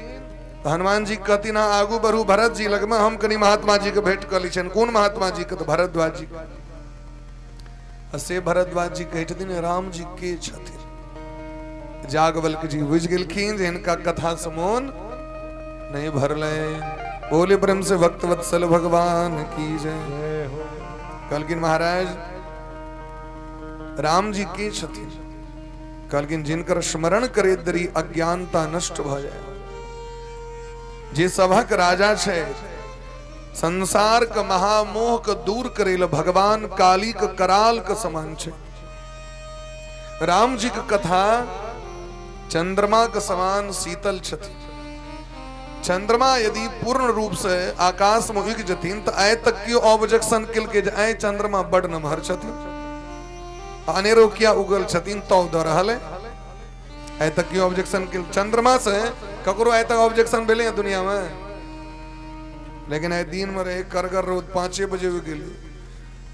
तो हनुमान जी कहथिन आगू बढ़ू भरत जी लगमे, हम कनी महात्मा जी के भेंट कर ली छन। कौन महात्मा जी के? तो भरद्वाज जी। से भरद्वाज जी कहथिन राम जी के छथिन। याज्ञवल्क जी बुझ गेलखिन जे इनका कथा से मोन नहीं भरले। बोले ब्रह्म से भक्त वत्सल भगवान की जय। कहलखिन महाराज राम जी के छथिन? कहलखिन जिनकर स्मरण करे दरी अज्ञानता नष्ट भ जाए। जे सभक राजा छे, संसार के महामोह के दूर करेल भगवान काली के कराल के समान छे। राम जी के कथा चंद्रमा के समान शीतल छथि। चंद्रमा यदि पूर्ण रूप से आकाश में उगि जथिन तो आय तक क्यों ऑब्जेक्शन किल के आय चंद्रमा बड़ नमहर छथिन, अनेरो किया उगल छथिन तो द रहल है। आय तक क्यों ऑब्जेक्शन किल? चंद्रमा से ककरो आय तक ऑब्जेक्शन भेले है दुनिया में, लेकिन आय दिन में रहे करगर रोज 5 बजे उग गेली।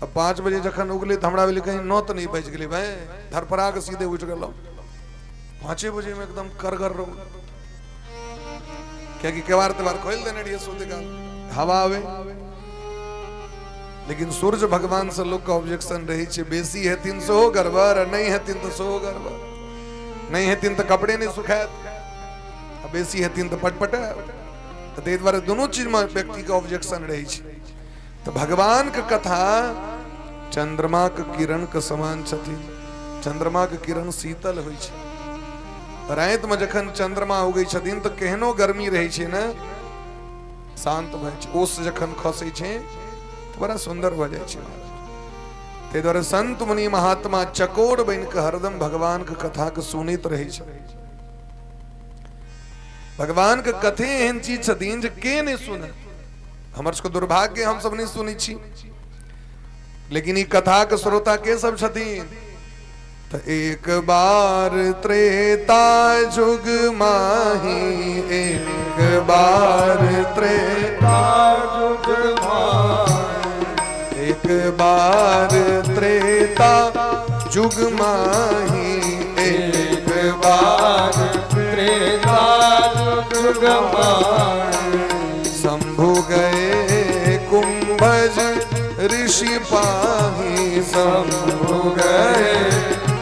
अब 5 बजे जखन उगले तो हमरा भेले कहीं 9 तो नहीं बज गेली भाई, धरफरा के सीधे उठ गेलो। 5 बजे में एकदम करगर रो, क्या कि केवार तेवार खोल देने रहिए सोते का हवा आवे। लेकिन सूर्य भगवान से लोग का ऑब्जेक्शन रही छे, बेसी है 300 गड़बड़, नहीं है 300 गड़बड़, नहीं है 3 तो कपड़े नहीं सुखात, बेसी है 3 तो पटपटा। तो ते द्वारा दोनों चीज में व्यक्ति का ऑब्जेक्शन रही छे। तो भगवान के कथा चंद्रमा के किरण के समान छथिन। चंद्रमा के किरण शीतल होई छे। रात में जखन चंद्रमा उगै छथिन तो केहनो गर्मी रही छे ना, शांत भय छे। ओस जखन खसे छे तो बड़ा सुंदर भ जाय छे। ते द्वारा संत मुनि महात्मा चकोर बन के हरदम भगवान के कथा के सुनैत रहे छे। भगवान के कथे एहन चीज छथिन जे के नहीं सुने। हमर सबके दुर्भाग्य हम सब नहीं सुनी छी, लेकिन ई कथा के श्रोता के सब छथिन। तो एक बार त्रेता जुग माही, एक बार त्रेता जुग माही, एक बार त्रेता जुग माही, एक बार त्रेता जुग माही। शंभु गए कुंभज ऋषि पाही, शंभु गए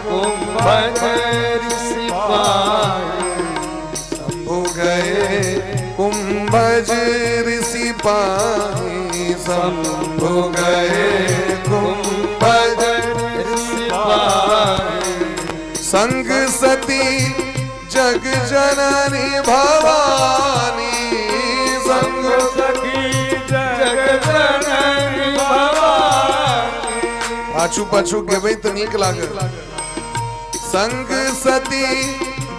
कुंभज ऋषि पाही, शंभु गए कुंभज ऋषि पाही, शंभु गए कुंभज ऋषि पाही। संग सती जग जननी भवानी, संग सखी जग जननी भवानी। पाछू पाछू गेबै तो नीक लागल। संग सती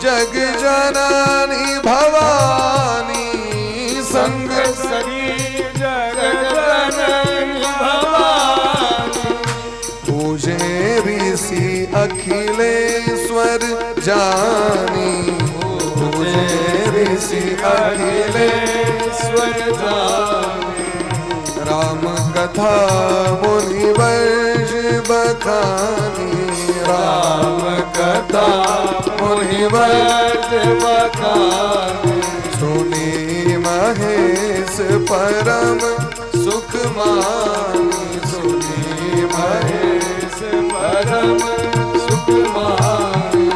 जग जननी भवानी, संग सखी जग जननी भवानी। पूजे ऋषि अखिलेश्वर जानी, पूजे ऋषि अखिलेश्वर जानी। राम कथा मुनिवर्ष बखानी, राम कथा मुनिवर्ष बखानी। सुनी महेश परम सुख मानी, सुनी महेश परम सुख मानी।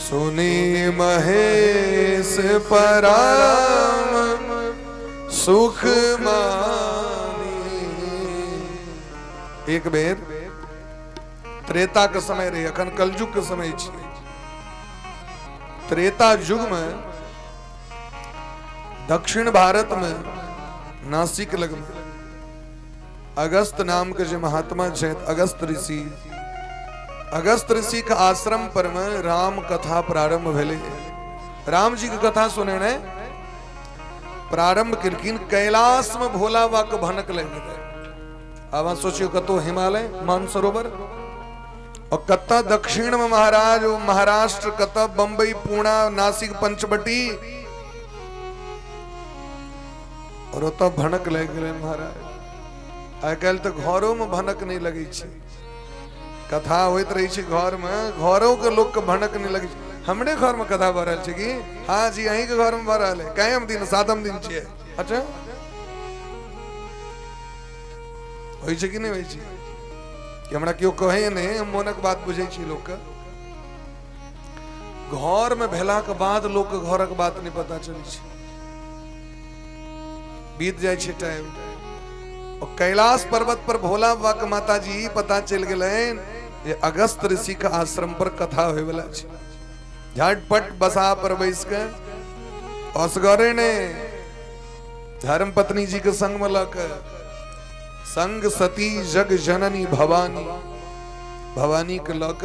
सुनी महेश परम सुख मानी। एक बेर त्रेता के समय रहे, अखन कलयुग के समय छियै। त्रेता युग में दक्षिण भारत में नासिक लग में अगस्त नाम के जो महात्मा छथि, अगस्त ऋषि, अगस्त ऋषि के आश्रम पर में राम कथा प्रारंभ भेले। राम जी के कथा सुने ने प्रारंभ केलखिन। कैलाश में भोला बाबा के भनक लग गए। अब सोचियो कतो हिमालय मानसरोवर और कत्ता दक्षिण में महाराज महाराष्ट्र, कत्ता बंबई, पुणे, नासिक, पंचवटी और ओतऽ भनक लग गए महाराज। आइ काल्हि तो घरों में भनक नहीं लगे छै। कथा होइत रही छै घर में, घरों के लोग के भनक नहीं लगे। हमरे घर में कथा भऽ रहल छै कि हाँ जी अहीं के घर में भऽ रहल है। कायम दिन 7म दिन छियै। अच्छा होइ छै कि नहीं होइ छै कि हमरा केओ कहे नहीं, हम मोनक बात बुझे छी। लोग के घर में भेला के बाद लोग के घरक बात नहीं पता चलै छै। बीत जाय छै टाइम और कैलाश पर्वत पर भोला बाबा के माता जी पता चल गए ये अगस्त ऋषि के आश्रम पर कथा होय वाला छै। झटपट बसा पर बैस के असगरे ने धर्म पत्नी जी के संग में लक संग सती जग जननी भवानी, भवानी के लक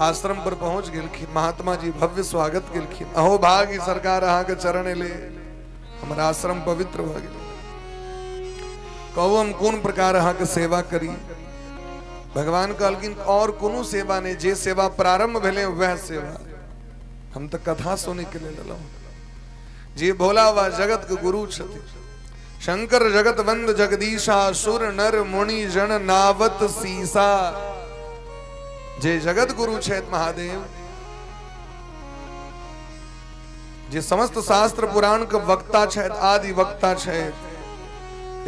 आश्रम पर पहुंच गेलखिन। महात्मा जी भव्य स्वागत केलखिन। अहो भाग्य सरकार अहाँ के चरण ले, हमारा आश्रम पवित्र भ गेल। कहू हम कोन प्रकार अहाँ के सेवा करी। भगवान कहलखिन और कोनो सेवा नहीं, जे सेवा प्रारंभ भेले वह सेवा। हम तो कथा सुने के लिए लेलहुं। जे भोला बाबा जगत के गुरु छथिन, शंकर जगत बंद जगदीशा, सुर नर मुनि जन नावत सीसा। जे जगत गुरु छथि महादेव, जे समस्त शास्त्र पुराण के वक्ता छथि, आदि वक्ता छथि,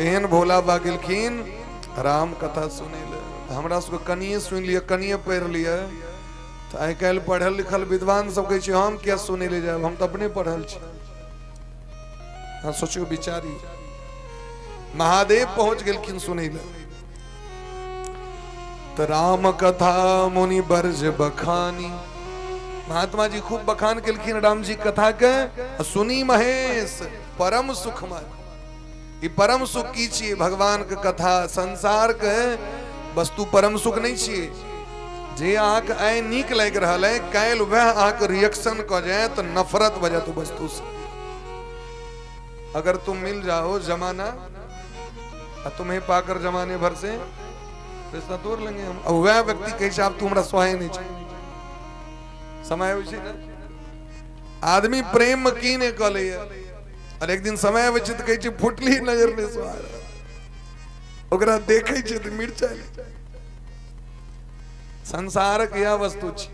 एहन भोला बाबा गेलखिन राम कथा सुने ले। हमरा सबके कनिए सुन लिया, कनिए पढ़ लिया। तो आइ काल्हि पढ़ल लिखल विद्वान सब कहै छै हम क्या सुने ले जाब, हम तो अपने पढ़ल छी। हाँ सोचियो बिचारी महादेव पहुंच गेलखिन सुने ले। तो राम कथा मुनि बरज बखानी। महात्मा जी खूब बखान केलखिन राम जी कथा के। सुनी महेश परम सुखमय। ई परम सुख की छियै? भगवान के कथा। संसार के वस्तु परम सुख नहीं छियै। जे आंख आए नीक लग रहा है कैल वह आंख रिएक्शन क जाए तो नफरत वजह तो वस्तु से। अगर तुम मिल जाओ जमाना और तुम्हें पाकर जमाने भर से रिश्ता तोड़ लेंगे हम। अब वह व्यक्ति कहे आप तुम्हारा स्वाय नहीं चाहिए समय आदमी प्रेम कीने कले और एक दिन समय उचित कहे फुटली नजर ने स्वार ओकरा देखे छे तो मिर्चा संसार के यह वस्तु छी।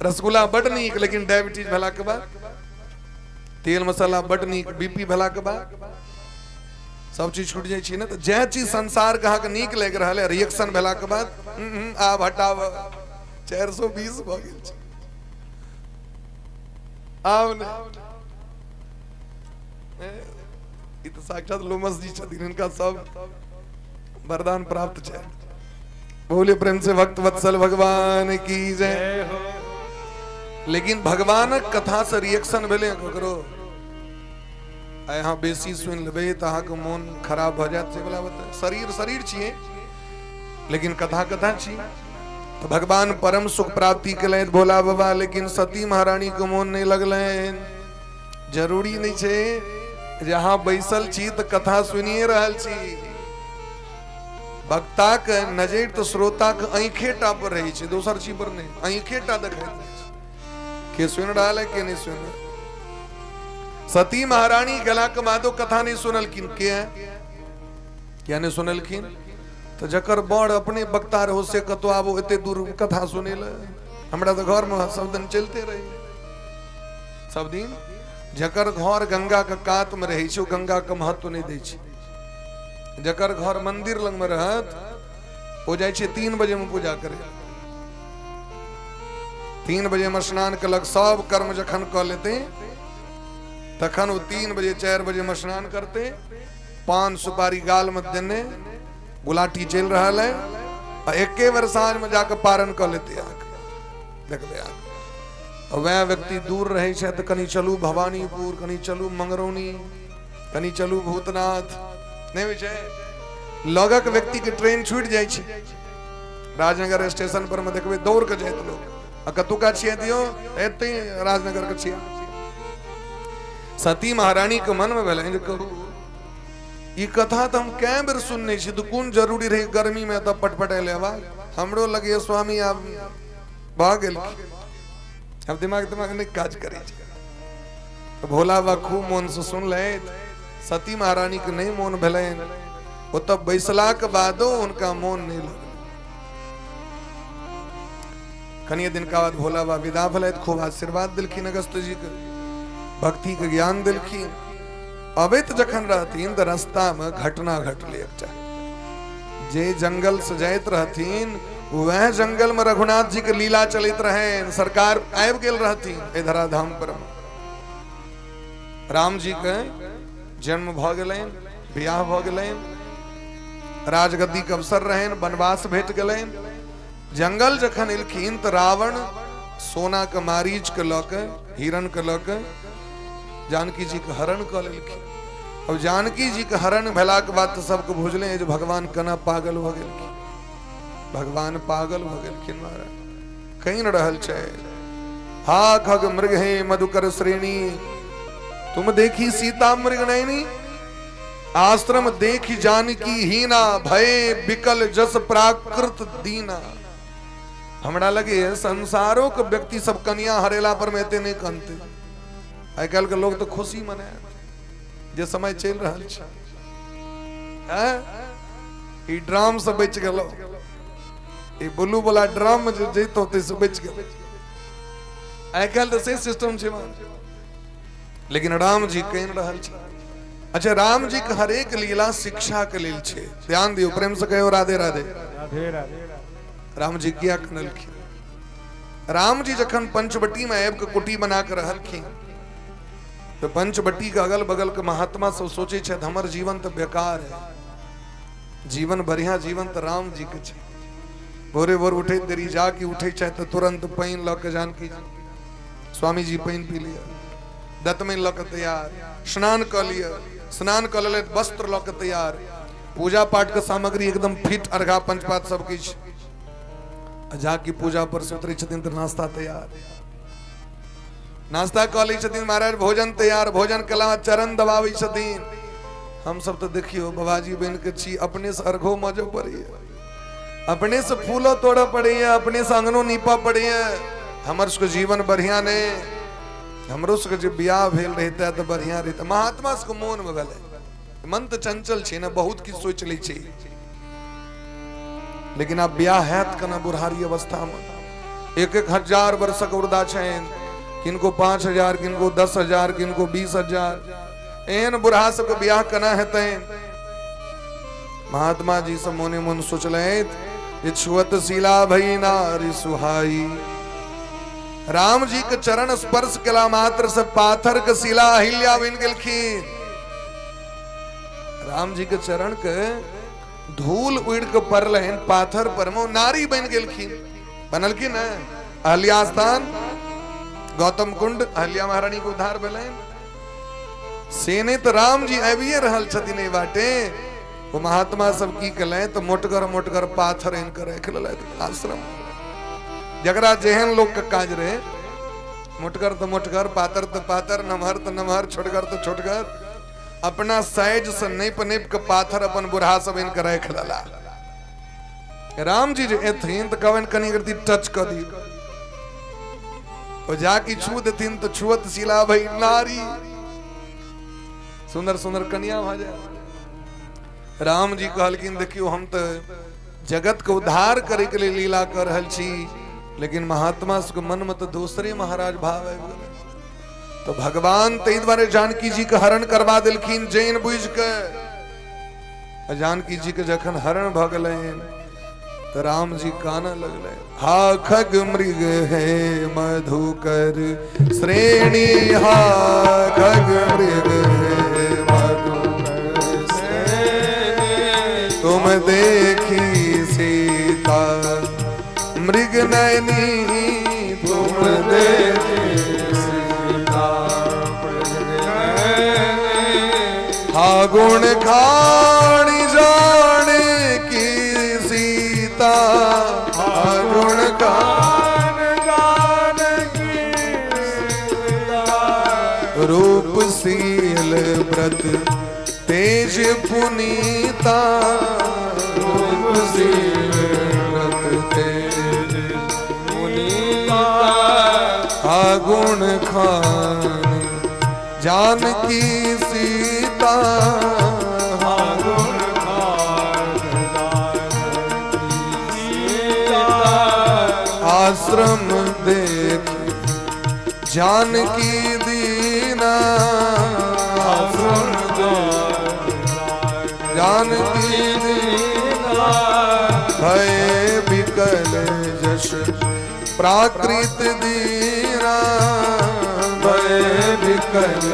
रसगुल्ला बड़ नीक लेकिन डायबिटीज भला के बाद, तेल मसाला बड़ नीक बीपी भला के बाद सब चीज छूट जाए ना। तो जे चीज संसार कहा के नीक लग रहा है रिएक्शन भला के बाद आब हटाव 420 भ गेल छै आब ने इ तो साक्षात लोमस जी छथिन इनका सब वरदान प्राप्त छै। बोले प्रेम से भक्त वत्सल भगवान की जय। लेकिन भगवान कथा से रिएक्शन भेले ककरो यहाँ बेसी सुन लेबे तो अहाँ के मन खराब भ जात से बोला बता शरीर शरीर छिए लेकिन कथा कथा छी। तो भगवान परम सुख प्राप्ति के भोला बाबा लेकिन सती महारानी को मन नहीं लगल जरूरी नहीं छे जहाँ बैसल छी तो कथा सुनिए रहल छी। वक्ता के नजर तो श्रोता के आंखेटा पर रही छे दोसर चीज पर नहीं आंखेटा देखैत के सुन रहा है के नहीं सुन। सती महारानी गला के मादो कथा नहीं सुनलखिन के क्या नहीं सुनलखिन तो जकर बड़ अपने वक्ता रहो से कतो आबो एते दूर कथा सुने ले हमरा तो घर में सब दिन चलते रही सब दिन। जकर घर गंगा के कात में रही छो गंगा के महत्व नहीं दै छी। जकर घर मंदिर लंग में रहत हो जाए 3 बजे में पूजा करे 3 बजे में स्नान कलक सब कर्म जखन क लेते तखन वो 3 बजे 4 बजे में स्नान करते पान सुपारी गाल में देने गुलाटी चल रहा है और एके बार साँझ में जाकर पारण कर लेते देखते वह व्यक्ति दूर रहे छे तो कनी चलू भवानीपुर कनी चलू मंगरौनी कनी चलू भूतनाथ नहीं विषय लगक व्यक्ति के ट्रेन छूट जाए छे राजनगर स्टेशन पर में देखबे दौड़ के जात लोग कतुका छिए दियो एते राजनगर के छिए। सती महारानी के मन में भेल जे करू ई कथा तो हम कै बेर सुनने छी तो कौन जरूरी रही गर्मी में तो पटपटे लेवा हमरो लगे स्वामी आब भ गेल अब दिमाग नहीं काज करे तो भोला बा खूब मन से सुन ले। सती महारानी के नहीं मोन भेले वो तब बैसला के बादो उनका मोन नहीं लग। कनिए दिन का बाद भोला बा विदा भेले खूब आशीर्वाद दिलखिन अगस्त जी के भक्ति के ज्ञान दिलखिन। अबे तो जखन रहतीन तो रास्ता में घटना घटले जे जंगल से जाइत रहतीन वह जंगल में रघुनाथ जी के लीला चलित रहे सरकार आबि गेल रहतीन ए धराधाम पर राम जी के जन्म भ गेलैन बियाह भ गेलैन राजगद्दी के अवसर रहन वनवास भेट गेलैन। जंगल जखन एलखिन तो रावण सोना के मारीच के लक हिरण के लक जानकी जी के हरण कर लेलखिन। अब जानकी जी के हरण भेला के बाद तो सबके बुझले जो भगवान कना पागल हो गेलखिन भगवान पागल हो गेलखिन महाराज कहीं न रहल छे। हा खग मृग है मधुकर श्रेणी तुम देखी सीता मृग नैनी आश्रम देखी जानकी हीना भय बिकल जस प्राकृत दीना। हमरा लगे संसारों के व्यक्ति सब कन्या हरेला पर में नहीं कनते आई कल के लोग तो खुशी मने जे समय चल रहा है ड्राम से बच गलो बुल्लू वाला ड्राम में जो जीत होते से बच गए आई कल तो से सिस्टम छे लेकिन राम जी कह रहा छे। अच्छा राम जी के हर एक लीला शिक्षा के लेल छे ध्यान दियो प्रेम से कहो राधे राधे राधे राधे। राम जी किया कनलखिन राम जी जखन पंचवटी में आब के कुटी बना के रहलखिन तो पंचवटी के अगल बगल के महात्मा सब सोचे छे हमर जीवन तो बेकार है जीवन बढ़िया जीवन तो राम जी के छे। भोरे भोर उठे देरी जाके उठे चाहे तो तुरंत पानी ल के जानकी स्वामी जी पानी पी लिया दतमन ल के तैयार स्नान कर लिया स्नान कर ले वस्त्र ल के तैयार पूजा पाठ के सामग्री एकदम फिट अर्घा पंचपात सब किछ जाके पूजा पर से उतरी छथिन तो नाश्ता तैयार, नाश्ता कऽ लै छथिन महाराज, भोजन तैयार, भोजन कला चरण दबाबै छथिन। हम सब तो देखियो बाबाजी बन के छी, अपने से अर्घो मजो पड़ी, अपने से फूलो तोड़ पड़ी, अपने से अंगनो नीपा पड़ी। हमर सबके जीवन बढ़िया ने, हमरो सबके जे बियाह भेल रहता तो बढ़िया रहता। महात्मा सबके मोन में भेलै, मन तो चंचल छै ना, बहुत किछु सोच लै छै, लेकिन आब बियाह हैत केना बुढ़ारी अवस्था में। 1,000 वर्षक वृद्धा छनि, किनको 5,000, किनको 10,000, किनको 20,000, एहन बुढ़ा सबके बियाह केना हेतैन। महात्मा जी सब मोने मोन सोचलथि जे छुअत शिला भई नारी सुहाई। राम जी के चरण स्पर्श केला मात्र से पाथर के शिला अहिल्या बन गेलखिन। राम जी के चरण के धूल उड़ के पड़लैन पाथर पर में, नारी बन गेलखिन, बनलखिन है अहिल्या स्थान, गौतम कुंड, अहिल्या महारानी के उद्धार भेलैन। सेने तो राम जी आबिए रहल छथिन एहि बाटे, वो महात्मा सब की कले तो मोटगर मोटगर पाथर इनकर रख लेलथि आश्रम। जकरा जेहन लोग के काज रहे, मोटगर तो मोटगर, पातर तो पातर, नमहर तो नमहर, छोटगर तो छोटगर, अपना साइज से नैप नैप के पाथर अपन बुढ़ा सब इनकर रख लेला। राम जी जे एथिन तो कहबन कनी करती टच कर दी, और जाके छू देथिन तो छुअत शिला भई नारी, सुंदर सुंदर कन्या भ जाए। राम जी कहलखिन देखियो हम तो जगत के उद्धार करे के लिए लीला कर रहल छी, लेकिन महात्मा के मन में तो दूसरे महाराज भाव आबि गेलै। तो भगवान तै द्वारे जानकी जी के हरण करवा देलखिन जैन बुझ के। जानकी जी के जखन हरण भ गेलैन तो राम जी काना लगले, हा खग मृग है मधुकर श्रेणी, हा खग मृग है मधुकर श्रेणी, तुम देखी सीता मृग नयनी, तुम देखी सीता मृग नयनी, हा गुण खानी जाने की सीता, हा गुण खान जाने की सीता, रूपशील व्रत तेज पुनीता, रूपशील व्रत तेज पुनीता, हा गुण खान जानकी सीता, हा गुण खान जानकी सीता, आश्रम देख जानकी दीना, आश्रम जानकी दीना, भय विकल जश प्राकृत दीना, भय विकल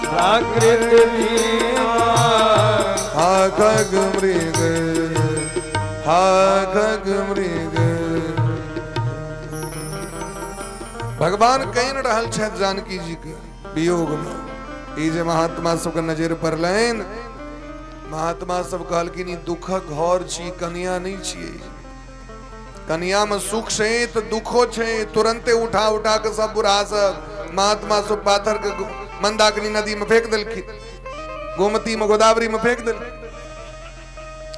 प्राकृत दीना, हा खग मृग, हा खग मृग। भगवान कहि न रहल छथि जानकी जी के वियोग में। ई जे महात्मा सबके नजर पड़लैन, महात्मा सब कहलखिन ई दुखक घर छी, कन्या नहीं छियै। कन्या में सुख छै तो दुखो छै, तुरंते उठा उठा के सब बुढ़ा सब महात्मा सब पाथर के मंदाकिनी नदी में फेंक देलखिन, गोमती में गोदावरी में फेंक देलखिन।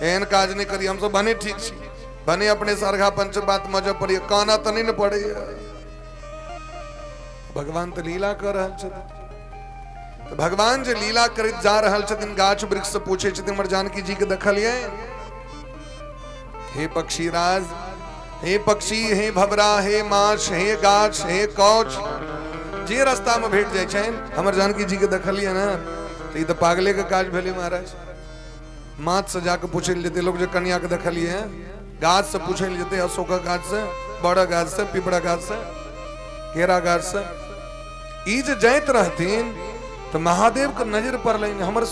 एहन काज नहीं करी, हम सब बने ठीक छी, बने अपने सरघा पंच बात मजब पड़िए, काना तो नहीं न पड़े। भगवान तो लीला कर रहल छथिन। तो भगवान जे लीला करैत जा रहल छथिन, गाछ वृक्ष से पूछे छथिन हमर जानकी जी के देखलिए, हे पक्षी राज, हे पक्षी, हे भबरा, हे माछ, हे गाछ, हे कौछ, जे रास्ता में भेट जाय छन हमर जानकी जी के देखलिए ना, तो ई तो पागले के काज भेले महाराज। माछ से जाके पूछे जेते लोग, जो कन्या के देखलिए, गाछ से पूछे जेते, अशोक गाछ से, बड़ा गाछ से, पिपड़ा गाछ से, केरा गाछ से। ई जे जाइत रहथिन तो महादेव के नजर पड़लैन, हमर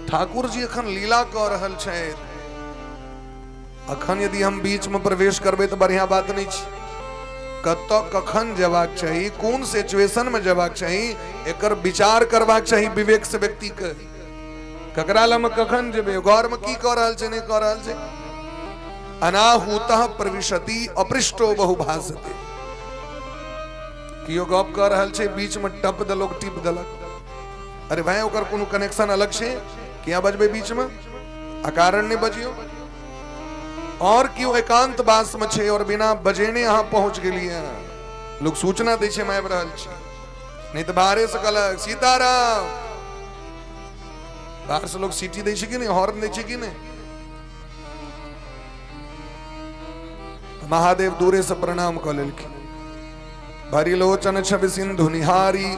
ठाकुर जी अखन लीला कऽ रहल छथि, अखन यदि हम बीच में प्रवेश करबै तो बढ़िया बात नहीं छै। कतौ कखन जेबाक चाही, कोन सिचुएशन में जेबाक चाही, एकर विचार करबाक चाही विवेक से व्यक्ति के। ककरा लग में कखन जेबै, घर में की कऽ रहल छै, नहीं कऽ रहल छै। अनाहूतः प्रविशति अपृष्टो बहुभासते। कियो गप कर रहल छे, बीच में टप दलोक टिप दलक। अरे भाई ओकर कोनो कनेक्शन अलग छे, किया बजबे बीच में, अकारण ने बजियो। और क्यों एकांत बास में छे और बिना बजेने यहाँ पहुंच गेलिए, लोग सूचना दै छे मैं आबि रहल छी, नहीं तो बाहरे से कहलक सीताराम, बाहर से लोग सीटी दै छे कि नहीं, हॉर्न दै छे कि नहीं। महादेव दूरे से प्रणाम क लेलखिन। भरी लोचन छवि सिंधु निहारी,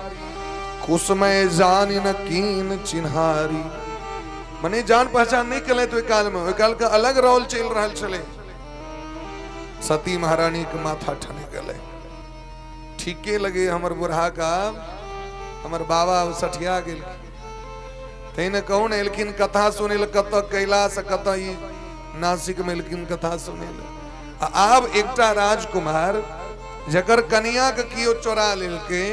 कुसमय जानि न कीन चिन्हारी। मने जान पहचान नहीं कले तो काल में, काल का अलग रोल चल रहा चले। सती महारानी के माथा ठने गले, ठीके लगे हमर बुढ़ा का, हमर बाबा सठिया गेल। तेने कौन एलखिन कथा सुनेल, कत कैलाश कत नासिक में एलखिन कथा सुनेल। आब एकटा राजकुमार जकर कन्या के कियो चोरा लेलके,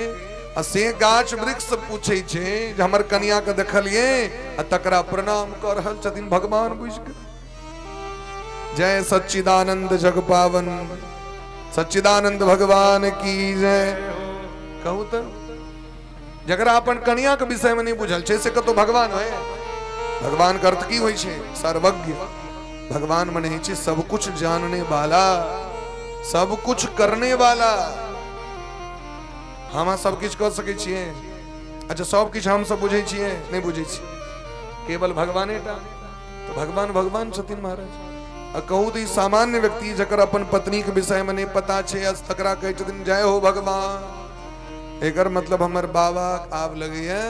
से गाछ वृक्ष पूछे छे जे हमर कन्या के देखलिए, तकरा प्रणाम कर रहल छथिन भगवान बुझ के। जय सच्चिदानंद जग पावन, सच्चिदानंद भगवान की जय। कहू तो जकरा अपन कन्या के विषय में नहीं बुझल छे, से कतो भगवान है। भगवान का अर्थ की होई छे, सर्वज्ञ। भगवान मने छे सब कुछ जानने वाला, सब कुछ करने वाला। हम सब किछ कर सके छिए, अच्छा सब किछ हम सब बुझे छिए, नहीं बुझे छी, केवल भगवाने टा। तो भगवान भगवान छथिन महाराज। कहू तो सामान्य व्यक्ति जकर अपन पत्नी के विषय में नहीं पता छे, तकरा कहे छथिन जय हो भगवान। एकर मतलब हमर बाबा आब लगे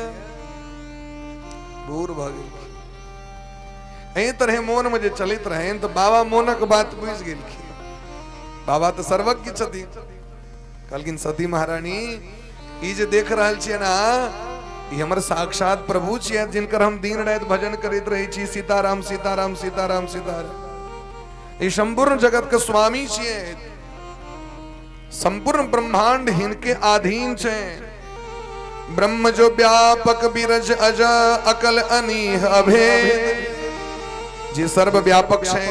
बूढ़ भ गेल। एही तरह मोन में जे चलित रहे तो बाबा मोनक बात बुझ गेलखिन। बाबा तो सर्वज्ञ छथिन। कहलखिन सती महारानी, ई जे देख रहल छियै ना, ई हमर साक्षात प्रभु छियै, जिनकर हम दिन रात भजन करैत रहे छी, सीताराम सीताराम सीताराम सीताराम। ई संपूर्ण जगत के स्वामी छियै, संपूर्ण ब्रह्मांड हिनके अधीन छै। ब्रह्म जो व्यापक बिरज अज अकल अनीह अभेद। जे सर्व व्यापक छै,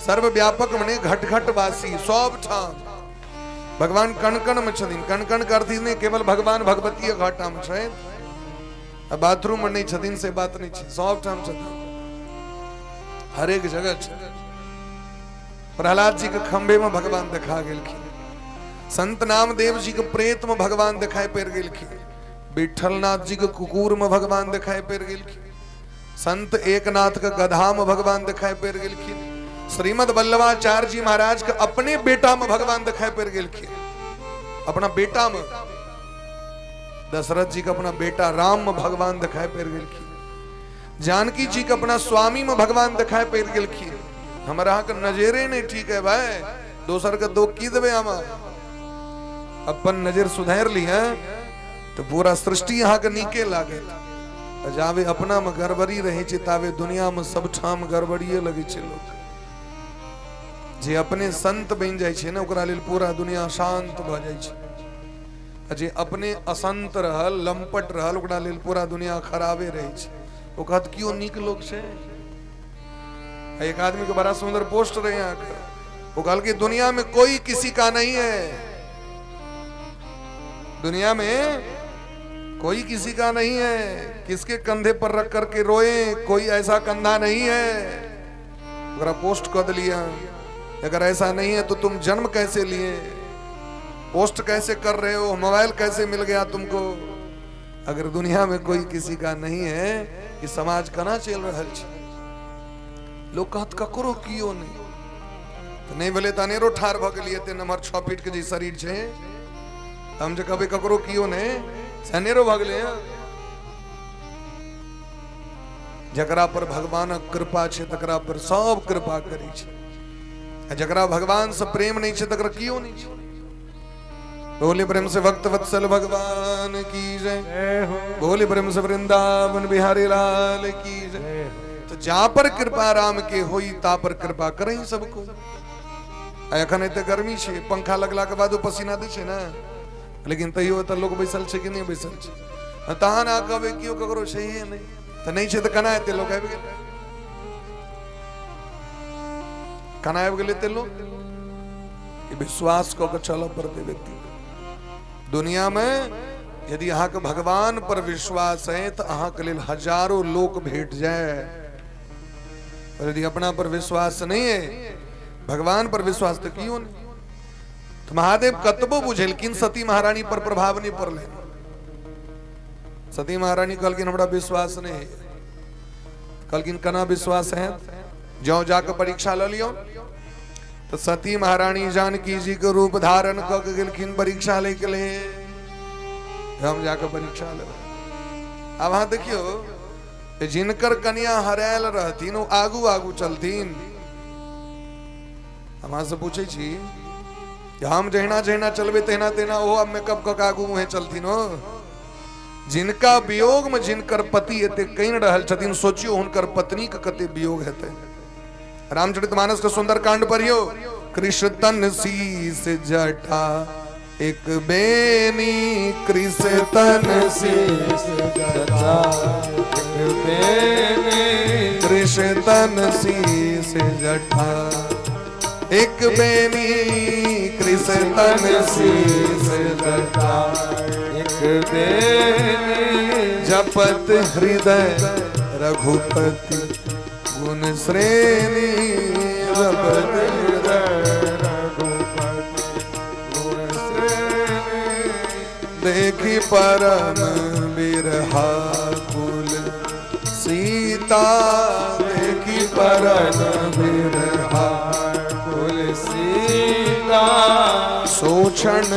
सर्व व्यापक मने घट घट वासी, सब ठाम। भगवान कण कण में छथिन। कण कण का अर्थ नहीं केवल भगवान भगवती घाटा में छै, बाथरूम में नहीं छथिन से बात नहीं छै, सब ठाम छथिन, हर एक जगह छै। प्रहलाद जी के खंभे में भगवान देखा गेलखिन, संत नामदेव जी के प्रेत में भगवान दिखाई पड़ गेलखिन, विठलनाथ जी के कुकुर में भगवान दिखाई पड़ गेलखिन, संत एकनाथ के गधा में भगवान दिखाई पड़ गेलखिन, श्रीमद वल्लभाचार्य जी महाराज के अपने बेटा में भगवान दिखाई पड़ गेलखिन। अपना बेटा में, दशरथ जी का अपना बेटा राम में भगवान दिखाई पड़ गेलखिन। जानकी जी के अपना स्वामी में भगवान दिखाई पड़ गेलखिन। हमारा के नजरे नहीं ठीक है भाई, दोसर के दो की देवे हम, अपन नजर सुधार ली है तो पूरा सृष्टि यहाँ के नीके लागे। जावे अपना में गड़बड़ी रहे छे, तावे दुनिया में सब ठाम गड़बड़िए लगे छे। लोग जे अपने संत बन जाय छे ना, ओकरा लेल पूरा दुनिया शांत भ जाय छे। जे अपने असंत रहल, लंपट रहल, ओकरा लेल पूरा दुनिया खराबे रहे छे। ओ कहत कियो नीक लोग छे। एक आदमी के बड़ा सुंदर पोस्ट रहे यहाँ का, वो कहल कि दुनिया में कोई किसी का नहीं है, दुनिया में कोई किसी का नहीं है, किसके कंधे पर रख करके रोए, कोई ऐसा कंधा नहीं है। अगर पोस्ट कर दिया, अगर ऐसा नहीं है तो तुम जन्म कैसे लिए, पोस्ट कैसे कर रहे हो, मोबाइल कैसे मिल गया तुमको। अगर दुनिया में कोई किसी का नहीं है, ये समाज कना चल रहा है। लोग कहत ककरो कियो नहीं, तो नहीं बोले तो अनेरो ठार भ गेलिए, ते नंबर 6 फीट के जे शरीर छे, हम जे कहबे ककरो कियो नहीं, अनेरो भ गेले। जकरा पर भगवान कृपा छे तकरा पर सब कृपा करी छे, जकरा भगवान से प्रेम नहीं छे तकरा कियो नहीं छे। बोले प्रेम से भक्त वत्सल भगवान की जय, बोले प्रेम से वृंदावन बिहारी लाल की जय। तो जहां पर कृपा राम के होई ता पर कृपा करही सबको। अखन एते गर्मी छे, पंखा लगला के बाद पसीना दै छे ना, लेकिन तैयो त लोग बैसल छे कि नहीं बैसल छे। तहन आ कहबे कियो ककरो छै नहीं, तो नहीं छे तो कना एते लोग आबि गेल। कनायब गले ते लोग विश्वास को चल पड़ते व्यक्ति दुनिया में यदि यहाँ के भगवान पर विश्वास है तो अहाँ के लिए हजारों लोग भेट जाए, और यदि अपना पर विश्वास नहीं है, भगवान पर विश्वास तो क्यों नहीं। तो महादेव कतबो बुझेलकिन सती महारानी पर प्रभाव नहीं पड़ले। सती महारानी कहलकिन हमरा विश्वास नहीं है, कहलकिन कना विश्वास है, जो जाकर परीक्षा ल लियो। तो सती महारानी जानकी जी के रूप धारण क के गेलखिन परीक्षा ले के लिए, हम जाकर परीक्षा ले। अब वहां देखियो जिनकर कन्या हरायल रहतीन वो आगू आगू चलतीन। हम से पूछे छी हम जहिना जहिना चलबे तेना तेना वो अब में कब कब आगू मुहे चलतीन हो। जिनका वियोग में जिनकर पति एते कइन रहल छथिन, सोचियो हुनकर पत्नी के कते वियोग हेते। रामचरितमानस के सुंदर कांड पढ़ियो। कृष्ण तन शीस जटा एक बेनी, कृष्ण तन शीस जटा एक बेनी, कृष्ण तन शीस जटा एक बेनी, कृष्ण तन शीस जटा एक बेनी। जपत हृदय रघुपति गुण श्रेणी, जपत हृदय रघुपति गुण श्रेणी। देखी परम बिरहा कुल सीता, देखी परम बिरहा कुल सीता। सोचन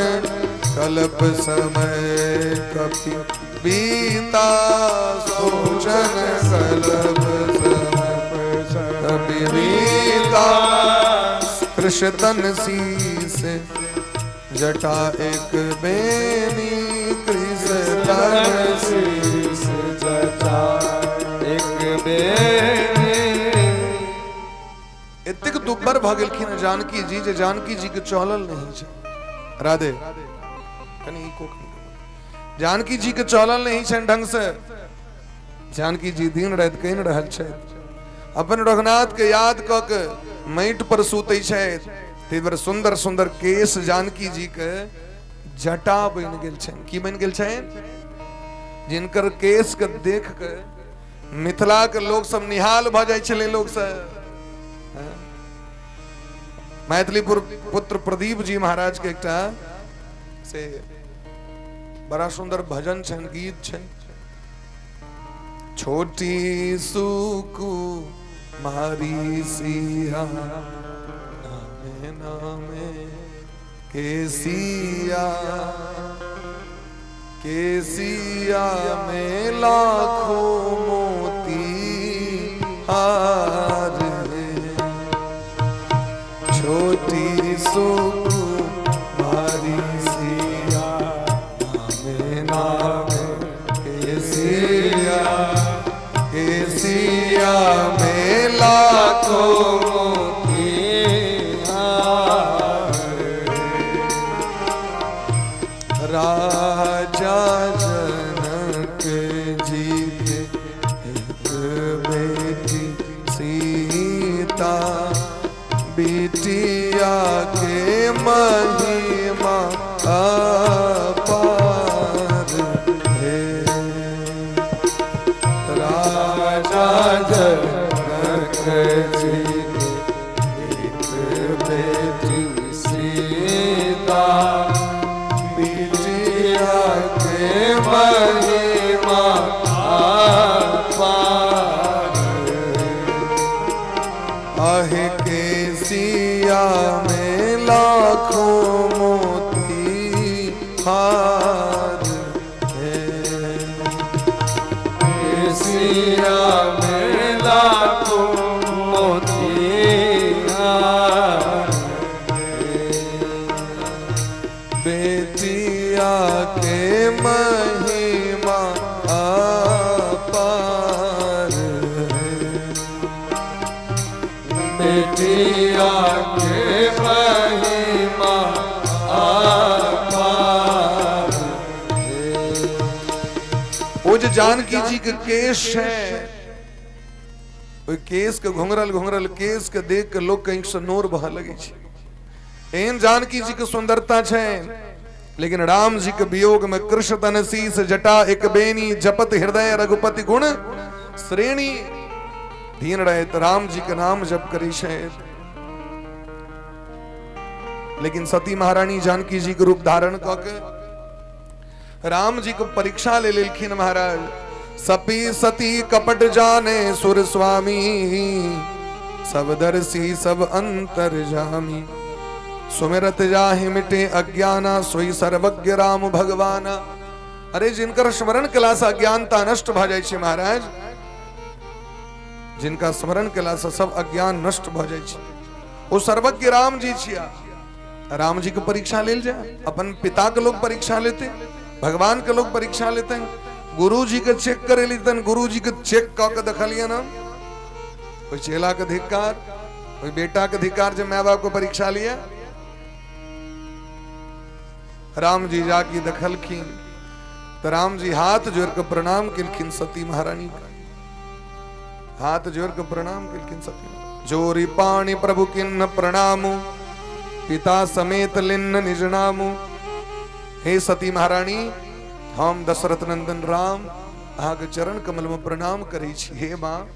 कल्प समय कपि बीता, सोचन कल्प समय बीता। कृष्ण तन शीस जटा एक बेनी, कृष्ण तन शीस जटा एक बेनी। इतक दुब्बर भ गेलखिन जानकी जी जे जानकी जी के चलल नहीं छै। राधे कनी को जानकी जी के चलल नहीं छै ढंग से। जानकी जी दिन रात कइन रहल छै, अपन रघुनाथ के याद क के माटि पर सुतै छै। तै दुआरे सुंदर सुंदर केश जानकी जी के जटा बन गेल छन। की बन गेल छन? जिनकर केश के देख के मिथिला के लोग सब निहाल भ जाय छले। लोग से मैथिलीपुर पुत्र प्रदीप जी महाराज के एकटा से बड़ा सुंदर भजन छन, गीत छन। छोटी सुकु मारी सिया नामे नामे केसिया, केसिया में लाखों मोती हार। छोटी सुकु मारी सिया नामे नामे केसिया, केसिया में लाखों मोती हार। राजा जनक जी के एक बेटी सीता, बिटिया के महिमा अपार है। राजा जनक जी के एक बेटी सीता, बिटिया के महिमा अपार। आहे केसिया में लाखों मोती हार है। केसिया में लाखों मोती हार है। बेटिया के महिमा अपार है। बेटिया के महिमा अपार है। वो जो जानकी जी के केश है, ओहि केश के घुंघरल घुंघरल केश के देख के लोग कहीं से नोर बह लगे छे। एहन जानकी जी के सुंदरता छे, लेकिन राम जी के वियोग में कृष्ण तन शीस जटा एक बेनी जपत हृदय रघुपति गुण श्रेणी। दीन रहत राम जी के नाम जप करी छे। लेकिन सती महारानी जानकी जी के रूप धारण करके राम जी को परीक्षा ले लेलखिन महाराज। सपी सती कपट जाने सुर स्वामी, सब दर्शी सब अंतर जामी। सुमिरत जाहि मिटे अज्ञाना, सोई सर्वज्ञ राम भगवाना। अरे जिनकर स्मरण कला से अज्ञानता नष्ट भ जाय छे महाराज, जिनका स्मरण कला से सब अज्ञान नष्ट भ जाय छे, वो सर्वज्ञ राम जी छिया। राम जी को परीक्षा ले जाए, अपन पिता के लोग परीक्षा लेते, भगवान के लोग परीक्षा लेते हैं। गुरु जी के चेक करे लेते, गुरु जी के चेक करके देखलिए ना, कोई चेला के धिक्कार, कोई बेटा के धिक्कार, जब माँ बाप को परीक्षा लिया। राम जी जाके दखलखिन तो राम जी हाथ जोड़ के प्रणाम किलखिन सती महारानी का, हाथ जोड़ के प्रणाम किलखिन सती। जोरी पाणी प्रभु किन्न प्रणामु, पिता समेत लिन्न निज नामु। हे सती महारानी, हम दशरथ नंदन राम अहाँ के चरण कमल में प्रणाम करै छी। हे माँ,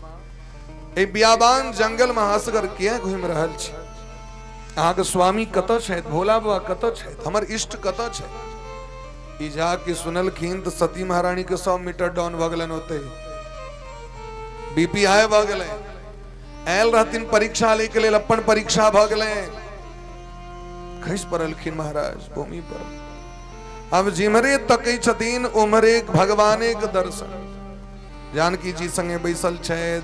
ए बियाबान जंगल में हंसगर किया घूम रहल छी? अहाँ के स्वामी कतऽ छथि? भोला बाबा कतऽ छथि? हमर इष्ट कतऽ छथि? ई जाके सुनलखिन तो सती महारानी के 100 मीटर डाउन भ गेलन, होते बीपी हाई भ गेलै। आयल रहथिन परीक्षा ले के लेल, अपन परीक्षा भ गेलै। खसि पड़लखिन महाराज भूमि पर। अब जिम्हरे तकै छथिन उम्हरे भगवाने के दर्शन। जानकी जी संगे बैसल छथि,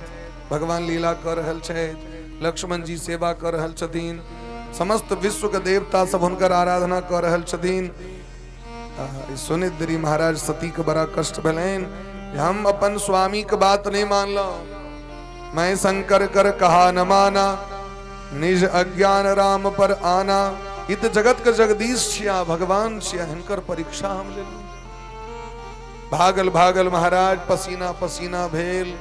भगवान लीला कर रहल छथि, लक्ष्मण जी सेवा कर रहल छथिन, समस्त विश्व के देवता सब हुनकर आराधना कर रहल छथिन। सुनिद्री महाराज सती के बड़ा कष्ट भेलैन, हम अपन स्वामी के बात नहीं मानलो, मैं शंकर कर कहा न माना, निज अज्ञान राम पर आना। इत जगत के जगदीश छिया, भगवान छिया, हिनकर परीक्षा हम ले लू। भागल भागल महाराज पसीना पसीना भेल,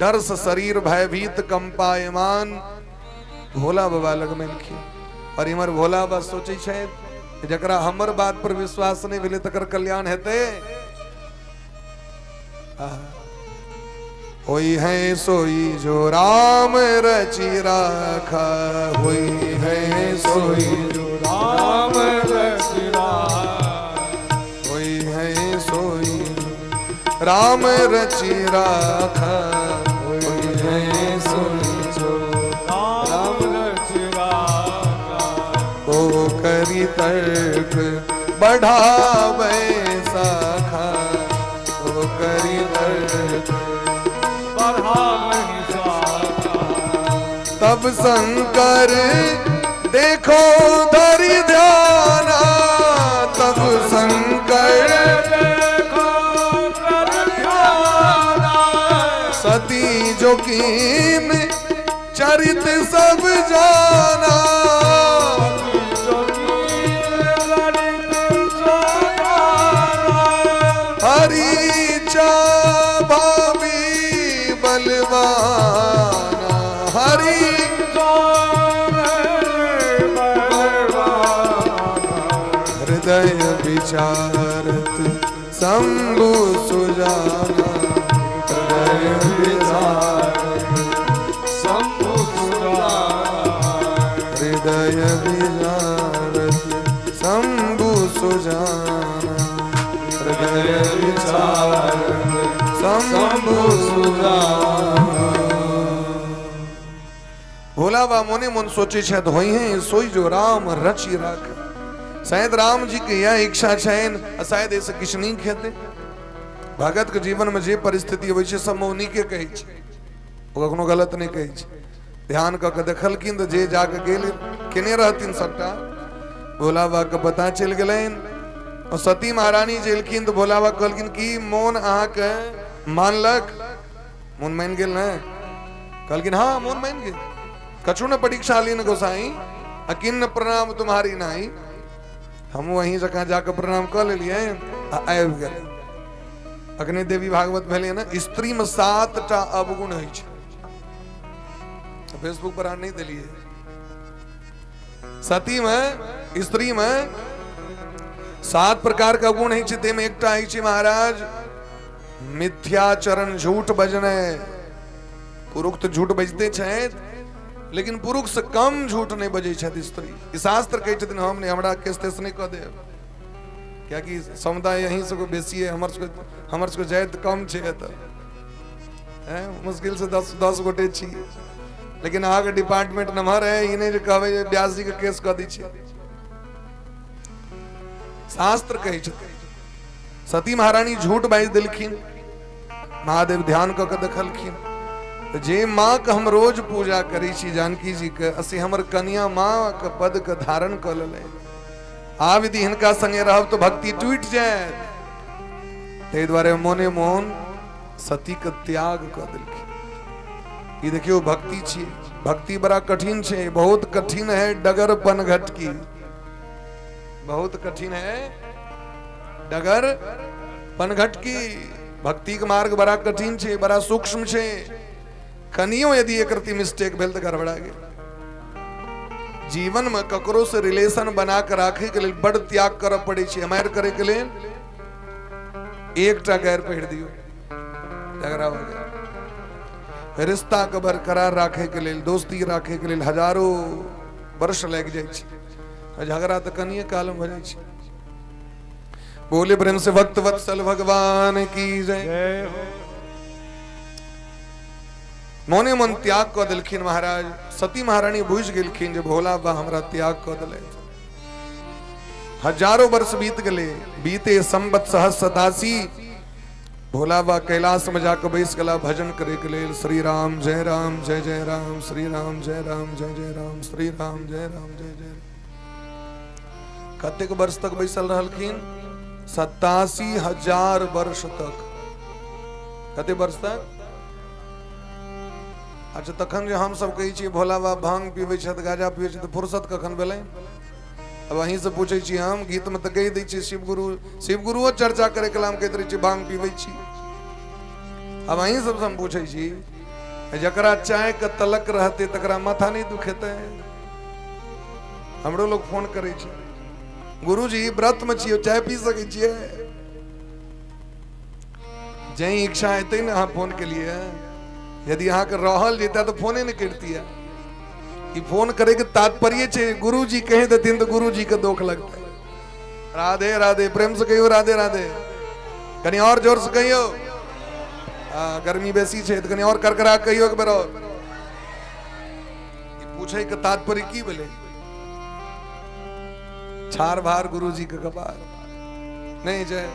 डर से शरीर भयभीत कंपायमान। भोला बाबा लग मिलखिन और इमर भोला बाबा सोचे छथि जकरा हमर बात पर विश्वास नहीं भेले तकर कल्याण हेते। होई है सोई जो राम रचि राखा, होई है सोई जो राम रचि राखा, होई है सोई राम रचि राखा, होई है सोई जो राम रचि राखा। ओ करी तर्क बढ़ावे साखा, ओ करी तर्क तब शंकर देखो धरि ध्याना, तब शंकर देखो धरि ध्याना। सती जो कीन चरित सब जाना, हरि चा भावी बलवाना, हरि हृदय विचारत शंभु सुजाना, हृदय विचारत शंभु सुजाना, हृदय विचारत शंभु सुजाना, हृदय विचारत शंभु सुजाना। भोला बा मोने मन सोचे छथि होई है सोई जो राम रचि राख। शायद राम जी के यह इच्छा छन, शायद ऐसे किछ नहीं खेते। भगत के जीवन में जे परिस्थिति होइ छै सब मौनी के कहै छै, ओ कखनो गलत नहीं कहै छै। ध्यान क के देखलखिन तो जे जाके गेल केने रहथिन सबटा भोला बा के पता चल गेलैन। और सती महारानी जेलखिन तो भोला बा कहलखिन कि मोन अहाँ के मानलक? मोन मान गेल न? कहलखिन हाँ मोन मान गेल। कछु न परीक्षा लीन गोसाई, अकिन्न प्रणाम तुम्हारी नाई। हम वहीं जगह जाकर प्रणाम कर लेलिए, आबि गेल। अग्नि देवी भागवत भेले ना, स्त्री में 7टा अवगुण होइ छै। फेसबुक पर नहीं दिलिए सती में स्त्री में 7 प्रकार का गुण है ते में एकटा है महाराज मिथ्याचरण झूठ बजने पुरुष तो झूठ बजते छे लेकिन पुरुष से कम झूठ नहीं बजे छथि स्त्री शास्त्र कहे छथिन हमने हमरा केस तेस नहीं कह दे क्या कि समुदाय यहीं से को बेसी है हमर से जायत कम छे त मुश्किल से 10 गोटे छी लेकिन आगे डिपार्टमेंट नमहर है इन्हें जो कहवे ब्यासी के केस कह दी छे शास्त्र कहे छथिन सती महारानी झूठ बाज दिलखिन महादेव ध्यान क के देखलखिन जे माँ के हम रोज पूजा करी छी जानकी जी के असी हमर कन्या माँ के पद के धारण कर ले आ विधि हिनका संगे रहब तो भक्ति टूट जाए ते द्वारे मोने मोहन सती के त्याग कर दिलखिन। ई देखियो भक्ति छी भक्ति बड़ा कठिन छे बहुत कठिन है डगर पनघट की बहुत कठिन है डगर पनघट की भक्ति के मार्ग बड़ा कठिन छे बड़ा सूक्ष्म छे कनियो यदि एक रती मिस्टेक भेल तो गड़बड़ा गेल जीवन में ककरो से रिलेशन बना के राखे के लिए बड़ त्याग कर पड़े छे हमार करे के लिए एकटा गैर पहिर दियो झगड़ा हो गया रिश्ता के बरकरार राखे के लिए दोस्ती राखे के लिए हजारों वर्ष लग जाए छे झगड़ा तो कनिए काल में हो जाए छे। बोले प्रेम से भक्त वत्सल भगवान की जय। मोने मन त्याग क दिलखिन महाराज सती महारानी बुझ गेलखिन जे भोला बा हमरा त्याग क दिले हजारों वर्ष बीत गए बीते संवत सहस्र 87 भोला बा कैलाश में जाकर बैस गला भजन करे के लेल श्री राम जय राम श्री राम जय जय राम श्री राम जय जय कतेक वर्ष तक बैसल रहलखिन 87,000 वर्ष तक कते वर्ष तक अच्छा तखन जे हम सब कही छी भोला बाबा भांग पीबे छत गाजा पीबे छत फुर्सत कखन भेलै अब वहीं से पूछे छी हम गीत में तो कही दै छी शिव गुरुओ चर्चा करे कलाम कहते रहे छी भांग पीबे छी अब वहीं सब हम पूछे छी जकरा चाय के तलक रहते तकरा माथा नहीं दुखेते हमरो लोग फोन करे छी गुरुजी व्रत में छियो चाय पी सके छिए जही इच्छा हेतै ना अहाँ फोन के लिए यदि यहाँ के रहल जेता तो फोने नहीं करती है ये फोन करे के तात्पर्य छे गुरुजी कहे देथिन तो गुरुजी के दोख लगता है। राधे राधे प्रेम से कहियो राधे राधे कहीं और जोर से कहियो गर्मी बेसी छे तो कहीं और करकरा कहियो एक बार और पूछे के तात्पर्य की बोले छार भार गुरुजी के कपार नहीं जय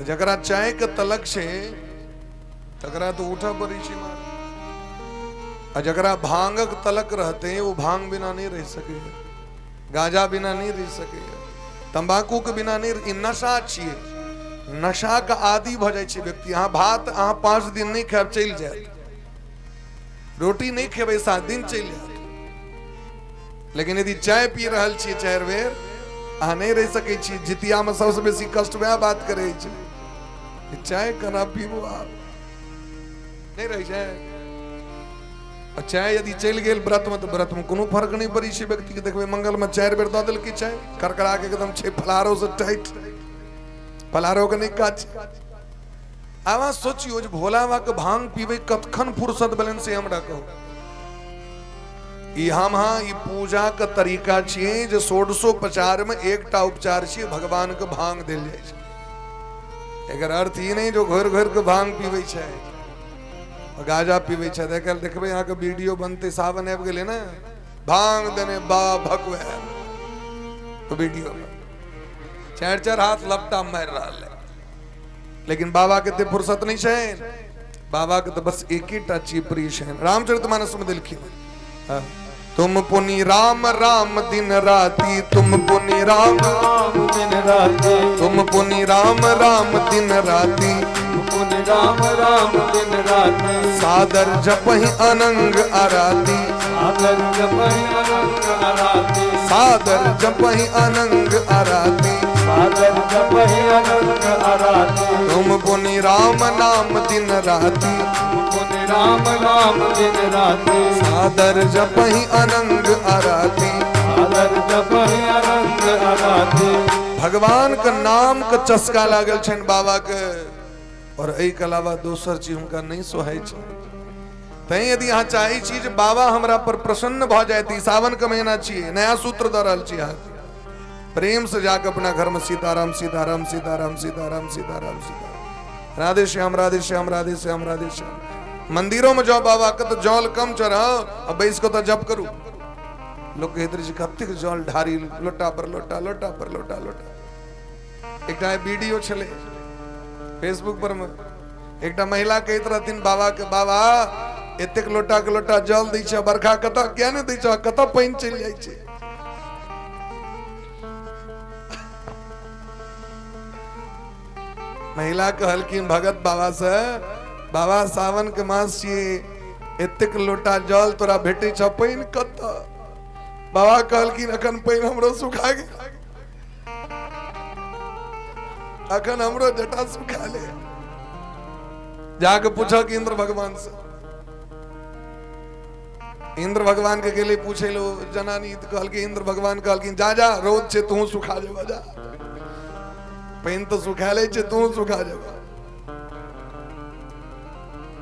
जकरा चाय के तलक छे तकरा तो उठा पड़ी छी मार जकरा भांगक तलक रहते हैं वो भांग बिना नहीं रह सके गांजा बिना नहीं रह सके तंबाकू के बिना नहीं नशा छिए नशा का आदि भ जाए छे व्यक्ति यहाँ भात अहाँ 5 दिन नहीं खाब चल जाए रोटी नहीं खेबे 7 दिन चल जाए लेकिन यदि चाय पी रहल छी 4 बेर अहाँ नहीं रह सके छी जितिया में सबसे बेसी कष्ट वह बात करे छे चाय कना पीबो आप नहीं रह जाए चाय यदि चल गए व्रत में तो व्रत में कोनो फर्क नहीं पड़ी छे व्यक्ति के देखबे मंगल में 4 बेर द देल की चाय करकरा के एकदम छे फलारो से टाइट फलारो के नहीं काच आवा सोचियो जे भोला बाबा के भांग पीबे कतखन फुर्सत बैलेंस से हमरा कहो ई हम हां ई पूजा का तरीका छिए जे 1650 में एकटा उपचार छिए भगवान के भांग देल जाय छै एकर अर्थ ई नहीं जो घर घर के भांग पीबे छै गाजा पीबे छै देखबे यहाँ के वीडियो बनते सावन आबि गेले ना भांग देने बा भकवे तो वीडियो में 4 हाथ लपटा मार रहा है लेकिन बाबा के फुर्सत नहीं है बाबा के तो बस एक ही टा चिपरी है रामचरितमानस में दिलखिन तुम पुनि राम राम दिन राती तुम पुनि राम राम दिन राती तुम पुनि राम राम दिन राती पुनि राम राम दिन राती सादर जपहि अनंग आराती सादर जपहि अनंग आराती सादर जपहि अनंग आराती सादर जपहि अनंग आराती तुम पुनि पुनि राम नाम दिन राति, पुनि राम नाम दिन राति, सादर जपहि अनंग आराती, सादर जपहि अनंग आराती। भगवान का नाम का चस्का लागल छन बाबा के, और एहि के अलावा दोसर चीज उनका नहीं सोहाय छै। तै यदि यहाँ चाहे चीज बाबा हमरा पर प्रसन्न भ जाती, सावन का महीना छिए, नया सूत्र द रहल छी, प्रेम से जाकर अपना घर में सीताराम सीताराम सीताराम सीताराम सीताराम सीताराम, राधे श्याम राधे श्याम राधे श्याम राधे श्याम। मंदिरों में जाओ बाबा के तो जल कम चढ़ाओ, अब बैस को तो जप करू। लोग कहते जी कतेक जल ढारी, लोटा पर लोटा लोटा पर लोटा लोटा। एक वीडियो चले फेसबुक पर में, एक महिला कहते रहथिन बाबा के, बाबा एतेक लोटा के लोटा जल दै छै, बरखा कत क्या नहीं दै छै, कत पानी चल जाय छै। महिला कहलखिन भगत बाबा से, बाबा सावन के मास छिए, एतेक लोटा जल तोरा भेटे छ, पानी कत? बाबा कहलखिन अखन पानी हमरो सुखा गेल, अखन हमरो जटा सुखा ले। जाके पूछो कि इंद्र भगवान से, इंद्र भगवान के लिए पूछे लो जनानी, कहल के इंद्र भगवान कहलखिन जा जा रोज छे तू सुखा जेबा, जा पानी तो सुखा ले छे तू सुखा जेबा।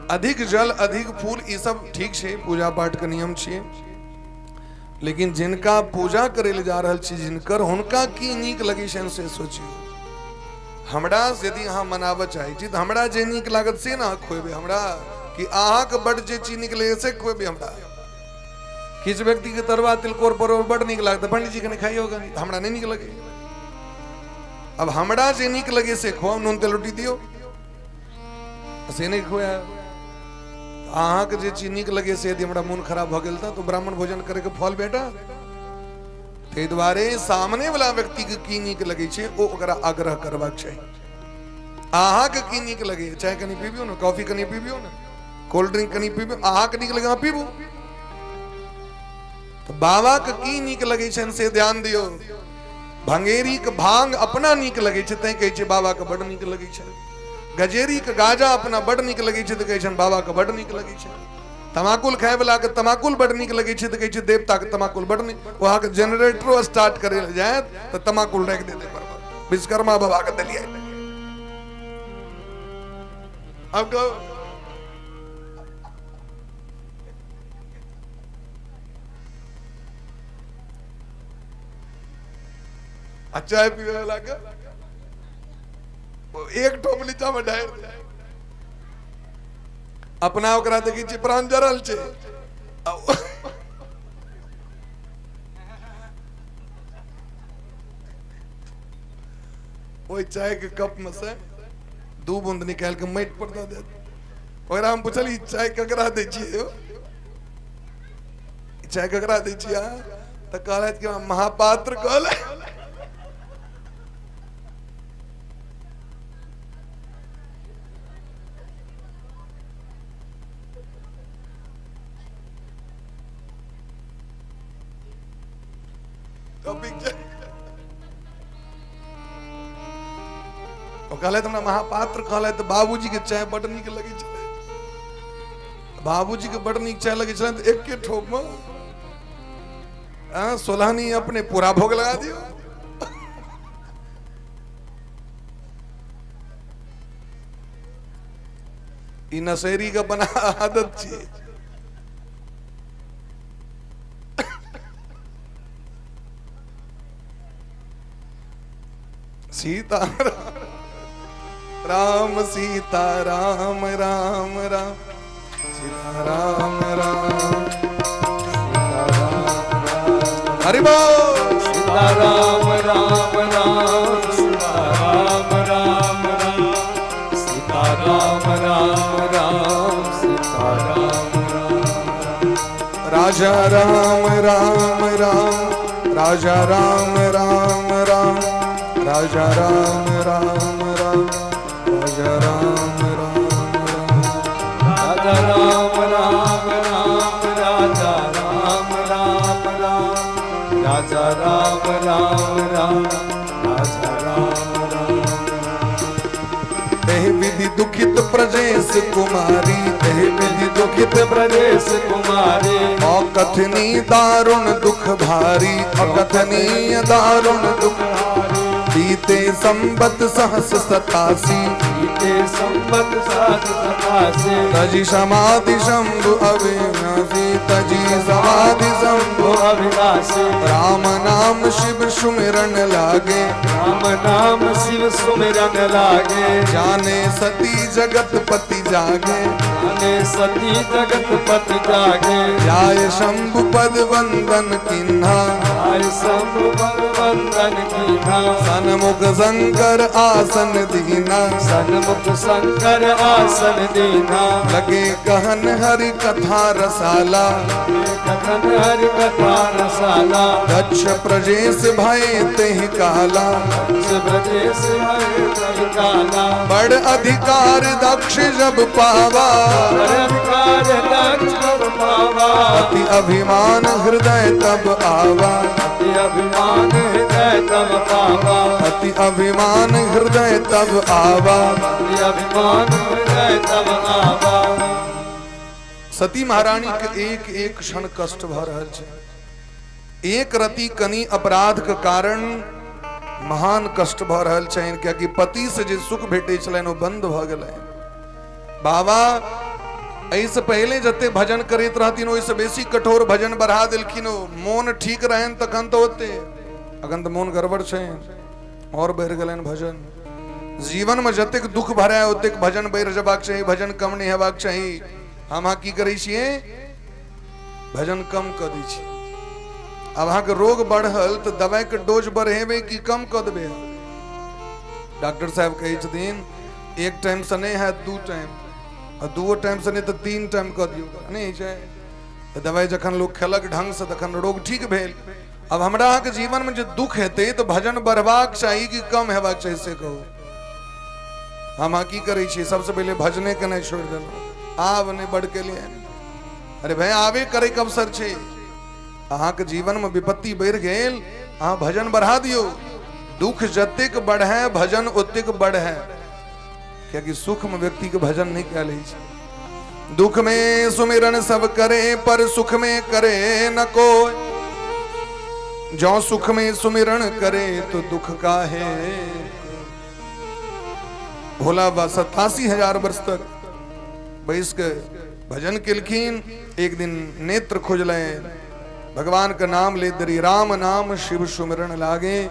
अधिक जल अधिक फूल ई सब ठीक छे, पूजा पाठ के नियम छे, लेकिन जिनका पूजा करे ले जा रहल छी, जिनकर हुनका की नीक लगी छन से सोचियो। हमरा यदि अहाँ मनाबऽ चाहे छी तो हमरा जे नीक लागत से ना खुएबे, हमरा कि अहाँ के बड़ जे चीज निकले से खुएबे। हमरा किस व्यक्ति के तरुआ तिलकोर परोर बड़ नीक लागत, पंडित जी के नहीं खाई होगा, हमरा नहीं नीक लगे। अब हमरा जे नीक लगे से खुआओ, नून तेल रोटी दियो, से नहीं खुआ। अहाँ के जे चीज नीक लगे से यदि हमरा मन खराब भ गेल तो ब्राह्मण भोजन करे के फल बेटा। ते द्वारे सामने वाला व्यक्ति के की नीक लगे छे ओ ओकरा आग्रह करबाक चाहिए। अहाँ के की नीक लगे, चाय कनी पीबियो ना, कॉफी कनी पीबियो ना, कोल्ड ड्रिंक कनी पीबियो, अहाँ के नीक लगे अहाँ पीबू। तो बाबा के की नीक लगे छन से ध्यान दियो। भंगेरी के भांग अपना नीक लगे छे तै कहै छे बाबा के बड़ नीक लगे छे। गजेरी के गाजा अपना बड़ नीक लगे छे त कहै छन बाबा के बड़ नीक लगे छे। तमाकुल खाए वाला के तमाकुल बड़ नीक लगे छे त कहै छे देवता के तमाकुल बड़ नीक। वहां के जनरेटरो स्टार्ट करे जाए त तमाकुल रख देते पर विश्वकर्मा बाबा के दलिया। अब को चाय पीवे वाला के एक ठोप नीचा में ढार दे, अपना ओकरा देखी छी प्राण जरल छे। ओई चाय के कप में से दू बूंद निकाल के माटी पर दे दे। ओकरा हम पूछली चाय ककरा दै छियै, चाय ककरा दै छियै त कहलैथ कि महापात्र कहले। हमरा महापात्र कहले तो बाबूजी के चाय बड़ नीक लगे छले। बाबूजी के बड़ नीक चाय लगे छले तो एक के ठोप में सोलहनी अपने पूरा भोग लगा दियो। ई नशेरी का बना आदत छे। सीता राम सीता राम राम राम सीता राम राम सीता राम हरि बोल। सीता राम राम राम सीता राम राम राम सीता राम राम राम सीता राम राम राजा राम राम राम राजा राम राम राम राजा राम राम राम राजा राम राम राजा राम राम राम राजा राम राम राम राजा राम राम राम राजा राम राम। एहि विधि दुखित प्रजेश कुमारी, एहि विधि दुखित प्रदेश कुमारी, अकथनीय दारुण दुख भारी, अकथनीय दारुण दुख भारी, बीते संबत सहस 87, बीते संबत सहस 87, तजी समाधि शंभु अविनाशी, तजी समाधि शंभु अविनाशी, राम नाम शिव सुमिरन लागे, राम नाम शिव सुमिरन लागे, जाने सती जगत पति जागे, जाने सती जगत पति जागे, जाय शंभु पद वंदन किन्हा, आय शंभु पद वंदन कीन्हा, सन्मुख शंकर आसन दीना, सन्मुख शंकर आसन दीना, लगे कहन हरि कथा रसाला, कथन हरि कथा रसाला, दक्ष प्रजेश भय तेहि काला, ब्रजेश हरि तहि काला, बड़ अधिकार दक्ष जब पावा, अधिकार दक्ष जब पावा, अति अभिमान हृदय तब आवा, अति अभिमान हृदय तब पावा, अति अभिमान हृदय तब आवा। अति अभिमान हृदय तब आवा। सती महारानी के एक एक क्षण कष्ट भ रहल छै। एक रति कनी अपराध के कारण महान कष्ट भ रहल छनि, कियाकि पति से जे सुख भेटे छलनि ओ बंद भ गेलनि। बाबा ऐसे पहले जते भजन करैत रहथिन ओइसे बेसी कठोर भजन बढ़ा देलखिन। मोन ठीक रहन तखन तो होते, अखन तो मोन गड़बड़ छै और बढ़ गेलनि भजन। जीवन में जतेक दुख भरा है ओतेक भजन बढ़ जबाक चाही, भजन कम नहीं हेबाक चाही। हम की करै छियै, भजन कम क दै छी। अब अहाँ के रोग बढ़ल तो दवाई के डोज बढ़ेबे कि कम क देबे। डॉक्टर साहब कहै छथिन एक टाइम से नहीं है 2 टाइम, और 2 टाइम से नहीं तो 3 टाइम क दियौ, नहीं छै तो दवाई जखन लोग खेलक ढंग से तखन रोग ठीक भेल। अब हमरा अहाँ के जीवन में जो दुख हेतै तो भजन बढ़बाक चाही कि कम हेबाक चाही से कहू। हम की करै छी, सबसे पहले भजने के नहीं छोड़ देलहुँ, आब नहीं बढ़ के लिए। अरे भाई आबे करे के अवसर छै। अहाँ के जीवन में विपत्ति बढ़ गेल, अहाँ भजन बढ़ा दियो। दुख जतेक बढ़े भजन ओतेक बढ़े, क्योंकि सुख में व्यक्ति के भजन नहीं कह ले। दुख में सुमिरन सब करे पर सुख में करे न कोई, जो सुख में सुमिरन करे तो दुख का है। भोला बा 87,000 वर्ष तक बैस के भजन केलखिन। एक दिन नेत्र खोजले, भगवान का नाम ले दरी, राम नाम शिव सुमिरन लागे,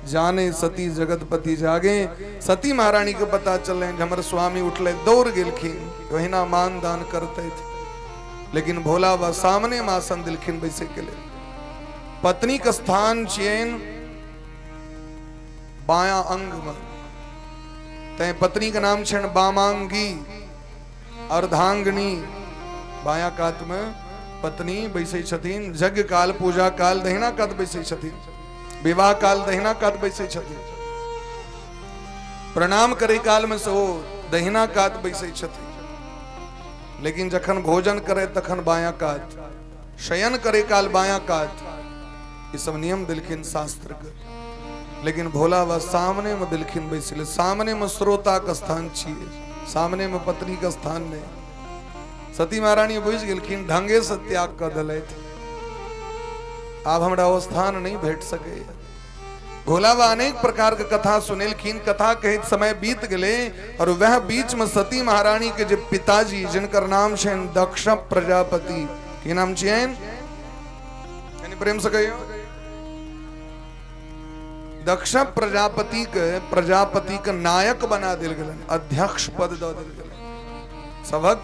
जाने सती जगतपति जागे। सती महारानी के पता चले हमर स्वामी उठले दौड़ गेलखिन, वहीना मान दान करते थे। लेकिन भोला बा सामने में आसन दिलखिन बैसे के लिए। पत्नी का स्थान चैन बाया अंग में, तय पत्नी का नाम छन बामांगी, अर्धांगनी। बाया कात में पत्नी बैसे छथिन, यज्ञ काल पूजा काल दहिना कात बैसे छथिन, विवाह काल दहिना कात बैसे छथिन, प्रणाम करे काल में सो दहिना कात बैसे छथिन। लेकिन जखन भोजन करे तखन बाया कात, शयन करे काल बाया कात। ये सब नियम दिलखिन शास्त्र के। लेकिन भोला बा सामने में दिलखिन बैसिले। सामने में श्रोता का स्थान छिए, सामने में पत्नी का स्थान नहीं। सती महारानी बुझ गेलखिन, ढंगे से त्याग कर दिलैथ, आब हमरा वो स्थान नहीं भेट सके। भोला बा अनेक प्रकार के कथा सुनेलखिन। कथा कहत समय बीत गए और वह बीच में सती महारानी के जो पिताजी, जिनकर नाम छन दक्ष प्रजापति, की नाम छियन, प्रेम से कहियो, दक्ष प्रजापति के नायक बना दिल गेलन, अध्यक्ष पद द दिल गेलन, सभक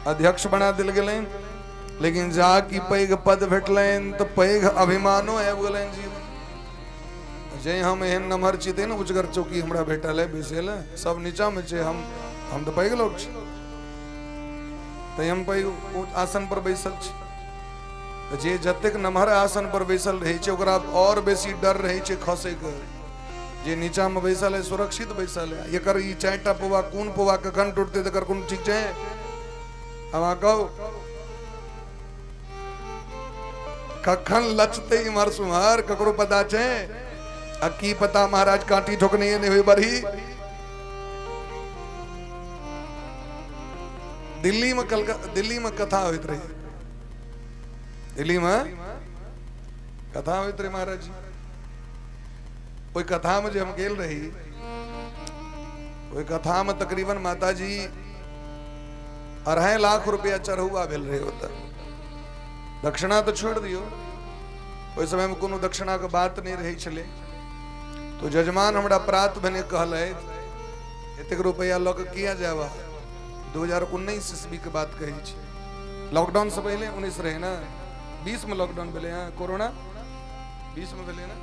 अध्यक्ष बना दिल गेलन। लेकिन जा की पैघ पद भेटलन तो पैघ अभिमानो आबि गेलन जीवन। जे हम एहन नमहर छी तेन उजगर चौकी हमरा भेटल है बैसल है, सब नीचा में छे, हम तो पैघ लोग छी, तै हम पैघ आसन पर बैसल छी। जे जतेक नमहर आसन पर बैसल रहे छे ओकरा और बेसी डर रहे छे खसे के। जे नीचा में बैसल है सुरक्षित बैसल है। एकर ई 4टा पौवा कोन पौवा कखन टूटते तकर कोन ठीक छे। हम कहू कखन लचते इमहर सुमहर ककरो पता छे। की पता महाराज कांटी ठोकने नहीं हुई बरही। दिल्ली में कथा होइत रही, दिल्ली में कथा होइत रही महाराज जी। कोई कथा में जो हम गेल रही, कोई कथा में तकरीबन माता जी 2.5 लाख रुपया चढ़ुआ भेल रहे होता। दक्षिणा तो छोड़ दियो, ओहि समय में कोनो दक्षिणा के बात नहीं रही छले। तो जजमान हमरा प्रात भने कहल एतेक रुपया लग किया जावा। 2019 ईस्वी के बात कही छी, लॉकडाउन से पहले 19 रहे ना, 20 में लॉकडाउन भेले, हाँ कोरोना 20 में भेले ना,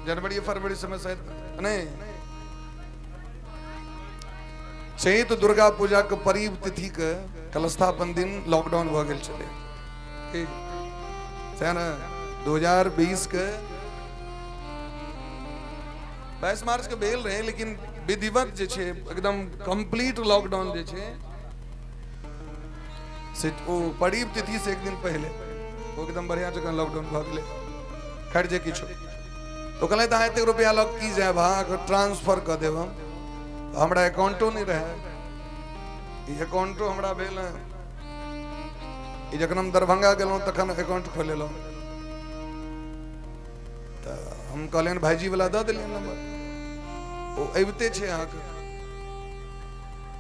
जनवरी फरवरी समय शायद नहीं। चैत दुर्गा पूजा के परीब तिथि के कलस्थापन दिन लॉकडाउन भ गेल छले, ठीक है ना। 2020 के 22 मार्च के भेल रहे, लेकिन विधिवत जे छे एकदम कंप्लीट लॉकडाउन जे छे से ओ परीब तिथि से एक दिन पहले वो एकदम बढ़िया जगह लॉकडाउन भ गेले। खैर जे किछो तो कहले त एते रुपया लग की जाय भा ट्रांसफर क देब हम, हमरा अकाउंटो नहीं रहे। ई अकाउंटो हमरा भेल ई जखन हम दरभंगा गेलहुं तखन अकाउंट खोलेलहुं, त हम कहलियन भाईजी वाला द देलियन नंबर, ओ अबिते छे अहाँके,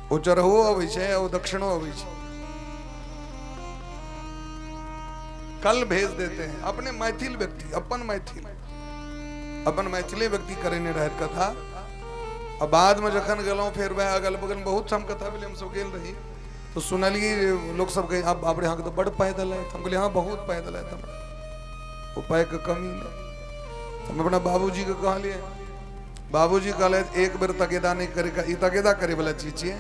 ओ चरहो अबै छे, ओ दक्षिणो अबै छे, कल भेज देते हैं। अपने मैथिल व्यक्ति, अपन मैथिली व्यक्ति करेने रहे कथा। अब बाद में जखन गेलहुं फिर वह अगल बगल में बहुत हम कथा भेल, हम सब गेल रही तो सुनलिए लोग सब कहे अब आप यहाँ के तो बड़ पैदल है। हम कहलिए हाँ बहुत पैदल है, वो पाए के कमी नहीं। हम अपना बाबूजी के कहलिए, बाबूजी कहले एक बेर तकेदा नहीं करे, ई तकेदा करे वाला चीज है,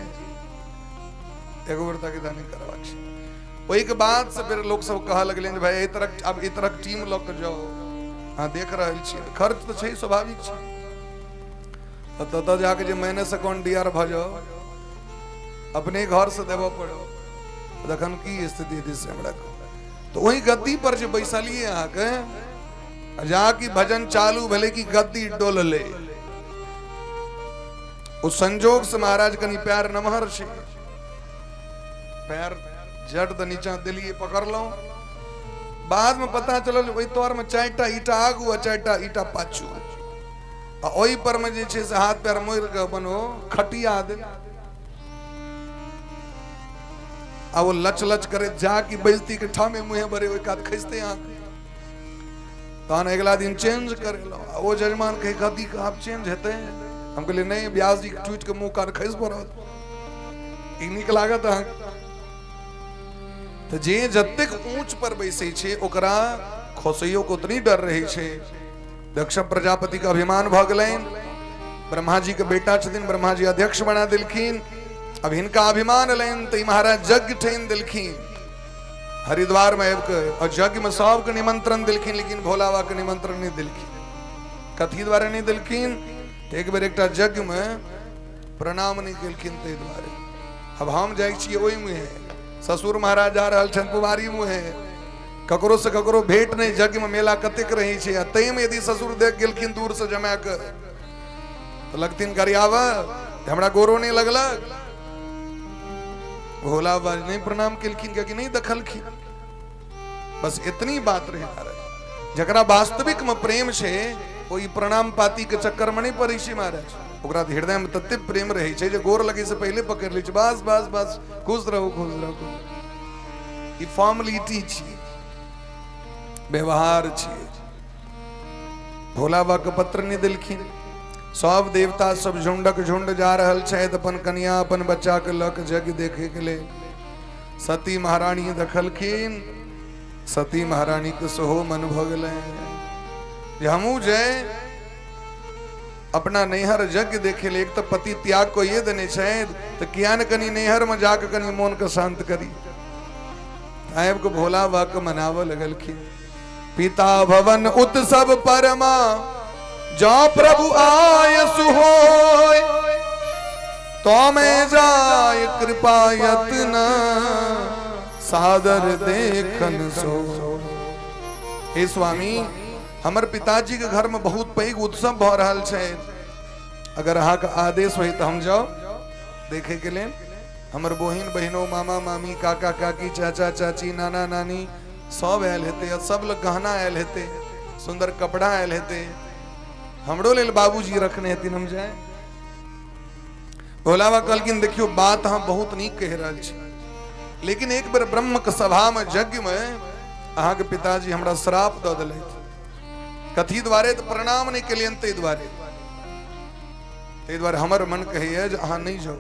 एक बेर तकेदा नहीं करबाक छै। वही के बाद से फिर लोग सब कहा लगले भाई अब ई तरह टीम लग के जाओ, हाँ देख रहल छी खर्च तो छै स्वाभाविक छै, तब जाके जो माइनस अकाउंट डीआर भ जाओ, अपने घर से देव पड़ो, तखन की स्थिति दिस हमरा। तो वही गद्दी पर जो बैसलिए अहाँ के जाके भजन चालू भले की गद्दी डोलले, उस संजोग से महाराज कनी प्यार नमहर छे, पैर जट द नीचा दिलिए पकड़ लो। बाद में पता चलल वही तौर में 4टा ईटा आगू आ 4टा ईटा पाछू, आ ओही पर में जे छे से हाथ पैर मोड़ के बनो खटिया दे, आ वो लच लच करे जाके बेइज्जती के ठामे मुहे भरे ओई कात खसते यहाँ। तहन अगला दिन चेंज करे लो, वो जजमान कहे गद्दी का आप चेंज हेते, हम कहले नहीं ब्यास जी टूट के मुंह कान खस पड़त, ई नीक लागत अहाँ। तो जे जतेक ऊंच पर बैसे छे ओकरा खोसैयो को उतनी डर रही छे। दक्ष प्रजापति का अभिमान भ गेलैन, ब्रह्मा जी के बेटा छथिन, ब्रह्मा जी अध्यक्ष बना देलखिन। अब हिनका अभिमान लेन तो महाराज यज्ञ ठेन देलखिन हरिद्वार में आबिके, और यज्ञ में सबके निमंत्रण देलखिन, लेकिन भोला बाबा के निमंत्रण नहीं देलखिन। कथी द्वारा नहीं देलखिन? एक बेर एकटा यज्ञ में प्रणाम नहीं केलखिन, ताहि द्वारे। अब हम जाइ छियै ओहि मुहे, ससुर महाराज जा रहल छन पुवारी मुहे, ककरो से ककरो भेंट नहीं, यज्ञ में मेला कतेक रही छे, तई में यदि ससुर देख गेलखिन दूर से जमा के तो लगथिन गरियावा, हमरा गोरो नहीं लगलक। भोला बाबा नहीं प्रणाम केलखिन कि नहीं दखलखिन, बस इतनी बात रहे महाराज। जकरा वास्तविक में प्रेम छे कोई प्रणाम पाती के चक्कर में नहीं पड़े छे महाराज, ओकरा हृदय में तते प्रेम रहे छे जे गोर लगे से पहले पकड़ लै छे, बस बस बस खुश रहो खुश रहो। ई फॉर्मेलिटी छी, व्यवहार छी। भोला बाबा के पत्र नहीं देलखिन, सब देवता सब झुंडक झुंड जा रहल छथि अपन कन्या अपन बच्चा के लक यज्ञ देखे के लेल। सती महारानी देखलखिन, सती महारानी के सेहो मन भ गेलैन जे हमहूँ जाय अपना नैहर यज्ञ देखे ले। एक तो पति त्याग को ये देने छथि तो किया न कनी नैहर में जाके कनी मोन के शांत करी। आब को भोला बाबा के मनाव लगलखिन, पिता भवन उत्सव परमा जो प्रभु आय सुहोय, तो मैं जाय कृपा यत्न सादर देखन सो। हे स्वामी, हमर पिताजी के घर में बहुत पैघ उत्सव भ रहल छै, अगर अहाँ के आदेश होई तो हम जाओ देखे के लेल। हमर बहिन बहनों मामा मामी काका काकी चाचा चाची नाना नानी सब आयल हेते, सब लोग गहना आयल हेते, सुंदर कपड़ा आयल हेते, हमरो लेल बाबूजी रखने हेतिन हम जाए। भोलाबा कहलखिन देखियो बात हम बहुत नीक कह रहल छी, लेकिन एक बार ब्रह्म के सभा में यज्ञ में अहाँ के पिताजी हमरा श्राप द देलथि। कथी द्वारे? तो प्रणाम नहीं केलियन तै द्वारे हमर मन कहैया जे अहाँ नहीं जाओ।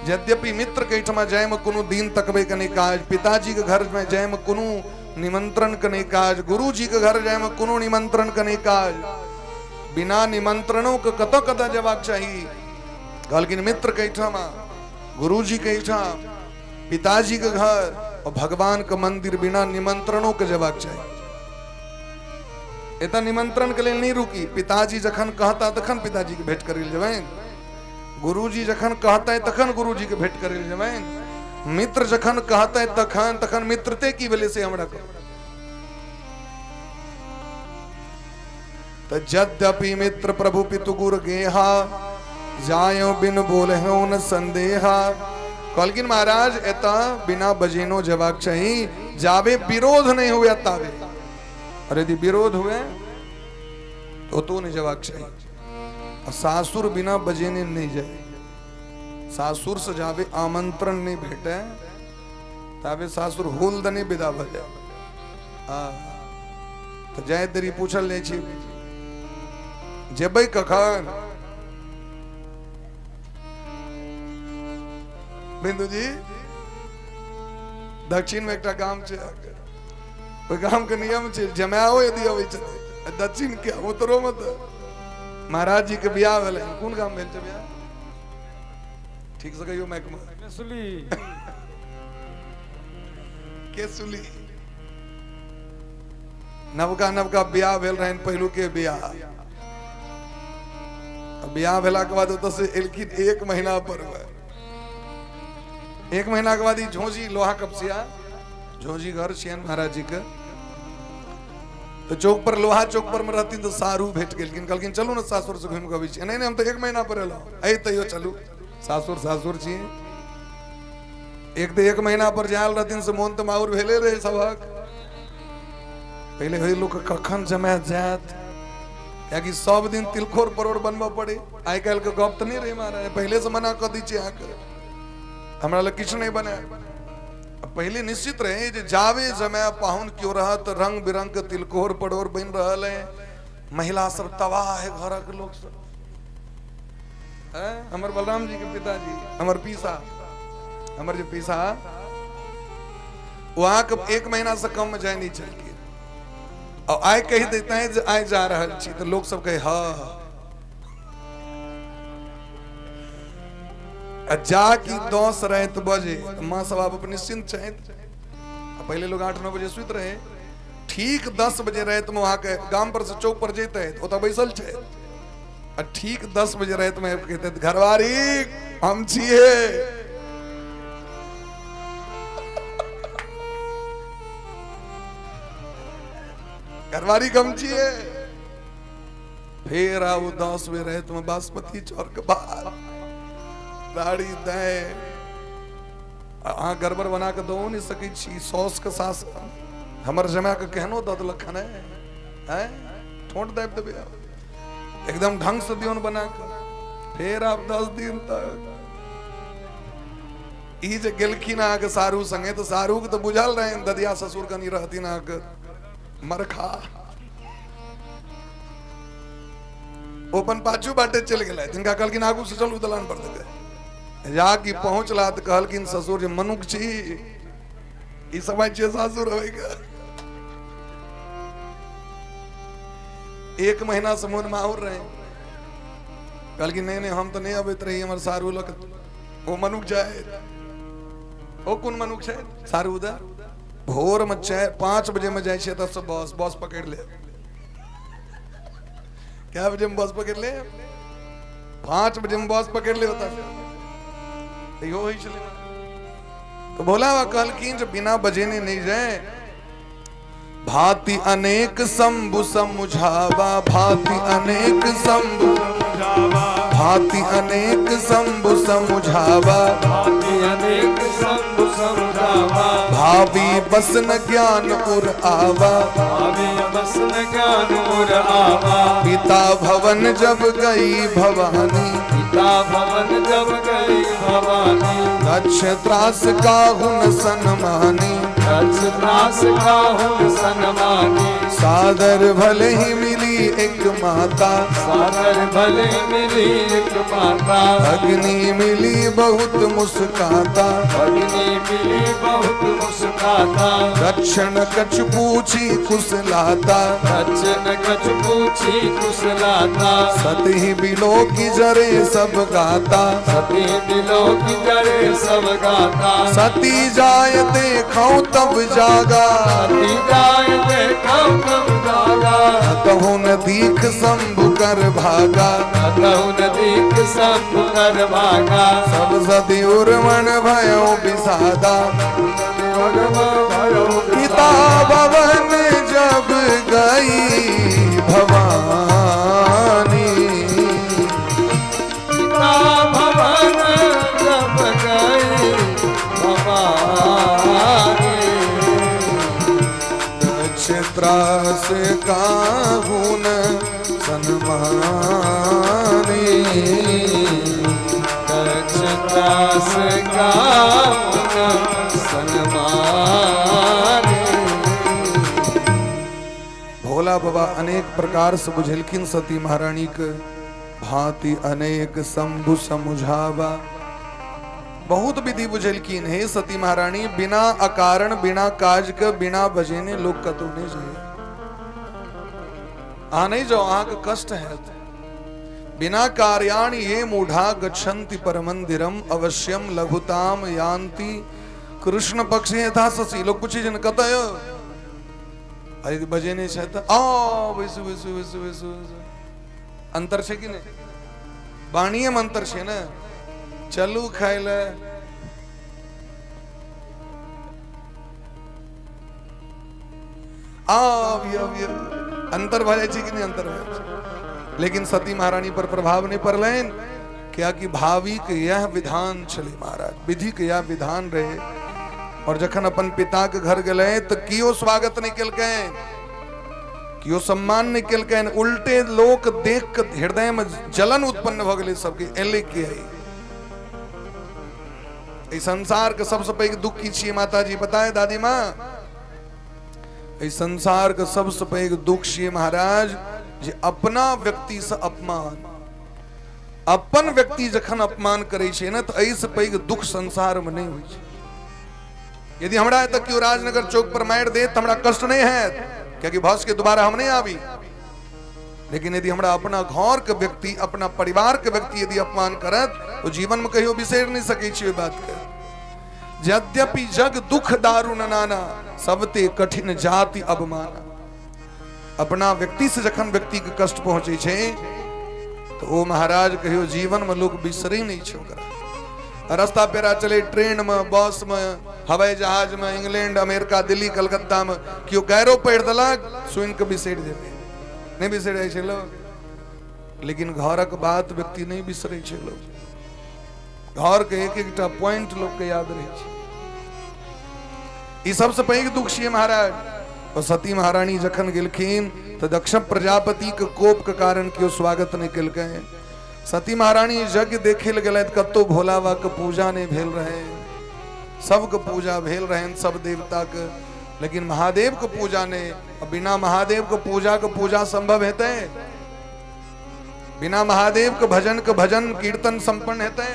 यद्यपि मित्र के ठमा जाय में कोनो दिन तकबे के नहीं काज, पिताजी के घर में जाय में कोनो निमंत्रण के नहीं काज, गुरु जी के घर जाय में कोनो निमंत्रण के नहीं काज, बिना निमंत्रणों के कत कत जवाब चाहिए। कहलखिन मित्र के ठमा, गुरु जी के ठमा, पिताजी के घर और भगवान के मंदिर बिना निमंत्रणों के जवाब चाहिए। इतना निमंत्रण के लिए नहीं रुकी, पिताजी जखन कहता तखन पिताजी के भेंट करिल जबैन, गुरुजी जखन कहता है तखन गुरुजी के भेंट करिल जबैन, मित्र जखन कहता है तखन तखन मित्रते की वजह से हमरा को। तो यद्यपि मित्र प्रभु पितु गुर गेहा, जायो बिन बोले हो न संदेहा। कहलखिन महाराज एता बिना बजेनो जवाब चाहिए, जावे विरोध नहीं हुए तावे। अरे यदि विरोध हुए तो नहीं जवाब चाहिए। और सासुर बिना बजेने नहीं जाए, सासुर से जावे आमंत्रण नहीं भेटे तावे सासुर होल दने विदा भ जाए। तो जाए तेरी पूछल नहीं छी जेबै कखन? बिंदु जी दक्षिण में एक गाम छे, ओइ गाम के नियम छे जमाओ यदि अबै छै दक्षिण के उत्तरो मत। महाराज जी के बियाह भेलै, कोन गाम भेल छै बियाह? ठीक से कहियो माइक में। केसुली केसुली नवका नवका बियाह भेल रहन, पहिलू के बियाह। बियाह भेला के बाद ओतऽ से एलखिन 1 महीना पर। 1 महीना के बाद ई झोंझी लोहा कपसिया झोंझी घर छियन महाराज जी के। तो चौक पर लोहा चौक पर में रहती तो सारू भेट गेलखिन, कहलखिन चलू ना सासुर से घूम के अबै छी। नहीं नहीं हम तो 1 महीना पर एलौ, ऐ तैयो चलू सासुर सासुर छी। एक तो 1 महीना पर जायल रहथिन से मोन तो माउर भेले रहे सबक। पहले होई लोग कखन जमा जात, क्योंकि सब दिन तिलखोर परोड़ बनबा पड़े। आइ काल्हि के गप तो नहीं रहे महाराज, पहले से मना कर दी छी अहाँ के, हमरा लग किछु नहीं बने। पहले निश्चित रहे जे जावे जमा पाहुन क्यों रहत, रंग बिरंग के तिलकोर पड़ोर बन रहल है, महिला सब तबाह है, घर के लोग सब। हमर बलराम जी के पिताजी, हमर पीसा, हमर जो पीसा वहां के 1 महीना से कम में जाए नहीं चल के। और आय कह देते हैं जे आय जा रहल छी, तो लोग सब कहे हाँ जा की 10 रात बजे माँ सब आप निश्चिंत चाहे। पहले लोग 8-9 बजे सुत रहे, ठीक 10 बजे रात में वहां के गांव पर से चौक पर जेते है बैसल छे। और ठीक 10 बजे रात में कहते घरवारी हम छिए। घरवारी कम छिए। फिर आओ 10 बजे रात में बासमती चौर के बाहर दाढ़ी दे अहाँ गड़बड़ बना के दो नहीं सकै छी। सौस के सास हमर जमा के केहनो द देलखन है, ठोंट दाबि देबे एकदम ढंग से दियोन बना के। फिर आप 10 दिन तक ई जे गेलखिन अहाँ के सारू संगे, तो सारू के तो बुझल रहे ददिया ससुर कनी रहथिन अहाँ के मरखा। ओ अपन पाछू बाटे चल गेलै, तिनका कहलखिन आगू से चलू दलान पर देबे। जाके पहुंचला तो कहलखिन ससुर जे मनुख छी ई समय छे सासुर होय के। 1 महीना से मोन माहुर रहे, कहलखिन नहीं नहीं हम तो नहीं अबैत रही, हमर सारू लग वो मनुख जाए। ओ कोन मनुख छे? सारू दा भोर में 5 बजे में जाए छे, तब से बस पकड़ ले। क्या बजे में बस पकड़ ले? 5 बजे में बस पकड़ ले होता है। तो भोला बाबा कहलखिन जो बिना बजेने नहीं जाए। भांति अनेक शंभु समुझावा, भांति अनेक शंभु समुझावा, भांति अनेक शंभु समुझावा भांति अनेक शंभु समुझावा भावी बसन ज्ञान उर आवा भावे बसन ज्ञान उर आवा पिता भवन जब गई भवानी पिता भवन जब गई भवानी दक्ष त्रास का हुन सन्मानी दक्ष त्रास का हुन सन्मानी सादर भले ही मिली एक माता सादर भले मिली एक माता अग्नि मिली बहुत मुस्काता अग्नि मिली बहुत मुस्काता दक्षिण कछ पूछी कुशलाता दक्षिण कछ पूछी कुशलाता सती बिलो की जरे सब गाता सती दिलो की जरे सब गाता सती जाय देखो तब जागा सती जाय देखो तब जागा कहूँ न दीख शंभु कर भागा कहूँ न दीख शंभु कर भागा सब सती उर्मण भयो विषादा पिता भवन जब गई भवानी पिता भवन जब गई भवानी दक्ष त्रास काहून सन्मानी दक्ष त्रास का सन्मानी भोला बाबा अनेक प्रकार से बुझलखिन सती महारानी के भांति अनेक शंभु समुझावा बहुत विधि बुझलखिन हे सती महारानी बिना अकारण बिना काज के बिना बजेने लोग कतो नहीं जाए आ नहीं जाओ आंख कष्ट है बिना कार्याण ये मूढ़ा गच्छन्ति परमंदिरम अवश्यम लघुताम यान्ति कृष्ण पक्ष यथा शशि लोग कुछ जन कतय अरे बजे नहीं छत आ वैसु वैसु वैसु वैसु अंतर छे कि नहीं बाणीय अंतर छे ना चलू खाय ले अंतर भले कि नहीं अंतर भले लेकिन सती महारानी पर प्रभाव नहीं पड़लेन क्या कि भावी के यह विधान चले महाराज विधि के यह विधान रहे और जखन अपन पिता के घर गए तो कियो स्वागत नहीं कलकैन कियो सम्मान नहीं कलकैन उल्टे लोक देख के हृदय में जलन उत्पन्न भ गेलै सबके एले के है संसार के सबसे पैघ दुख की छियै माता जी बताए दादी माँ संसार के सबसे पैघ दुख छियै महाराज जे अपना व्यक्ति से अपमान अपन व्यक्ति जखन अपमान करे छै ना तो ऐसे पैघ दुख संसार में नहीं होइ छै यदि हमरा तक क्यों राजनगर चौक पर मार दे तो हमरा कष्ट नहीं है क्योंकि भस के दोबारा हम नहीं आवी लेकिन यदि हमरा अपना घर के व्यक्ति अपना परिवार के व्यक्ति यदि अपमान करत तो जीवन में कहियो बिसर नहीं सके छी बात के यद्यपि जग दुख दारुण नाना सबते कठिन जाति अवमाना अपना व्यक्ति से जखन व्यक्ति के कष्ट पहुंचे छे तो ओ महाराज कहियो जीवन में लोग बिसरे नहीं छे ओकरा रास्ता पेरा चले ट्रेन में बस में हवाई जहाज में इंग्लैंड अमेरिका दिल्ली कलकत्ता में क्यों गैरो पढ़ दलक सुन के बिसर जेबे नहीं बिसरे छे लोग लेकिन घरक बात व्यक्ति नहीं बिसरे छे लोग घर के एक एकटा पॉइंट लोग के याद रहे छे ई सबसे पैघ दुख छियै महाराज और सती महारानी जखन गेलखिन तो दक्ष प्रजापति के कोप के कारण क्यों स्वागत नहीं केलकै सती महारानी यज्ञ देखे लगे कतो भोला बाबा के पूजा नहीं भेल रहे सबके पूजा भेल रहे सब देवता के लेकिन महादेव के पूजा ने बिना महादेव के पूजा संभव हेते बिना महादेव के भजन कीर्तन संपन्न हेते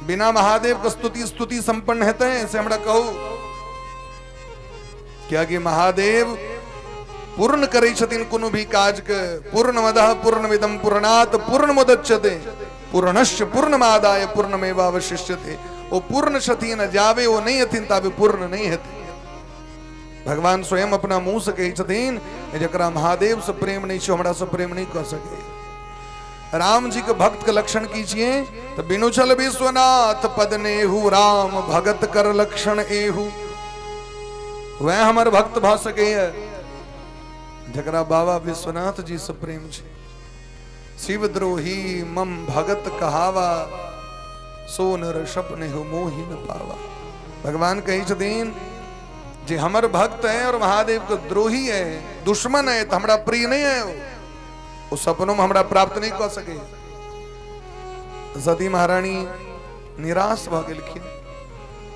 बिना महादेव के स्तुति संपन्न हेते से हमरा कहू क्या कि महादेव पूर्ण करे छथिन कोनो भी काज के पूर्णमदः पूर्णमिदं पूर्णात् पूर्णमुदच्यते पूर्णस्य पूर्णमादाय पूर्णमेवावशिष्यते वो पूर्ण छथिन जावे वो नहीं हथिन ताबे पूर्ण नहीं हेते भगवान स्वयं अपना मुंह से कही छथिन जकरा महादेव से प्रेम नहीं छो हमरा से प्रेम नहीं कर सके राम जी के भक्त के लक्षण कीजिए तो बिनु छल विश्वनाथ पद नेहु राम भगत कर लक्षण एहु वह हमार भक्त भ सके जकरा बाबा विश्वनाथ जी से प्रेम छे शिवद्रोही मम भगत कहावा, सो नर सपने हो मोहि न पावा। भगवान कही छथिन जे हमर भक्त है और महादेव को द्रोही है, दुश्मन है, तो हमरा प्रिय नहीं है, वो सपनों में हमरा प्राप्त नहीं कर सके। सती महारानी निराश भ गेलखिन।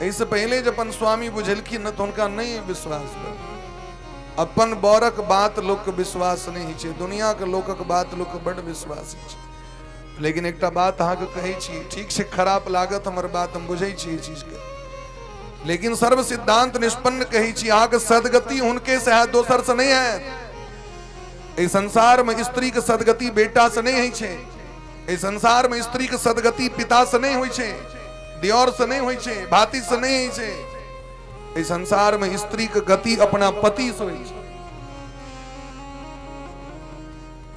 इससे पहले जब अपन स्वामी बुझलखिन न तो उनका नहीं विश्वास भेल। अपन बौरक बात लोक विश्वास नहीं छे, दुनिया के लोकक बात लोक बड़ विश्वास छे। लेकिन एकटा बात अहाँ के कहै छी, ठीक से खराब लागत हमर बात, हम बुझै छी चीज के, लेकिन सर्व सिद्धांत निष्पन्न कही छी, अहाँ के सदगति उनके से है, दोसर से नहीं है। इस संसार में स्त्री के सदगति बेटा से नहीं है, इस संसार में स्त्री के सदगति पिता से नहीं होई छे, दियोर से नहीं होई छे, भाती से नहीं होई छे। इस संसार में स्त्री के गति अपना पति से होई छे।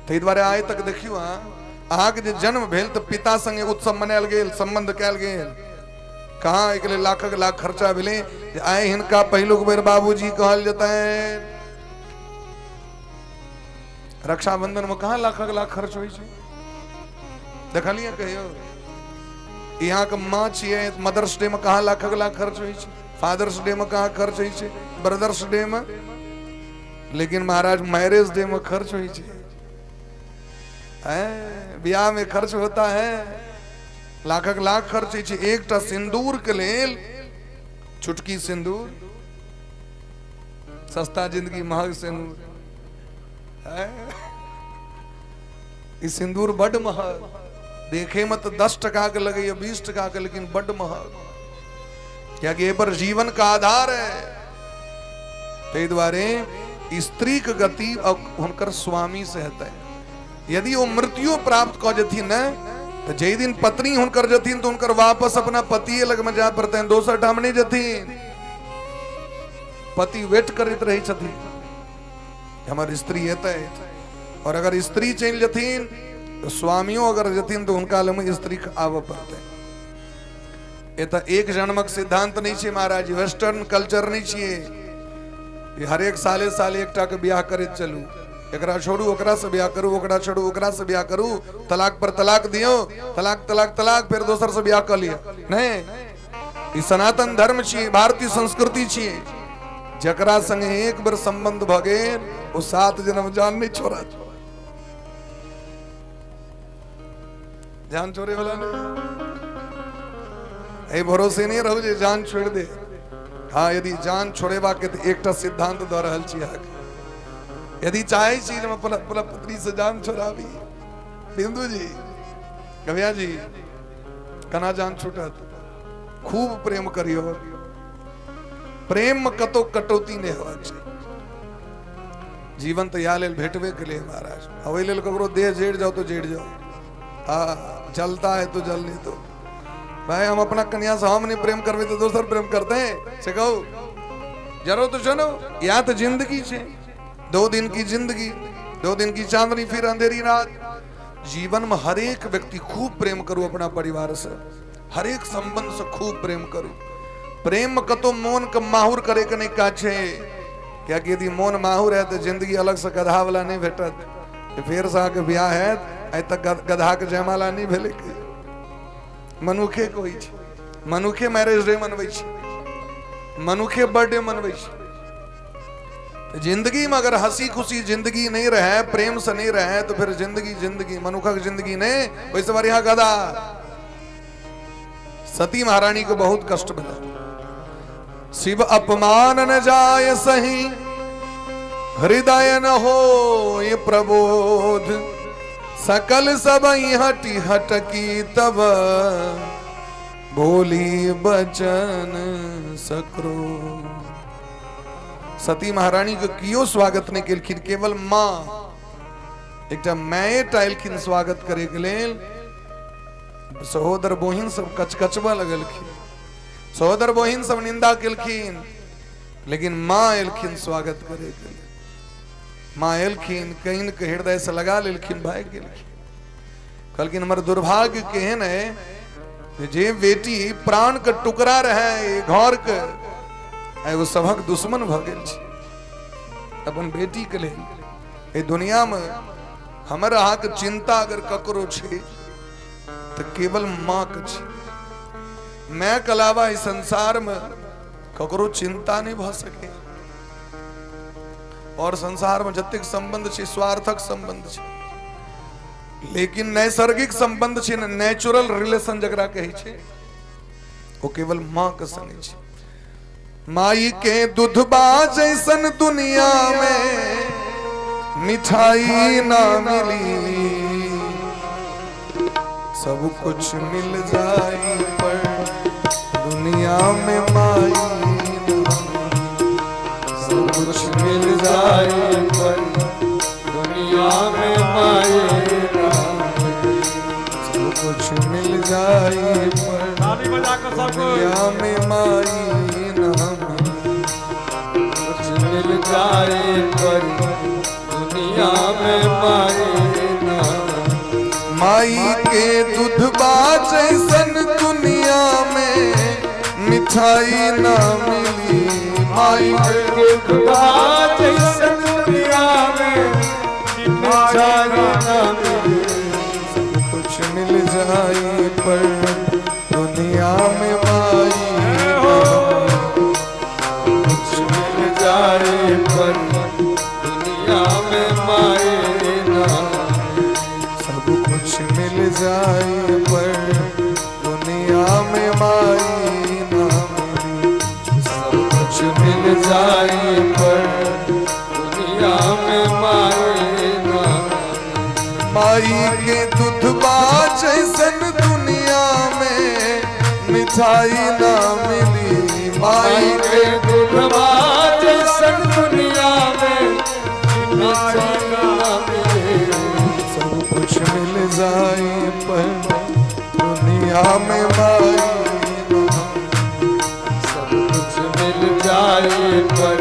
तै द्वारे आइ तक देखियो अहाँ के जे जन्म भेल तो पिता संगे उत्सव मनायल गेल, संबंध कयल गेल। कहाँ एक लाखक लाख खर्चा भेले, आए हिनका पहिलुक बेर बाबूजी कहल जेता है। रक्षाबंधन में कहाँ लाखक लाख खर्च होई छे, देखलिए कहियो। यहाँ के माँ छिए, मदर्स डे में कहाँ लाखक लाख खर्च होई छे, फादर्स डे में कहाँ खर्च होई छे, ब्रदर्स डे में। लेकिन महाराज मैरिज डे में खर्च होई छे, ब्याह में खर्च होता है, लाखक लाख खर्च छे। एकटा सिंदूर के लेल, चुटकी सिंदूर, सस्ता जिंदगी महग सिंदूर। इस सिंदूर बड़ महग, देखे में तो 10 टका के लगे या 20 टका के, लेकिन बड़ महग, क्या कि पर जीवन का आधार है। ते द्वारे स्त्री के गति उनकर स्वामी से है। यदि वो मृत्यु प्राप्त कर जथिन न, तो जे दिन पत्नी हुनकर जथिन तो उनकर वापस अपना पति लग में जा पड़ते हैं, दोसर ठाम नहीं जथिन। पति वेट करते रही छथिन हमारी स्त्री हेतै, और अगर स्त्री चल जथिन तो स्वामियों अगर जथिन तो उनका में स्त्री आव पड़ते। ये तो एक जन्मक सिद्धांत नहीं छे महाराज, वेस्टर्न कल्चर नहीं छे। हर एक साले साले एकटा के ब्याह करे चलू, एकरा छोड़ू ओकरा से ब्याह करू, ओकरा छोड़ू ओकरा से ब्याह करू, तलाक पर तलाक दियो, तलाक तलाक तलाक, फिर दोसर से ब्याह कर लिया। नहीं, ई सनातन धर्म छिए, भारतीय संस्कृति छिए। जकरा संगे एक बार संबंध भ गेल वो 7 जन्म जान नहीं छोड़ा। जान छोड़े वाला नहीं, ए भरोसे नहीं रहू जे जान छोड़ दे। हाँ, यदि जान छोड़ेबा के तो एकटा सिद्धांत द रहल छी अहाँके। यदि चाहे चीज में पत्नी से जान छोड़ाबी, बिंदु जी, कविया जी, कना जान छूटत। खूब प्रेम करियो, प्रेम में कतो कटौती नहीं होगा चाहिए। जीवन तो या लेल भेटबे के लिए महाराज, अवे लेल ककरो देह जेड़ जाओ तो जेड़ जाओ। हाँ, जलता है तो जलने दो भाई। हम अपना कन्या से हम नहीं प्रेम करवे तो दोसर प्रेम करते हैं से कहो जरो तो सुनो, या तो जिंदगी से 2 दिन की जिंदगी, 2 दिन की चांदनी फिर अंधेरी रात। जीवन में हर एक व्यक्ति खूब प्रेम करो अपना परिवार से, हर एक संबंध से खूब प्रेम करो। प्रेम में कतो मोन के माहुर करे के नहीं काछे, क्या कि यदि मोन माहुर है तो जिंदगी अलग से गधा वाला नहीं भेटत। फिर से आके ब्याह है अ तक गधा के जयमाला नहीं भेले के मनुखे को होई छै, मनुखे मैरिज डे मनबै छै, मनुखे बर्थडे मनबै छै। जिंदगी में अगर हंसी खुशी जिंदगी नहीं रहे, प्रेम से नहीं रहे, तो फिर जिंदगी जिंदगी मनुखक जिंदगी नहीं, वैसे बार यहाँ गधा। सती महारानी को बहुत कष्ट मिला। शिव अपमान न जाय सही, हृदय न हो ये प्रबोध, सकल सब हटी हटकी तब, बोली बचन सक्रो। सती महारानी को कियो स्वागत नहीं केलखिन, केवल माँ एक माए टाइलखिन स्वागत करे के लेल। सहोदर बहिन सब कचकचबा लगलखिन, सहोदर बहिन सब निंदा केलखिन, लेकिन माँ एलखिन स्वागत करे के लिए। माँ एलखिन, कहीं के हृदय से लगा लेलखिन, भाग गेलखिन। कहलखिन हमर दुर्भाग्य केहन है जे बेटी प्राण के टुकड़ा रहे घर के, एगो सभक दुश्मन भ गेल छै अपन बेटी के लेल। ए दुनिया में हमारा हाक चिंता अगर ककरो छे तो केवल मां के छे। मैं के अलावा इस संसार में ककरो चिंता नहीं भ सके। और संसार में जतिक संबंध छे स्वार्थक संबंध छे, लेकिन नैसर्गिक संबंध छे, नेचुरल रिलेशन जकरा कहे छे, वो केवल मां के संगे छे। माई के दूधबा जैसन दुनिया में मिठाई ना मिली, सब कुछ मिल जाए पर दुनिया में माई ना। सब कुछ मिल जाए पर दुनिया में माई ना। सब कुछ मिल जाए पर दुनिया में माई ना। कुछ मिल जाए पर दुनिया में माई ना। माई के दूधबा जैसन दुनिया में मिठाई ना मिली। माई के दूधबा जैसन दुनिया में मिठाई ना मिली। सब कुछ मिल जाए पर दुनिया में माई ना। कुछ मिल जाए पर दुनिया में माई ना। सब कुछ मिल जाए पर दुनिया में माई ना मिली। सब कुछ मिल जाए पर दुनिया में माई ना। माई के दूधबा जैसन दुनिया में मिठाई ना मिली। माई के दूधबा जैसन दुनिया में मिठाई ना मिली। सब कुछ मिल जाए पर दुनिया में माई ना। सब कुछ मिल जाए पर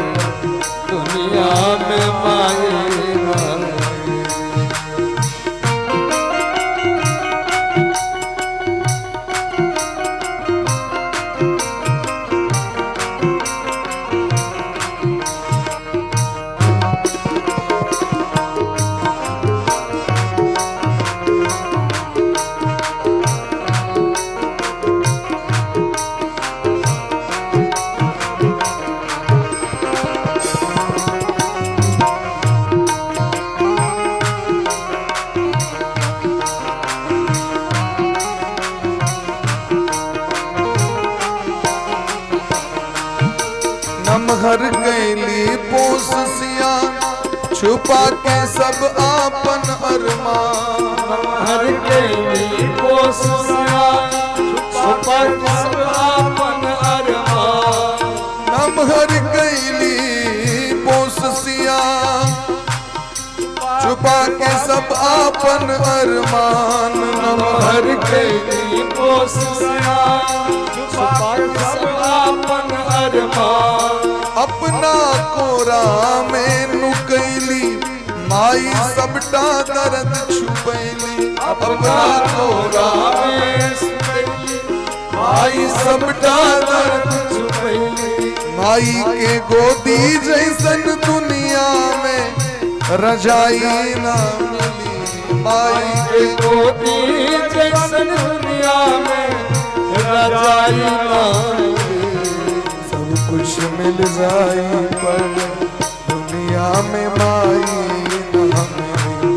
दुनिया में माई ना। नमहर गैली पोस सिया छुपा के सब आपन अरमान। नमहर गैली पोस सिया छुपा के सब आपन अरमान। नमहर गैली पोस सिया छुपा के सब आपन अरमान। नमहर गैली पोस सिया छुपा के सब आपन अरमान। अपना कोरा में नुकैली माई सबटा दर्द छुपैली। अपना कोरा में माई सबटा दर्द छुपैली। माई के गोदी जैसन दुनिया में रजाई ना मिली। माई के गोदी जैसन दुनिया में रजाई ना मिली। कुछ मिल जाए पर दुनिया में माई ना मिली।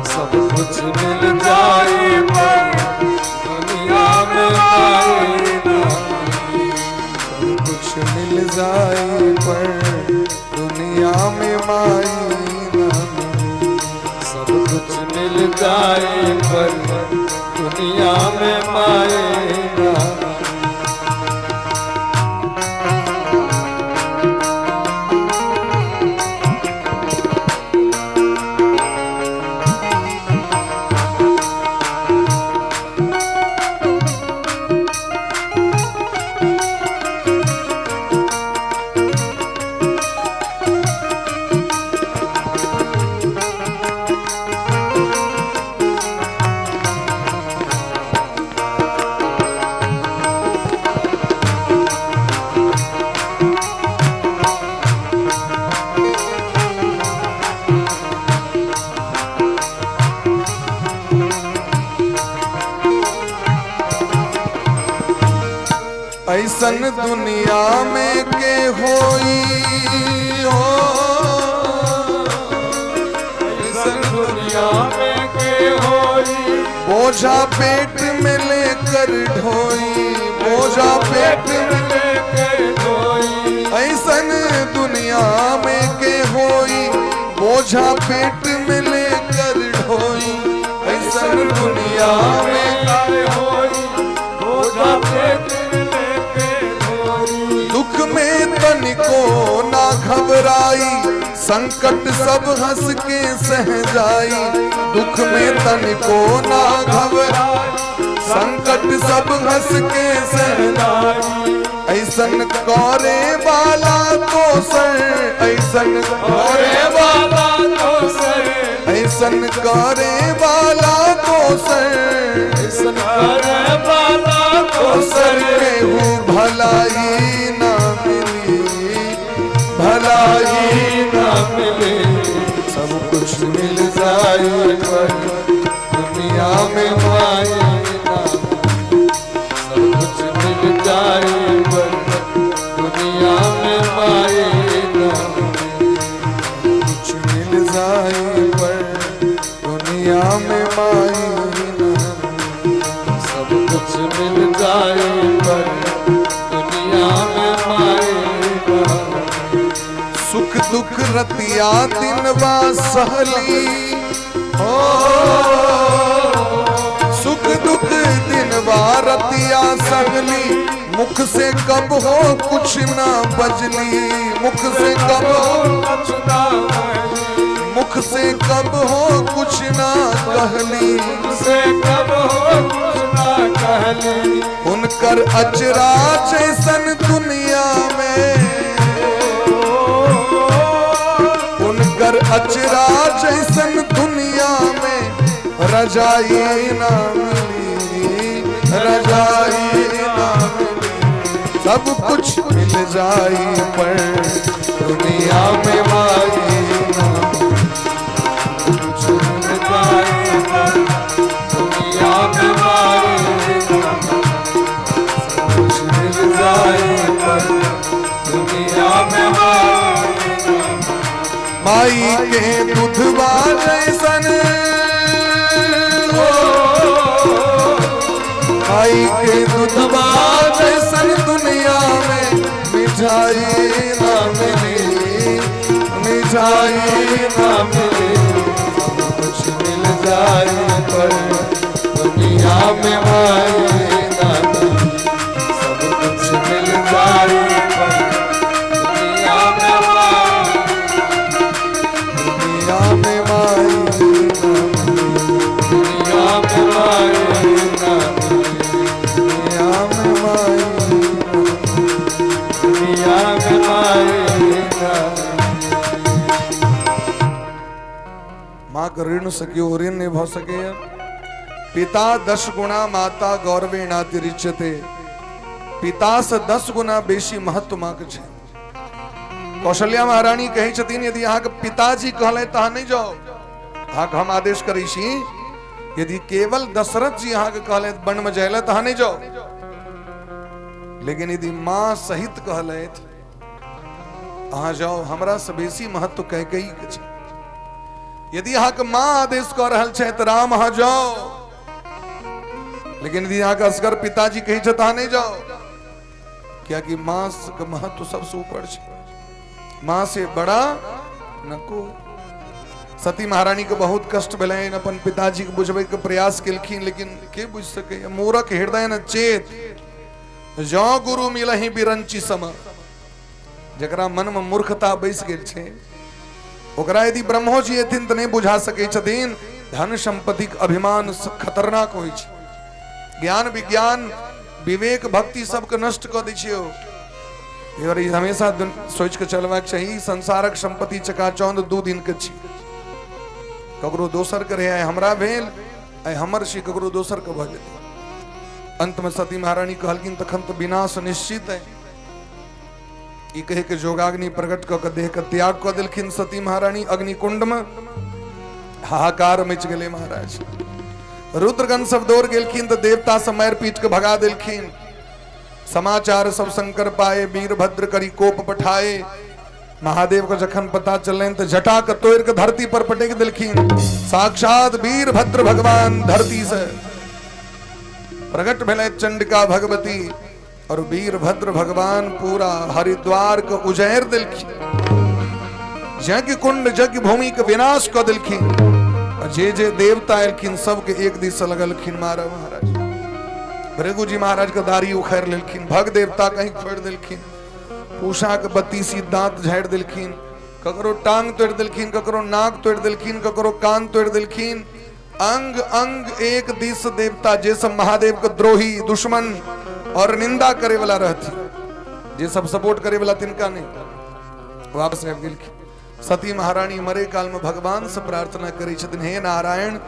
सब कुछ मिल जाए पर दुनिया में माई ना मिली। सब कुछ मिल जाए पर दुनिया में माई ना मिली। सब कुछ मिल जाए पर दुनिया में माई ना। ऐसन दुनिया में के होई हो, ऐसन दुनिया में के होई, बोझा पेट में लेकर ढोई, बोझा पेट में लेकर ढोई। ऐसन दुनिया में के होई, बोझा पेट में लेकर ढोई। ऐसन दुनिया में के होई, बोझा पेट में लेकर ढोई। दुख में तनिको ना घबराई, संकट सब हंस के सह जाई। दुख में तनिको ना घबराई, संकट सब हंस के सह जाई। ऐसन करे वाला तो सर, ऐसन करे वाला तो सर, ऐसन करे वाला तो सर, ऐसन करे वाला तो सर केहू भलाई ना मिली, भलाई ना मिले। सब कुछ मिल जाए पर दुनिया में माए ना, सब कुछ मिल जाए पर दुनिया में माए ना। कुछ मिल जाए पर दुनिया में माए ना। सब कुछ मिल जाए पर दुनिया में माए ना। सुख दुख रतिया दिन बा सहली हो, सुख दुख दिन बा रतिया सहली। मुख से कब हो कुछ ना बजली, मुख से कब हो, कुछ ना बजली, मुख से कब हो कुछ ना कहली। से कब हो कुछ ना कहली। उनकर अचरा जैसन दुनिया में, उनकर अचरा जैसन दुनिया में रजाई ना मिली, रजाई ना मिली। सब कुछ मिल जाए पर दुनिया में माई ना, कुछ मिल जाए पर दुनिया में माए ना। कुछ मिल जाए पर दुनिया में माए ना। माई के दूधवा जैसन, माई के दूधवा जैसन दुनिया में मिठाई ना मिली, मिठाई ना मिली। कुछ मिल जाए पर दुनिया में माई ना, सब कुछ मिल जाए पर दुनिया में माए। दुनिया में माई ना, दुनिया में माए ना। दुनिया में माई ना। दुनिया में माए ना। माँ का ऋण सकियो ऋण नहीं भ सके। पिता 10 गुना माता गौरवे नातिरिच्यते। पिता से 10 गुना बेसी महत्व माँ के छे। कौशल्या महारानी कही छथिन यदि यहाँ के पिताजी कहले तहाँ नहीं जाओ, यहाँ हम आदेश करी छी। यदि केवल दशरथ जी यहाँ के कहले वन में जाए तहाँ नहीं जाओ, लेकिन यदि माँ सहित कहले अहाँ जाओ, हमरा से बेसी महत्व कैकेयी के छे। यदि यहाँ के माँ आदेश कर रहल छे तो राम अहाँ जाओ, लेकिन यदि यहाँ के असगर पिताजी कही छे तहाँ नहीं जाओ, क्या कि माँ के महत्व सबसे ऊपर छे। माँ से बड़ा नको। सती महारानी के बहुत कष्ट भेलैन, अपन पिताजी के बुझबै के प्रयास केलखिन, लेकिन के बुझ सके। मूरख हृदय न चेत, जौ गुरु मिलहि बिरंची सम। जकरा मन में मूर्खता बैस गेल छे, ओकरा यदि ब्रह्मो जी एथिन तो नहीं बुझा सके छथिन। धन संपत्ति के अभिमान खतरनाक होइ छै। ज्ञान विज्ञान विवेक भक्ति सबके नष्ट कऽ दै छियो। और हमेशा सोच के चलबाक चाहिए। संसारक संपत्ति चकाचौंध 2 दिन के छी। ककरो दोसर के रहे, हमरा भेल, आइ हमर छी, ककरो दोसर के भऽ जेतै। अंत में सती महारानी कहलखिन तखन तो विनाश निश्चित है। ई कहे के जोगाग्नि प्रकट क के देह के त्याग क देलखिन सती महारानी। अग्निकुंड में हाहाकार मच गेले महाराज। रुद्रगण सब दौड़ गेलखिन तो देवता सब मार पीट के भगा देलखिन। समाचार सब शंकर पाए, वीरभद्र करी कोप पठाए। महादेव को जखन पता चले तो जटा के तोड़ के धरती पर पटेक दिलखीन। साक्षात वीरभद्र भगवान धरती से प्रकट भेले चंडिका भगवती और वीरभद्र भगवान पूरा हरिद्वार को उजैर दिलखीन। यज्ञ कुंड यज्ञ भूमि के विनाश को दिलखीन। और जे देवता एलखिन सबके एक दिशा लगलखिन मारा महाराज। भृगु जी महाराज का दाढ़ी उखेर लेलखिन, भग देवता कहीं फोड़ दिलखिन, पूषा के 32 दांत झाड़ दिलखिन, ककरो टांग तोड़ दिलखिन, ककरो नाक तोड़ दिलखिन, ककरो कान तोड़ दिलखिन। अंग अंग एक दिश देवता जे सब महादेव के द्रोही दुश्मन और निंदा करे वाला रहती, जे सब सपोर्ट करे वाला तिनका नहीं वापस आबि गेलखिन। सती महारानी मरे काल में भगवान से प्रार्थना करी छथिन, हे नारायण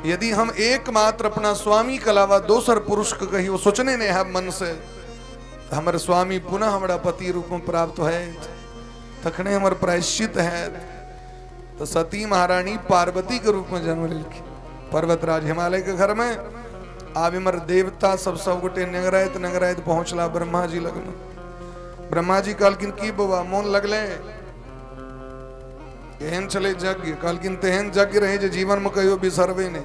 यदि हम एकमात्र अपना स्वामी के अलावा दोसर पुरुष के कहियो सोचने नहीं है मन से, हमारे स्वामी पुनः हमारा पति रूप में प्राप्त है, तखने हमार प्रायश्चित है। तो सती महारानी पार्वती के रूप में जन्म लेलखिन पर्वतराज हिमालय के घर में। आब इमर देवता सब गोटे नगराइत नगराइत पहुंचला ब्रह्मा जी लग में। ब्रह्मा जी कहलखिन की बउआ मोन लगले, एहन चले यज्ञ, कहलखिन तेहन यज्ञ रहे जे जीवन में कहियो बिसरबे नहीं,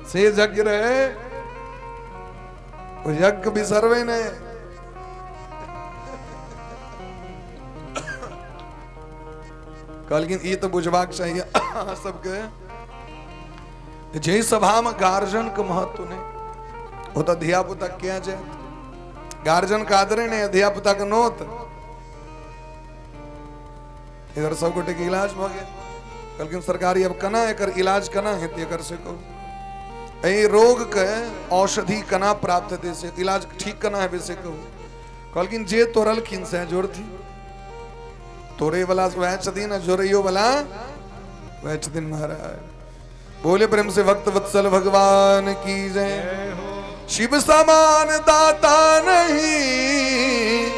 से यज्ञ रहे वो यज्ञ बिसरबे नहीं। कहलखिन ये तो बुझबाक चाहिए सबके, जे सभा में गार्जन के महत्व नहीं, वो तो धिया पुता क्या जाए, गार्जन का आदरे नहीं, धिया पुता का नोत। इधर सब गोटे के इलाज भ गया, कहलखिन सरकारी अब कना एकर इलाज कना हेतै, एकर से कहू एहि रोग के औषधि कना प्राप्त हेतै, से इलाज ठीक कना हेबे से कहू। कहलखिन जे तोड़लखिन से जोड़थी, तोड़े वाला वह छथिन आ जोड़ैयो वाला वह छथिन महाराज। बोले प्रेम से भक्त वत्सल भगवान की जय। शिव समान दाता नहीं,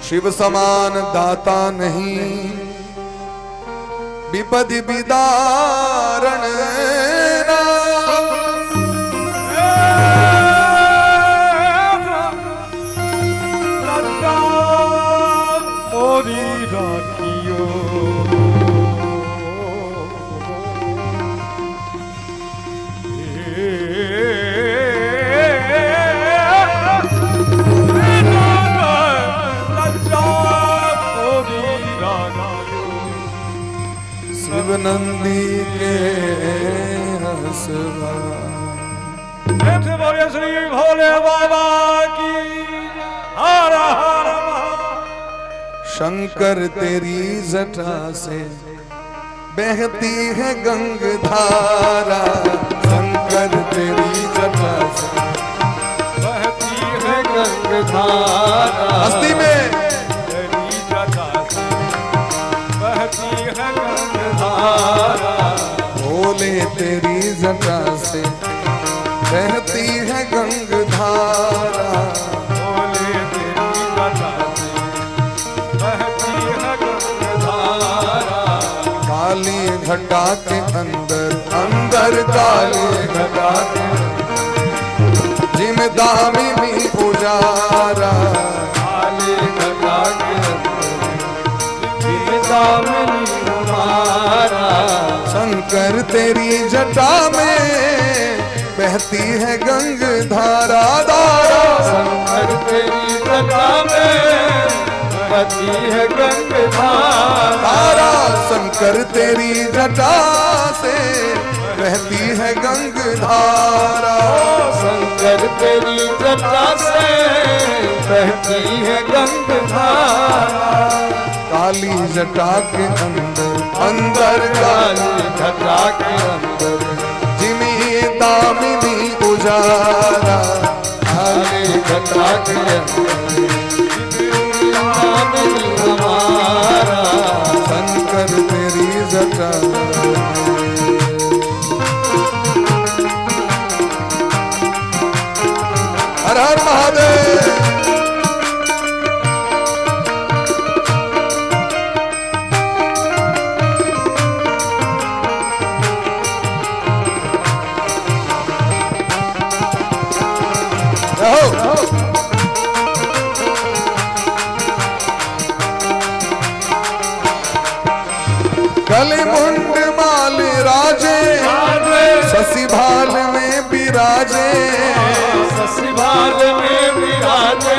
शिव समान दाता नहीं, विपदि विदारण नंदी के हंसवा। बोले श्री भोले बाबा की हर हर। शंकर तेरी जटा से बहती है गंगधारा, शंकर तेरी जटा से बहती है गंगधारा। हस्ती में तेरी जटा से बहती है भोले तेरी जटा से बहती है गंगधारा, भोले तेरी जटा से बहती है गंगधारा। काली घटा के अंदर अंदर काली घटा के जिम दामिनी पुजारा, काली घटा के अंदर जिम दामिनी शंकर तेरी जटा में बहती है गंगधारा धारा, शंकर तेरी जटा में बहती है गंगधारा। शंकर तेरी जटा से बहती है गंगधारा, शंकर तेरी जटा से बहती है गंगधारा। काली जटा के अंदर अंदर काली जटा के अंदर जिमी दामिनी उजारा, काली जटा के अंदर जिमी दामिनी हमारा, शंकर तेरी जटा। हर हर महादेव। रहो। गले मुंड माल राजे शशि भाल में विराजे, शशि भाल में विराजे,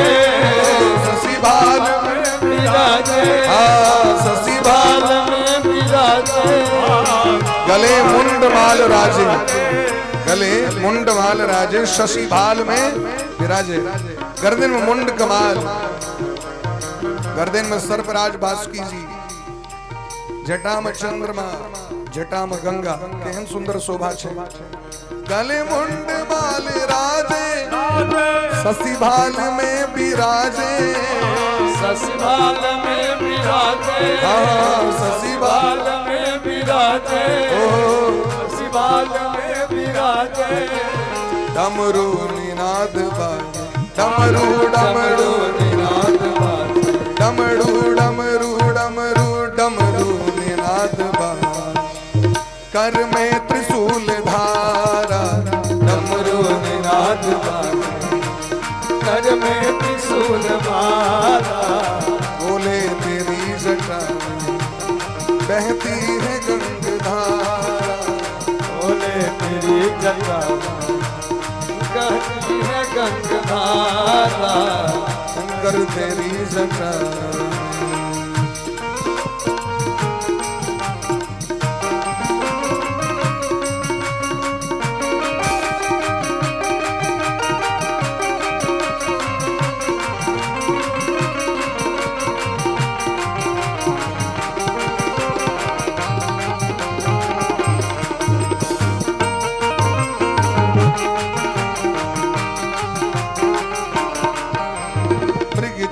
शशि भाल में विराजे, शशि भाल में विराजे। गले मुंड माल राजे, गले मुंड माल राजे शशि भाल में विराजे। गर्दन में मुंड कमाल, गर्दन में सर्पराज बासुकी जी, जटा में चंद्रमा, जटा में गंगा, केहन सुंदर शोभा छे। गले मुंड माल राजे शशि भाल में विराजे, शशि भाल में विराजे, शशि भाल में विराजे, शशि भाल में विराजे। डमरू निनाद बाजे, डमरू डमरू निनाद बाजे, डमरू डमरू डमरू डमरू निनाद बाजे। कर में त्रिशूल धारा, डमरू निनाद बाजे, कर में त्रिशूल मारा। बोले तेरी जटा बहती है गंगाधारा, बोले तेरी जटा कहती है गंगाधारा। शंकर तेरी जटा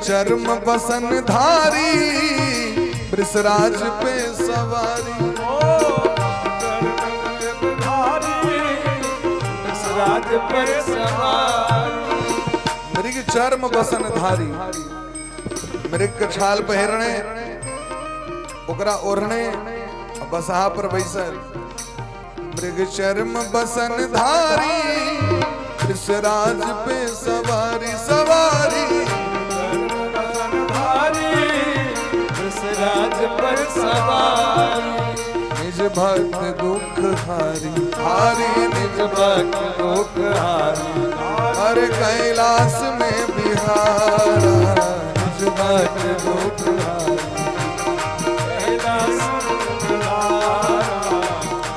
चर्म बसन धारी, वृषराज पे सवारी, वृषराज पे सवारी। मृग चर्म बसन धारी, मृग के छाल पहिरने, ओकरा ओढ़ने, बसहा पर बैसल। मृग चर्म बसन धारी, वृषराज पे सवारी, सवारी राज पर सवारी। निज भक्त दुख हारी, हारी निज भक्त दुख हारी। हर कैलाश में बिहारा, निज भक्त दुख हारी, कैलाश में बिहारा।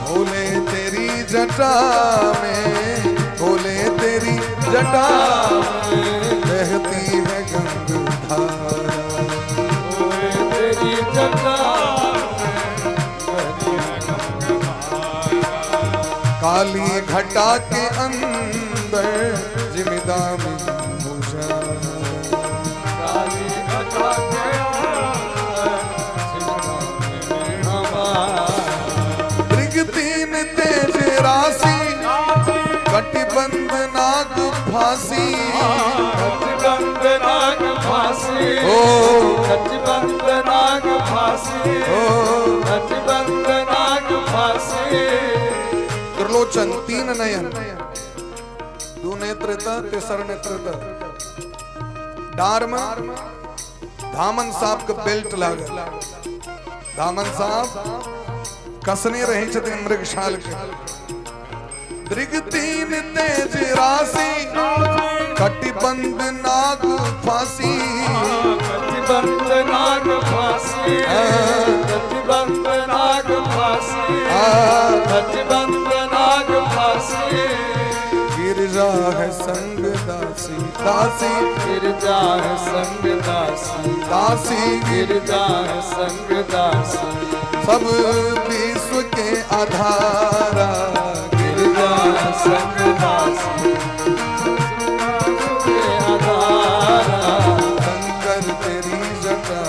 भोले तेरी जटा में, भोले तेरी जटा में बहती है गंगाधारा, काली घटा के अंदर जिमिदामी भूषा, काली घटा के मृग तीन तेज राशि, कटिबंध नाग फांसी, कटिबंध नाग फांसी, कटिबंध नाग फांसी, कटिबंध नाग फांसी। त्रिलोचन तीन नयन, दो नेत्रता तेसर नेत्रता, डार में धामन साहब का बेल्ट लागल, धामन साहब कसने रहे छथिन मृगशाल के। मृग तीन तेज राशि, कटिबंध नाग फांसी, कटिबंध नाग फांसी, कटिबंध नाग फांसी, कटिबंध नाग फांसी। गिरजा है संग दासी, दासी गिरजा है संग दासी, दासी गिरजा है संग दासी। सब विश्व के आधारा, गिरजा है संग दासी, के आधारा। शंकर तेरी जटा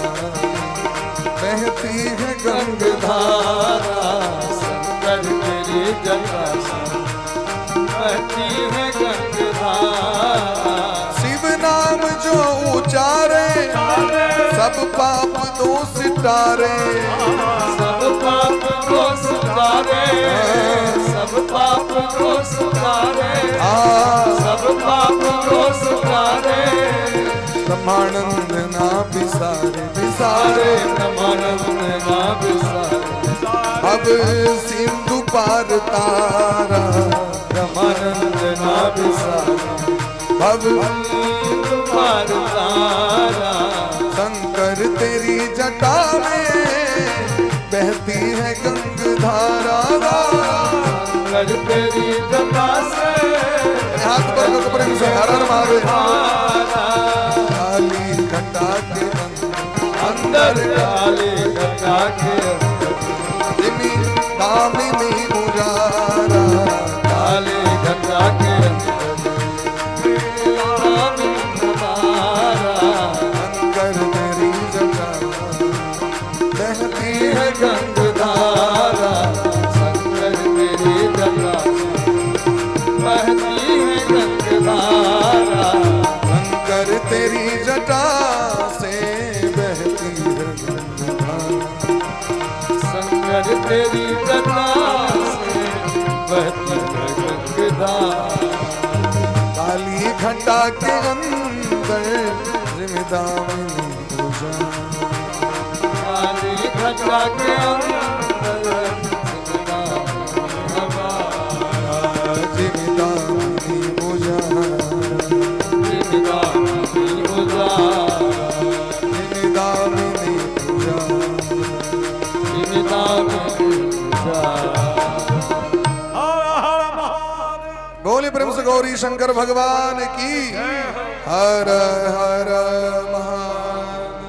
बहती है गंगाधारा, शंकर तेरी जटा बहती है गंगाधारा। शिव नाम जो उचारे, सब पाप दोष टारे, सब पाप दोष टारे, सब पाप दोष टारे, सब पाप दोष ब्रह्मानंद ना बिसारे बिसारे ब्रह्मानंद ना बिसारे अब सिंधु पार तारा ब्रह्मानंद ना बिसारे अब सिंधु पार तारा शंकर तेरी जटा में बहती है गंगधारा लग तेरी जटा से हाथ पर कपड़े से हर मारे धारा काली घटा के अंदर काले घटा के दिमी दामिनी मुरारा काले घटा के शंकर तेरी जटा बहती है गंगधारा शंकर तेरी जटा बहती है गंगधारा शंकर तेरी जटा से बहती है गंगधारा शंकर तेरी जटा से बहती है गंगधारा काली घटा के अंदर जिम्मेदारी पूजा काली घटा के अंदर जिम्मेदारी पूजा जिंदगानी पूजा जिम्मेदारी पूजा जिंदगानी पूजा बोले प्रेम से गौरी शंकर भगवान की हर हर महादेव।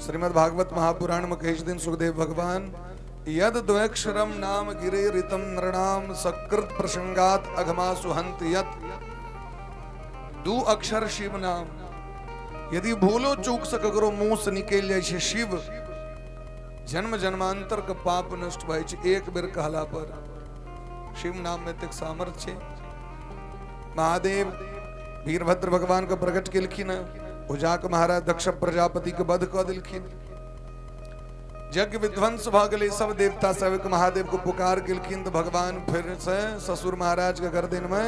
श्रीमद् भागवत महापुराण में कहे दिन सुखदेव भगवान यद द्वैक्षरम नाम गिरे ऋतम नृणाम सकृत प्रसंगात अघमा सुहंत यत दू अक्षर शिव नाम यदि भूलो चूक सक करो मुंह से निकल जाए छे शिव जन्म जन्मांतर का पाप नष्ट भाई छे एक बेर कहला पर शिव नाम में तक सामर्थ्य महादेव वीरभद्र भगवान का प्रकट केलखिन उजाक महाराज दक्ष प्रजापति के वध क दिलखिन यज्ञ विध्वंस भ गए सब देवता सेवक महादेव को पुकार केलखिन तो भगवान फिर से ससुर महाराज के गर्दन में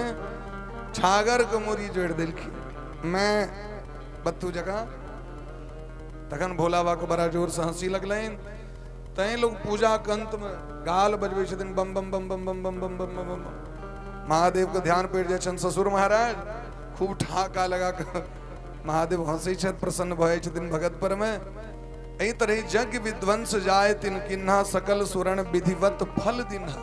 छागर के मुरी जोड़ दिलखिन मैं बत्तू जगह तखन भोला बाबा को बड़ा जोर से हंसी लगलैन तय लोग पूजा के अंत में गाल बजबे छथिन बम बम बम बम बम बम बम बम बम बम महादेव के ध्यान पड़ जाए छन ससुर महाराज खूब ठाका लगा कर महादेव हंसी छत प्रसन्न भय छथिन भगत पर में एही तरह यज्ञ विध्वंस जाय तिन किन्हा सकल सुरण विधिवत फल दिन्हा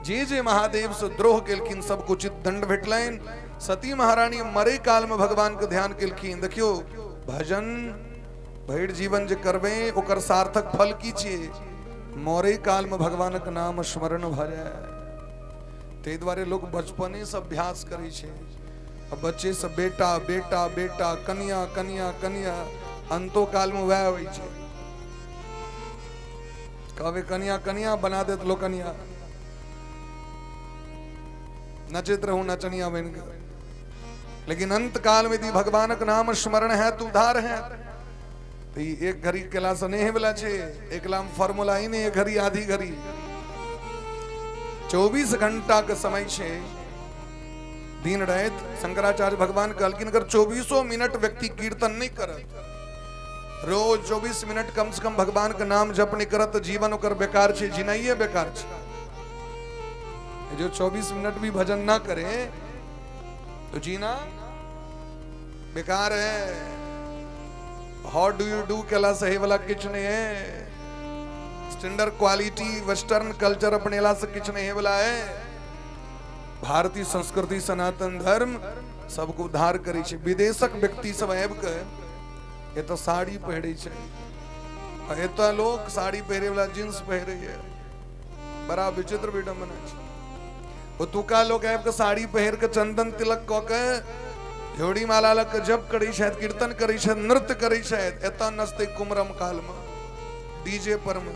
जे जे महादेव से द्रोह केलखिन सब उचित दंड भेटलैन सती महारानी मरे काल में भगवान के ध्यान केलखिन देखियो भजन भैर जीवन जे करबे ओकर सार्थक फल की छिए मरे काल में भगवान के नाम स्मरण भ जाए ते द्वारे लोग बचपने से अभ्यास करे छे अब बच्चे से बेटा बेटा बेटा कन्या कन्या कन्या अंतो काल में वह होइ छे कहवे कन्या कन्या बना दे लो कन्या नचित रहूं नचनिया बन गए लेकिन अंत काल में यदि भगवान का नाम स्मरण है तो उधार है तो एक घड़ी केला से नहीं बोला छे एक लाम फॉर्मूला ही नहीं एक घड़ी आधी घड़ी 24 घंटा का समय छे दिन रात शंकराचार्य भगवान कहलकिन अगर 24 मिनट व्यक्ति कीर्तन नहीं करत रोज 24 मिनट कम से कम भगवान का नाम जप नहीं करत जीवन ओकर बेकार छे जिनाइए बेकार छे जो 24 मिनट भी भजन ना करे तो जीना बेकार है हाउ डू यू डू केला सही वाला किच नहीं है स्टैंडर्ड क्वालिटी वेस्टर्न कल्चर अपने ला से किच नहीं वाला है भारतीय संस्कृति सनातन धर्म सबको उद्धार करे छे विदेशक व्यक्ति सब आब के ये तो साड़ी पहरे छे ये तो लोग साड़ी पहरे वाला जींस पहरे है बड़ा विचित्र विडंबना छे वो तुका लोग आब के साड़ी पहर के चंदन तिलक क के झोड़ी माला लग के जप करी शायद कीर्तन करी शायद नृत्य करी शायद एता नचते कुमरम काल में डीजे पर में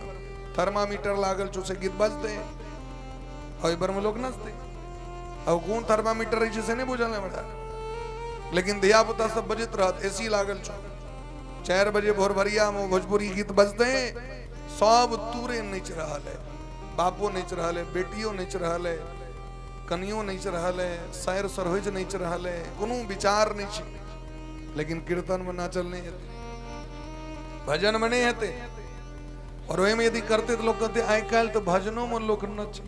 थर्मामीटर लागल चूसे गीत बजते और बर में लोग नचते अब कौन थर्मामीटर रही से नहीं बुझल बड़ा लेकिन धिया पुता सब बजत रहत एसी लागल छो 4 बजे भोर भरिया में भोजपुरी गीत बजते सब तूरे नच रहा है बापो नच रहा है बेटियों नच रहा है कनियो नच रहा है सैर सरोज नच रहा है कोनो विचार नहीं लेकिन कीर्तन में नाचल नहीं हेते, भजन में नहीं हेते। और वही में यदि करते तो लोग कहते आइ काल तो भजनों में लोग नच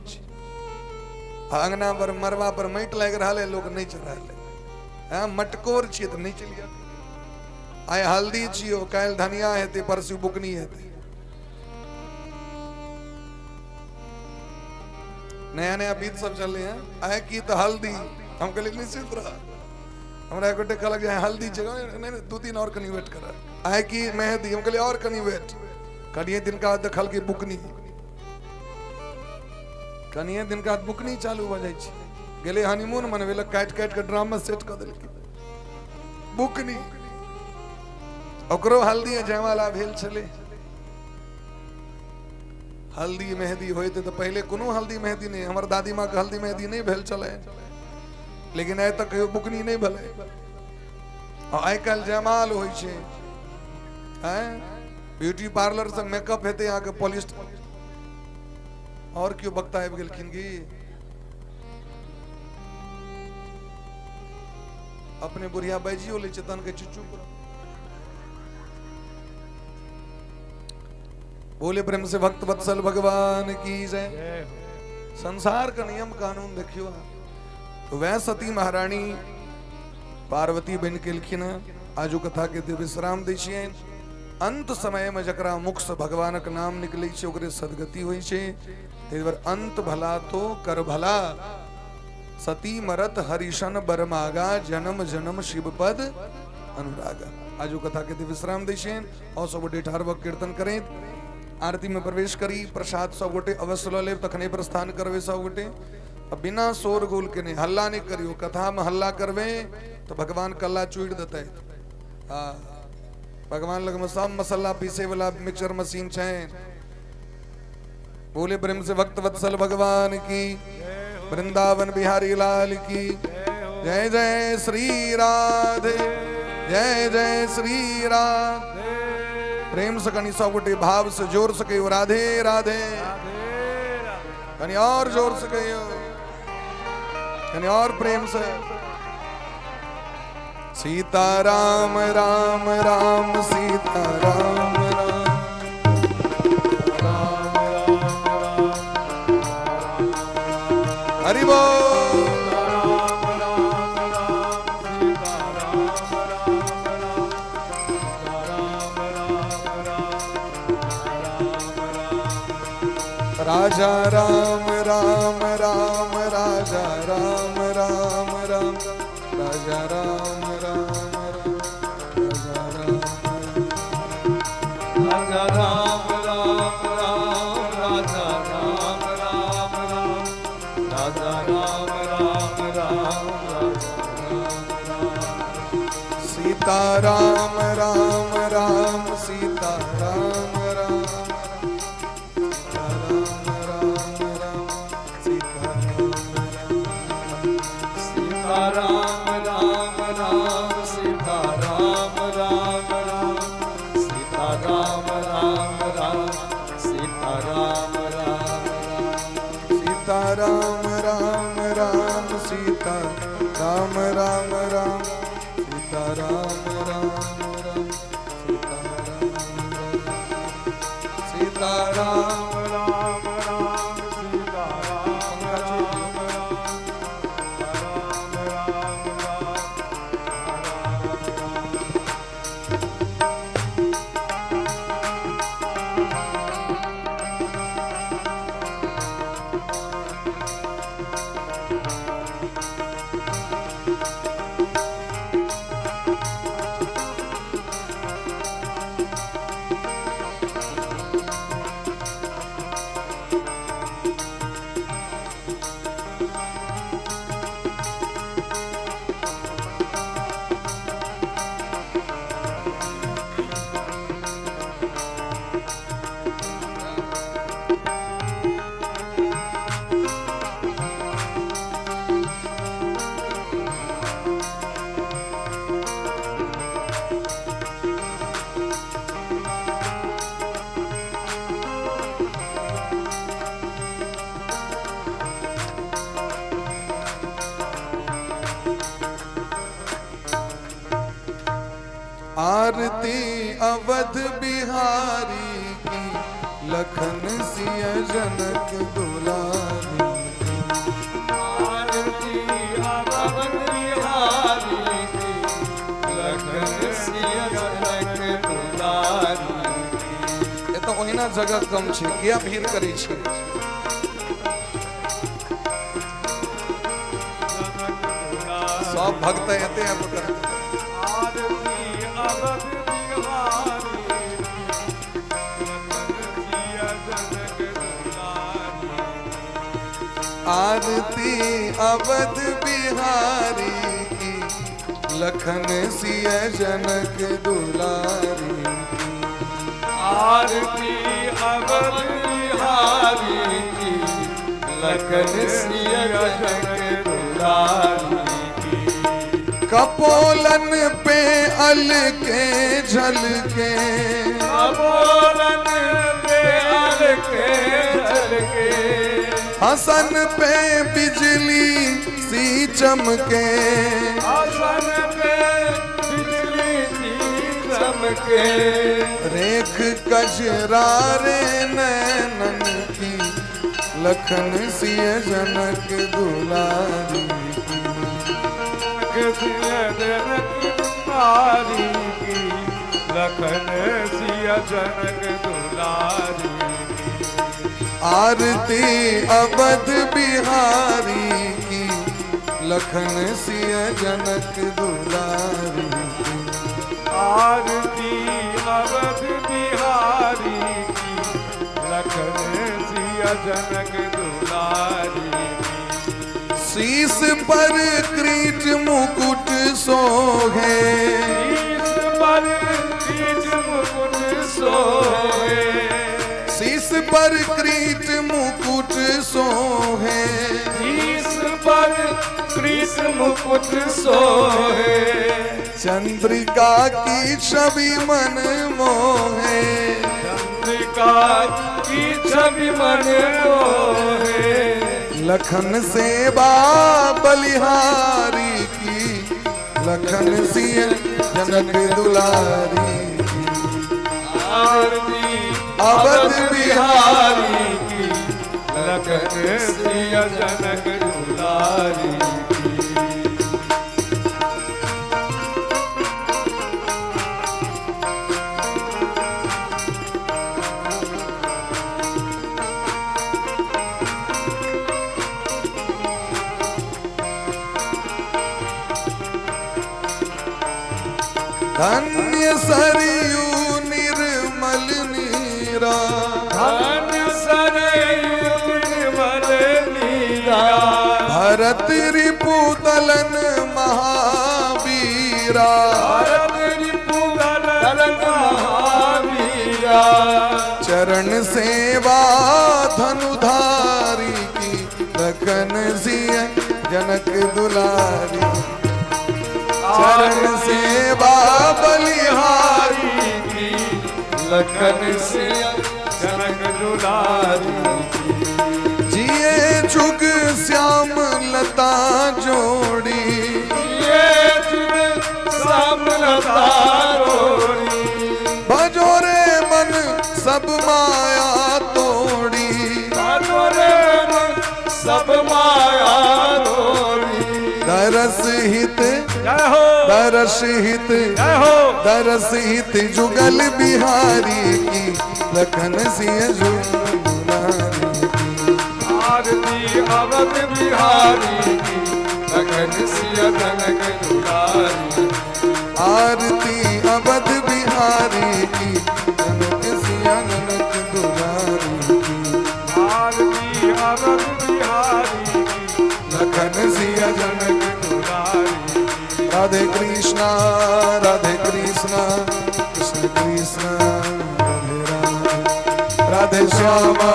अंगना पर मरवा पर माटि लाग रहा है, लोग नहीं चढ़ा हाँ मटकोर छिए तो नहीं चलिए। आइ हल्दी छियो काल धनिया हेते परसू बुकनी हेते। नया नया बीत सब चल रहे हैं। आए की तो हल्दी हम कहले निश्चित रहा हमरा गोटे कहलक जे हल्दी जगह नहीं 2-3 और कनी वेट कर। आए की मेहंदी हम कहले और कनी वेट कनिए दिन का देखल के बुकनी कनिए दिन का बुकनी चालू भ जाय छै। गेले हनीमून मनवेल काट काट के ड्रामा सेट कर देल बुकनी ओकरो हल्दी जयमाला भेल छले। हल्दी मेहंदी होते तो पहले कोनो हल्दी मेहंदी नहीं, हमार दादी माँ के हल्दी मेहंदी नहीं भेल चले, लेकिन आइ तक बुकनी नहीं भले। और आइ काल जयमाल होइ छै, ब्यूटी पार्लर से मेकअप हेते यहाँ के पॉलिश। और क्यों बक्ता आबि गेलखिन की अपने बुढ़िया बैजियो ले चेतन के चुचू बोले प्रेम से भक्त वत्सल भगवान की जय। संसार का नियम कानून देखियो। तो वह सती महारानी पार्वती बन के लिखिन आजू कथा के विश्राम दै छियै। अंत समय में जकरा मुख से भगवान के नाम निकले छै ओकरे सदगति होइ छै। तै दुआरे अंत भला तो कर भला सती मरत हरिशन बरमागा जन्म जन्म शिव पद अनुरागा। आजू कथा के विश्राम दै छियै और सब गोटे ठाढ़ कीर्तन करें। आरती में प्रवेश करी प्रसाद सब गोटे अवश्य ल लेब तखने प्रस्थान करवे सब गोटे। अब बिना शोर गुल के नहीं हल्ला नहीं करियो। कथा में हल्ला करवे तो भगवान कल्ला चूड़ देते। हाँ भगवान लग में सब मसाला पीसे वाला मिक्सर मशीन छै। बोले प्रेम से भक्त वत्सल भगवान की वृंदावन बिहारी लाल की जय जय श्री राधे जय जय श्री राधे। प्रेम से कनी सब गोटे भाव से जोर से कहियो राधे राधे। कनी और जोर से कहियो कनी और प्रेम से। सीता राम राम राम सीता राम राम हरि बोल। राजा राम राम राम राजा राम राम राम राजा राम राम राजा राम राम राजा राम राम राजा राम राम राम सीता राम राम राम सीता राम राम राम राम सीता राम राम राम सीता राम राम राम सीता राम राम राम सीता राम आरती अवध बिहारी की, लखन सिया जनक दुलारी। आरती अवध बिहारी की, लखन सिया जनक दुलारी। ये तो ओहिना जगह कम छे, क्या भीड़ करी छे। सब भक्त एते अब करते। आरती अवध बिहारी की, लखन सिया जनक दुलारी। आरती अवध बिहारी की, लखन सिया जनक दुलारी। कपोलन पे अल के झलके, कपोलन पे अल के झलके, हसन पे बिजली सी चमके, हसन पे बिजली सी चमके। रेख कजरारे नैनन की, लखन सिया जनक दुलारी। सिया जनक दुलारी की, लखन सिया जनक दुलारी। आरती अवध बिहारी की, लखन सिया जनक दुलारी। आरती अवध बिहारी की, लखन सिया जनक दुलारी। शीस पर क्रीट मुकुट सोहे, शीस पर क्रीट मुकुट सोहे, शीस पर क्रीट मुकुट सोहे, शीस पर क्रीट मुकुट सोहे। चंद्रिका की छवि मन मोहे, चंद्रिका की छवि मन मोहे। लखन सेवा बलिहारी की, लखन सिया जनक दुलारी। आरती अवध बिहारी की, लखन सिया जनक दुलारी। धन्य सरयू निर्मल नीरा, धन्य सरयू निर्मल नीरा। भरत रिपुदलन महावीरा, भरत रिपुदलन महावीरा। चरण सेवा धनुधारी की, लखन सिया जनक दुलारी। चरण सेवा बलिहारी की, लखन सिया जनक दुलारी। जिए जुग श्याम लता जोड़ी, ये जुग श्याम लता जोड़ी। भजोरे मन सब माया तोड़ी, भजोरे मन सब माया तोड़ी। दरस हित जय हो, दरस हित जय हो। दरस हित जुगल बिहारी की, लखन सिया जुग दुलारी। आरती अवध बिहारी की, लखन सिया जनक दुलारी। आरती अवध बिहारी की, जनक सिया जनक दुलारी। आरती अवध बिहारी की, लखन सिया जनक। दुलारी। राधे कृष्णा कृष्ण कृष्ण राधे राम। राधे श्यामा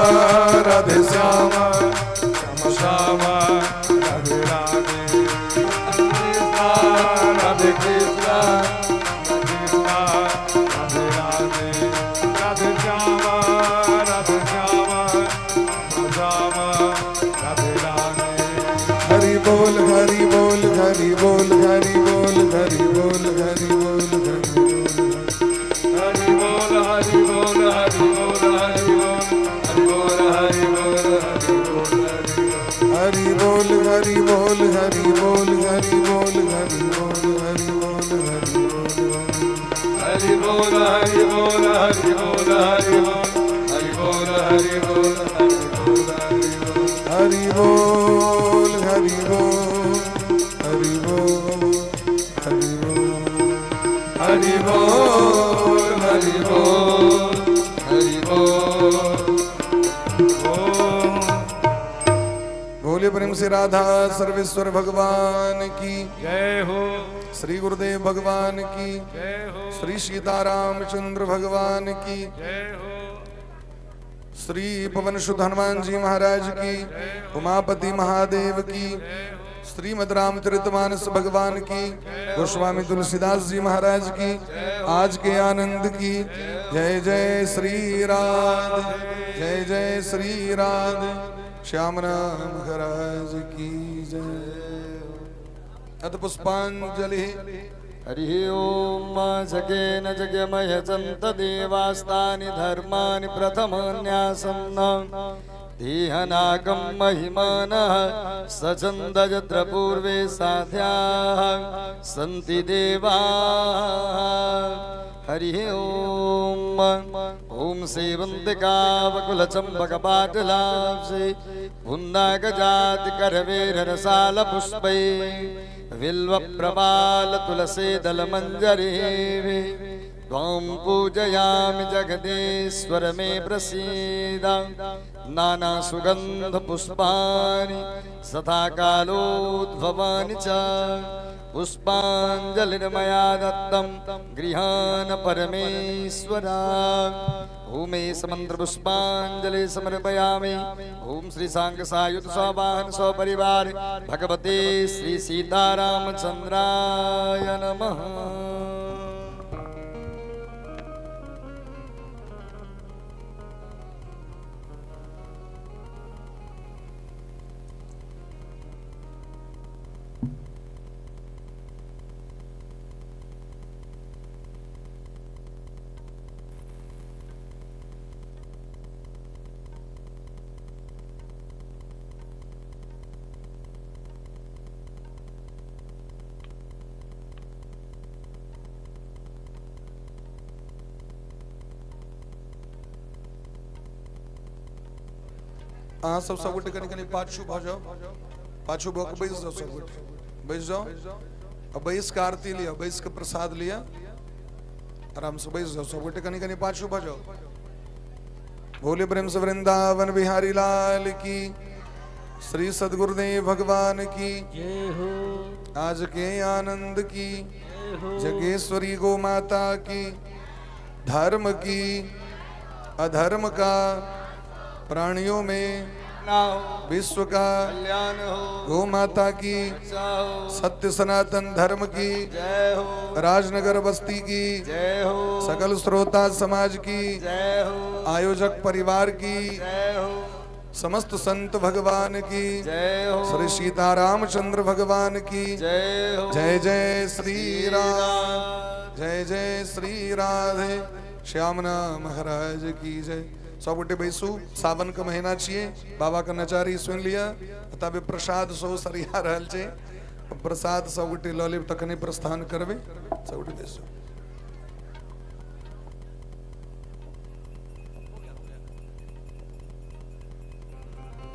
राधे श्यामा श्याम राधे राधे। राधे कृष्ण राधे राधे। राधे श्याम राधे श्याम श्याम राधे राधे। हरि बोल हरि बोल हरि बोल हरि बोल हरि बोल हरि बोल हरि बोल। हरि बोल हरि बोल हरि बोल हरि बोल हरि बोल हरि बोल हरि बोल हरि बोल हरि बोल हरि बोल हरि बोल हरि बोल हरि बोल हरि बोल हरि बोल हरि बोल। बोले प्रेम से राधा सर्वेश्वर भगवान की जय हो। श्री गुरुदेव भगवान की जय हो। श्री सीतारामचंद्र भगवान की जय हो। श्री पवन सुत हनुमान जी महाराज की उमापति महादेव की श्रीमद रामचरितमानस भगवान की गोस्वामी तुलसीदास जी महाराज की आज के आनंद की जय जय श्री राधे जय जय श्री राधे श्याम राम महाराज की जय। अथ पुष्पांजलि। हरि ओम जगेन जगमय चंत देवास्तानि धर्मानि प्रथमन्यासन्न देहनागम महिमानः सचन्दयत्र पूर्वे साध्याः सन्ति देवाः। हरि ओम ओम सेवन्तिकावकुलचम्पकपाटलाब्जे पुन्नागजातिकरवेररसालपुष्पै बिल्वप्रवाल तुलसीदलमञ्जरी त्वां पूजयामि जगदीश्वर मे प्रसीद। नानासुगन्धपुष्पाणि सदा कालोद्भवानि च पुष्पाञ्जलिर्मया दत्तं गृहाण परमेश्वरा। ओम समन्त्रपुष्पाञ्जलि समर्पयामि। ओम श्री सांग सायुध सवाहन सपरिवार भगवते श्री सीतारामचंद्राय नमः। हाँ सब गोटे कहीं पाछू भाव जाओ पाछू भाग बैस जाओ सब गोटे बैस जाओ। अब बैस का आरती लिया बैस का प्रसाद लिया आराम से बैस जाओ सब गोटे कहीं पाछू भाव जाओ। भोले प्रेम से वृंदावन बिहारी लाल की श्री सदगुरुदेव भगवान की जय हो। आज के आनंद की जगेश्वरी गो माता की धर्म की अधर्म का प्राणियों में विश्व का कल्याण हो। गो माता की सत्य सनातन धर्म की जय हो। राजनगर बस्ती की जय हो। सकल श्रोता समाज की जय हो। आयोजक परिवार की जय हो। समस्त संत भगवान की जय हो। श्री सीतारामचंद्र भगवान की जय हो। जय जय श्री राम जय जय श्री राधे श्यामना महाराज की जय। सब गोटे बैसू सावन का महीना छिए बाबा का नचारी सुन लिया तब प्रसाद सो सरिया रहल छे प्रसाद सब गोटे ल लेब तखने प्रस्थान करबे सब गोटे बैसू।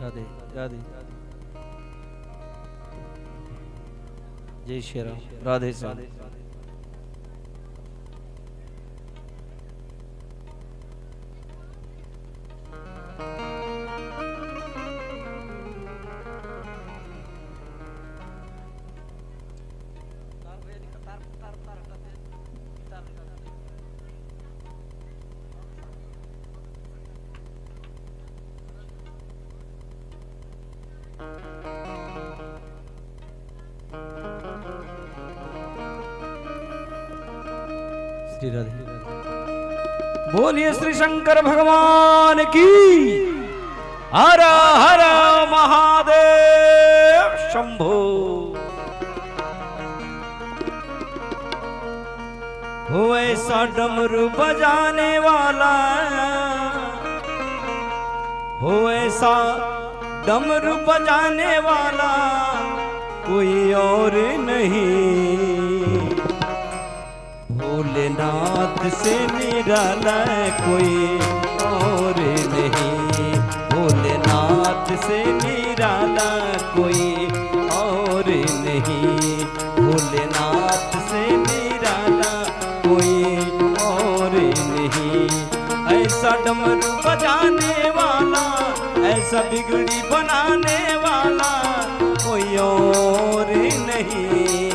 राधे राधे जय श्री राम राधे श्याम। श्री राधे। बोलिए श्री शंकर भगवान की। हर हर महादेव शंभो। हो ऐसा डमरू बजाने वाला हो ऐसा डमरू बजाने वाला कोई और नहीं, भोलेनाथ से निराला कोई और नहीं, भोलेनाथ से निराला कोई और नहीं, भोलेनाथ से निराला कोई और नहीं। ऐसा डमरू बजाने वाला, ऐसा बिगड़ी बनाने वाला कोई और नहीं,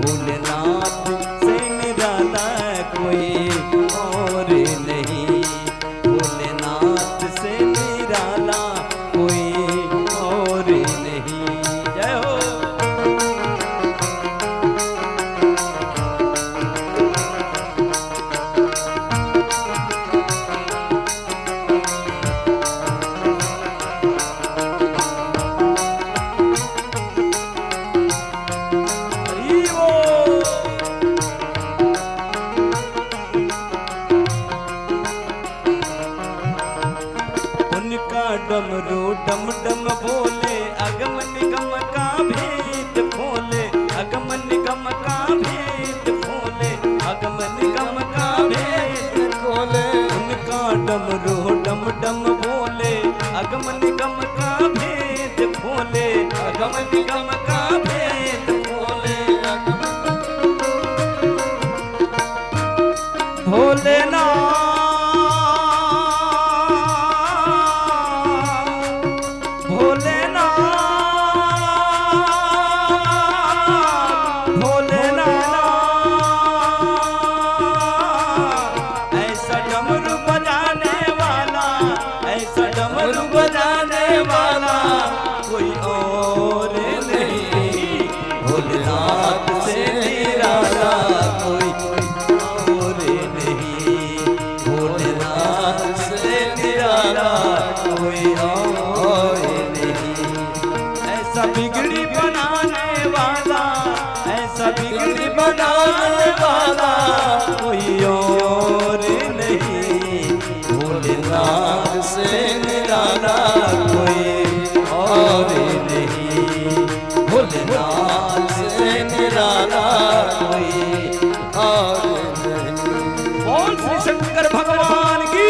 भोलेनाथ से निराला कोई और नहीं, भोलेनाथ से निराला कोई और नहीं। जय हो। डमरू डम डम बोले, अगम निगम का भेद खोले, अगम निगम का भेद खोले, अगम निगम का भेद खोले। उनका डमरू डम डम बोले, अगम निगम का भेद खोले, अगम निगम का भेद खोले। भोलेनाथ कोई और नहीं, भोलेनाथ से निराला कोई और नहीं, भोलेनाथ से निराला कोई और नहीं। ऐसा बिगड़ी बनाने वाला, ऐसा बिगड़ी बनाने वाला कोई और नहीं, भोलेनाथ से निराला कोई और नहीं, भोलेनाथ से निराला कोई और नहीं। बोल श्री शंकर भगवान की।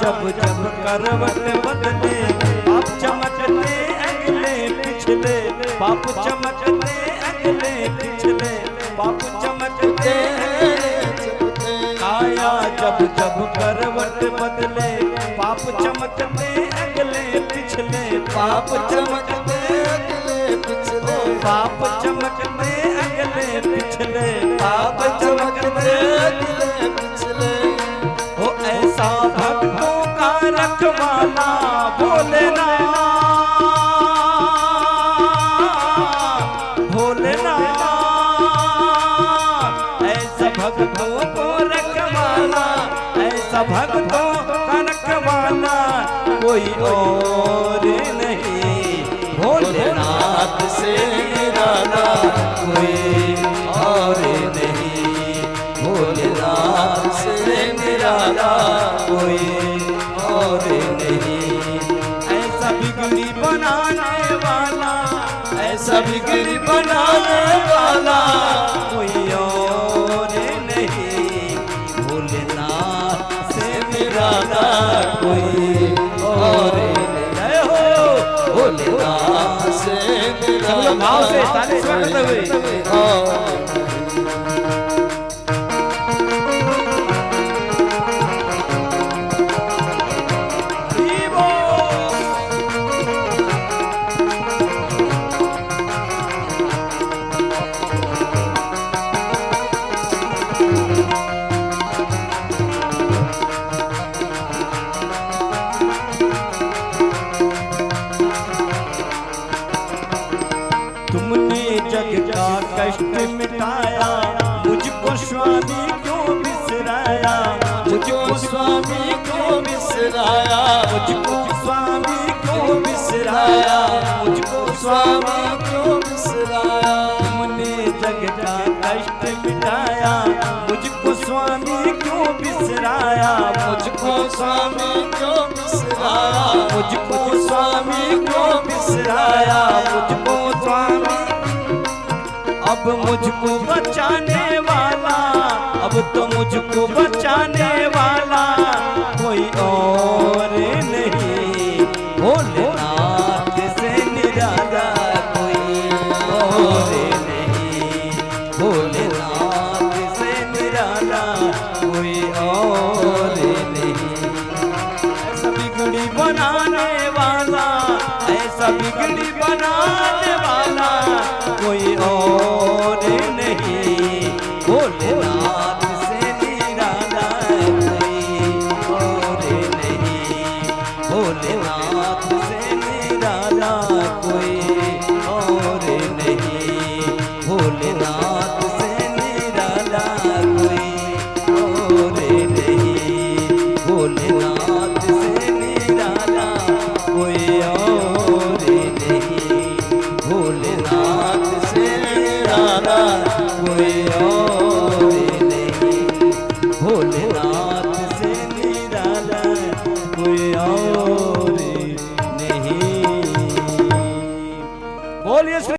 जब जब करवट बदले, पाप चमकते अगले पिछले, पाप चमकते अगले पिछले, पाप चमकते आया। जब जब करवट बदले, पाप चमकते अगले पिछले, पाप चमकते अगले पिछले, पाप चमकते अगले पिछले, पाप चमकते अगले पिछले। ओ ऐसा भक्तों का रखवाला भोलेनाथ, भोलेनाथ। ऐसा भक्तों को रखवाला, ऐसा भक्तों का रखवाला कोई और नहीं, भोलेनाथ से निराला कोई और नहीं, भोलेनाथ से निराला कोई और नहीं। ऐसा बिगड़ी बनाने वाला, ऐसा बिगड़ी बनाने वाला कोई और नहीं, भोलेनाथ से निराला कोई और नहीं। जय हो भोलेनाथ से निराला। भाव से ताली करते हुए कष्ट मिट स्वामी क्यों बिसराया, मुझको स्वामी क्यों बिसराया, मुझको स्वामी क्यों बिसराया, मुझको स्वामी क्यों बिसराया। तुमने जग का कष्ट मिटाया, मुझको स्वामी क्यों बिसराया, मुझको स्वामी क्यों बिसराया, मुझको स्वामी क्यों बिसराया, मुझको स्वामी। अब मुझको बचाने वाला, अब तो मुझको बचाने वाला कोई और नहीं, भोलेनाथ से निराला कोई और नहीं, भोलेनाथ से निराला कोई और नहीं। ऐसा बिगड़ी बनाने वाला, ऐसा बिगड़ी बनाने वाला कोई और नहीं, भोलेनाथ से निराला कोई और नहीं, भोलेनाथ से निराला कोई और नहीं, भोलेनाथ से निराला कोई और नहीं, भोलेनाथ से निराला कोई और नहीं, भोलेनाथ से निराला कोई और नहीं, भोलेनाथ से निराला कोई और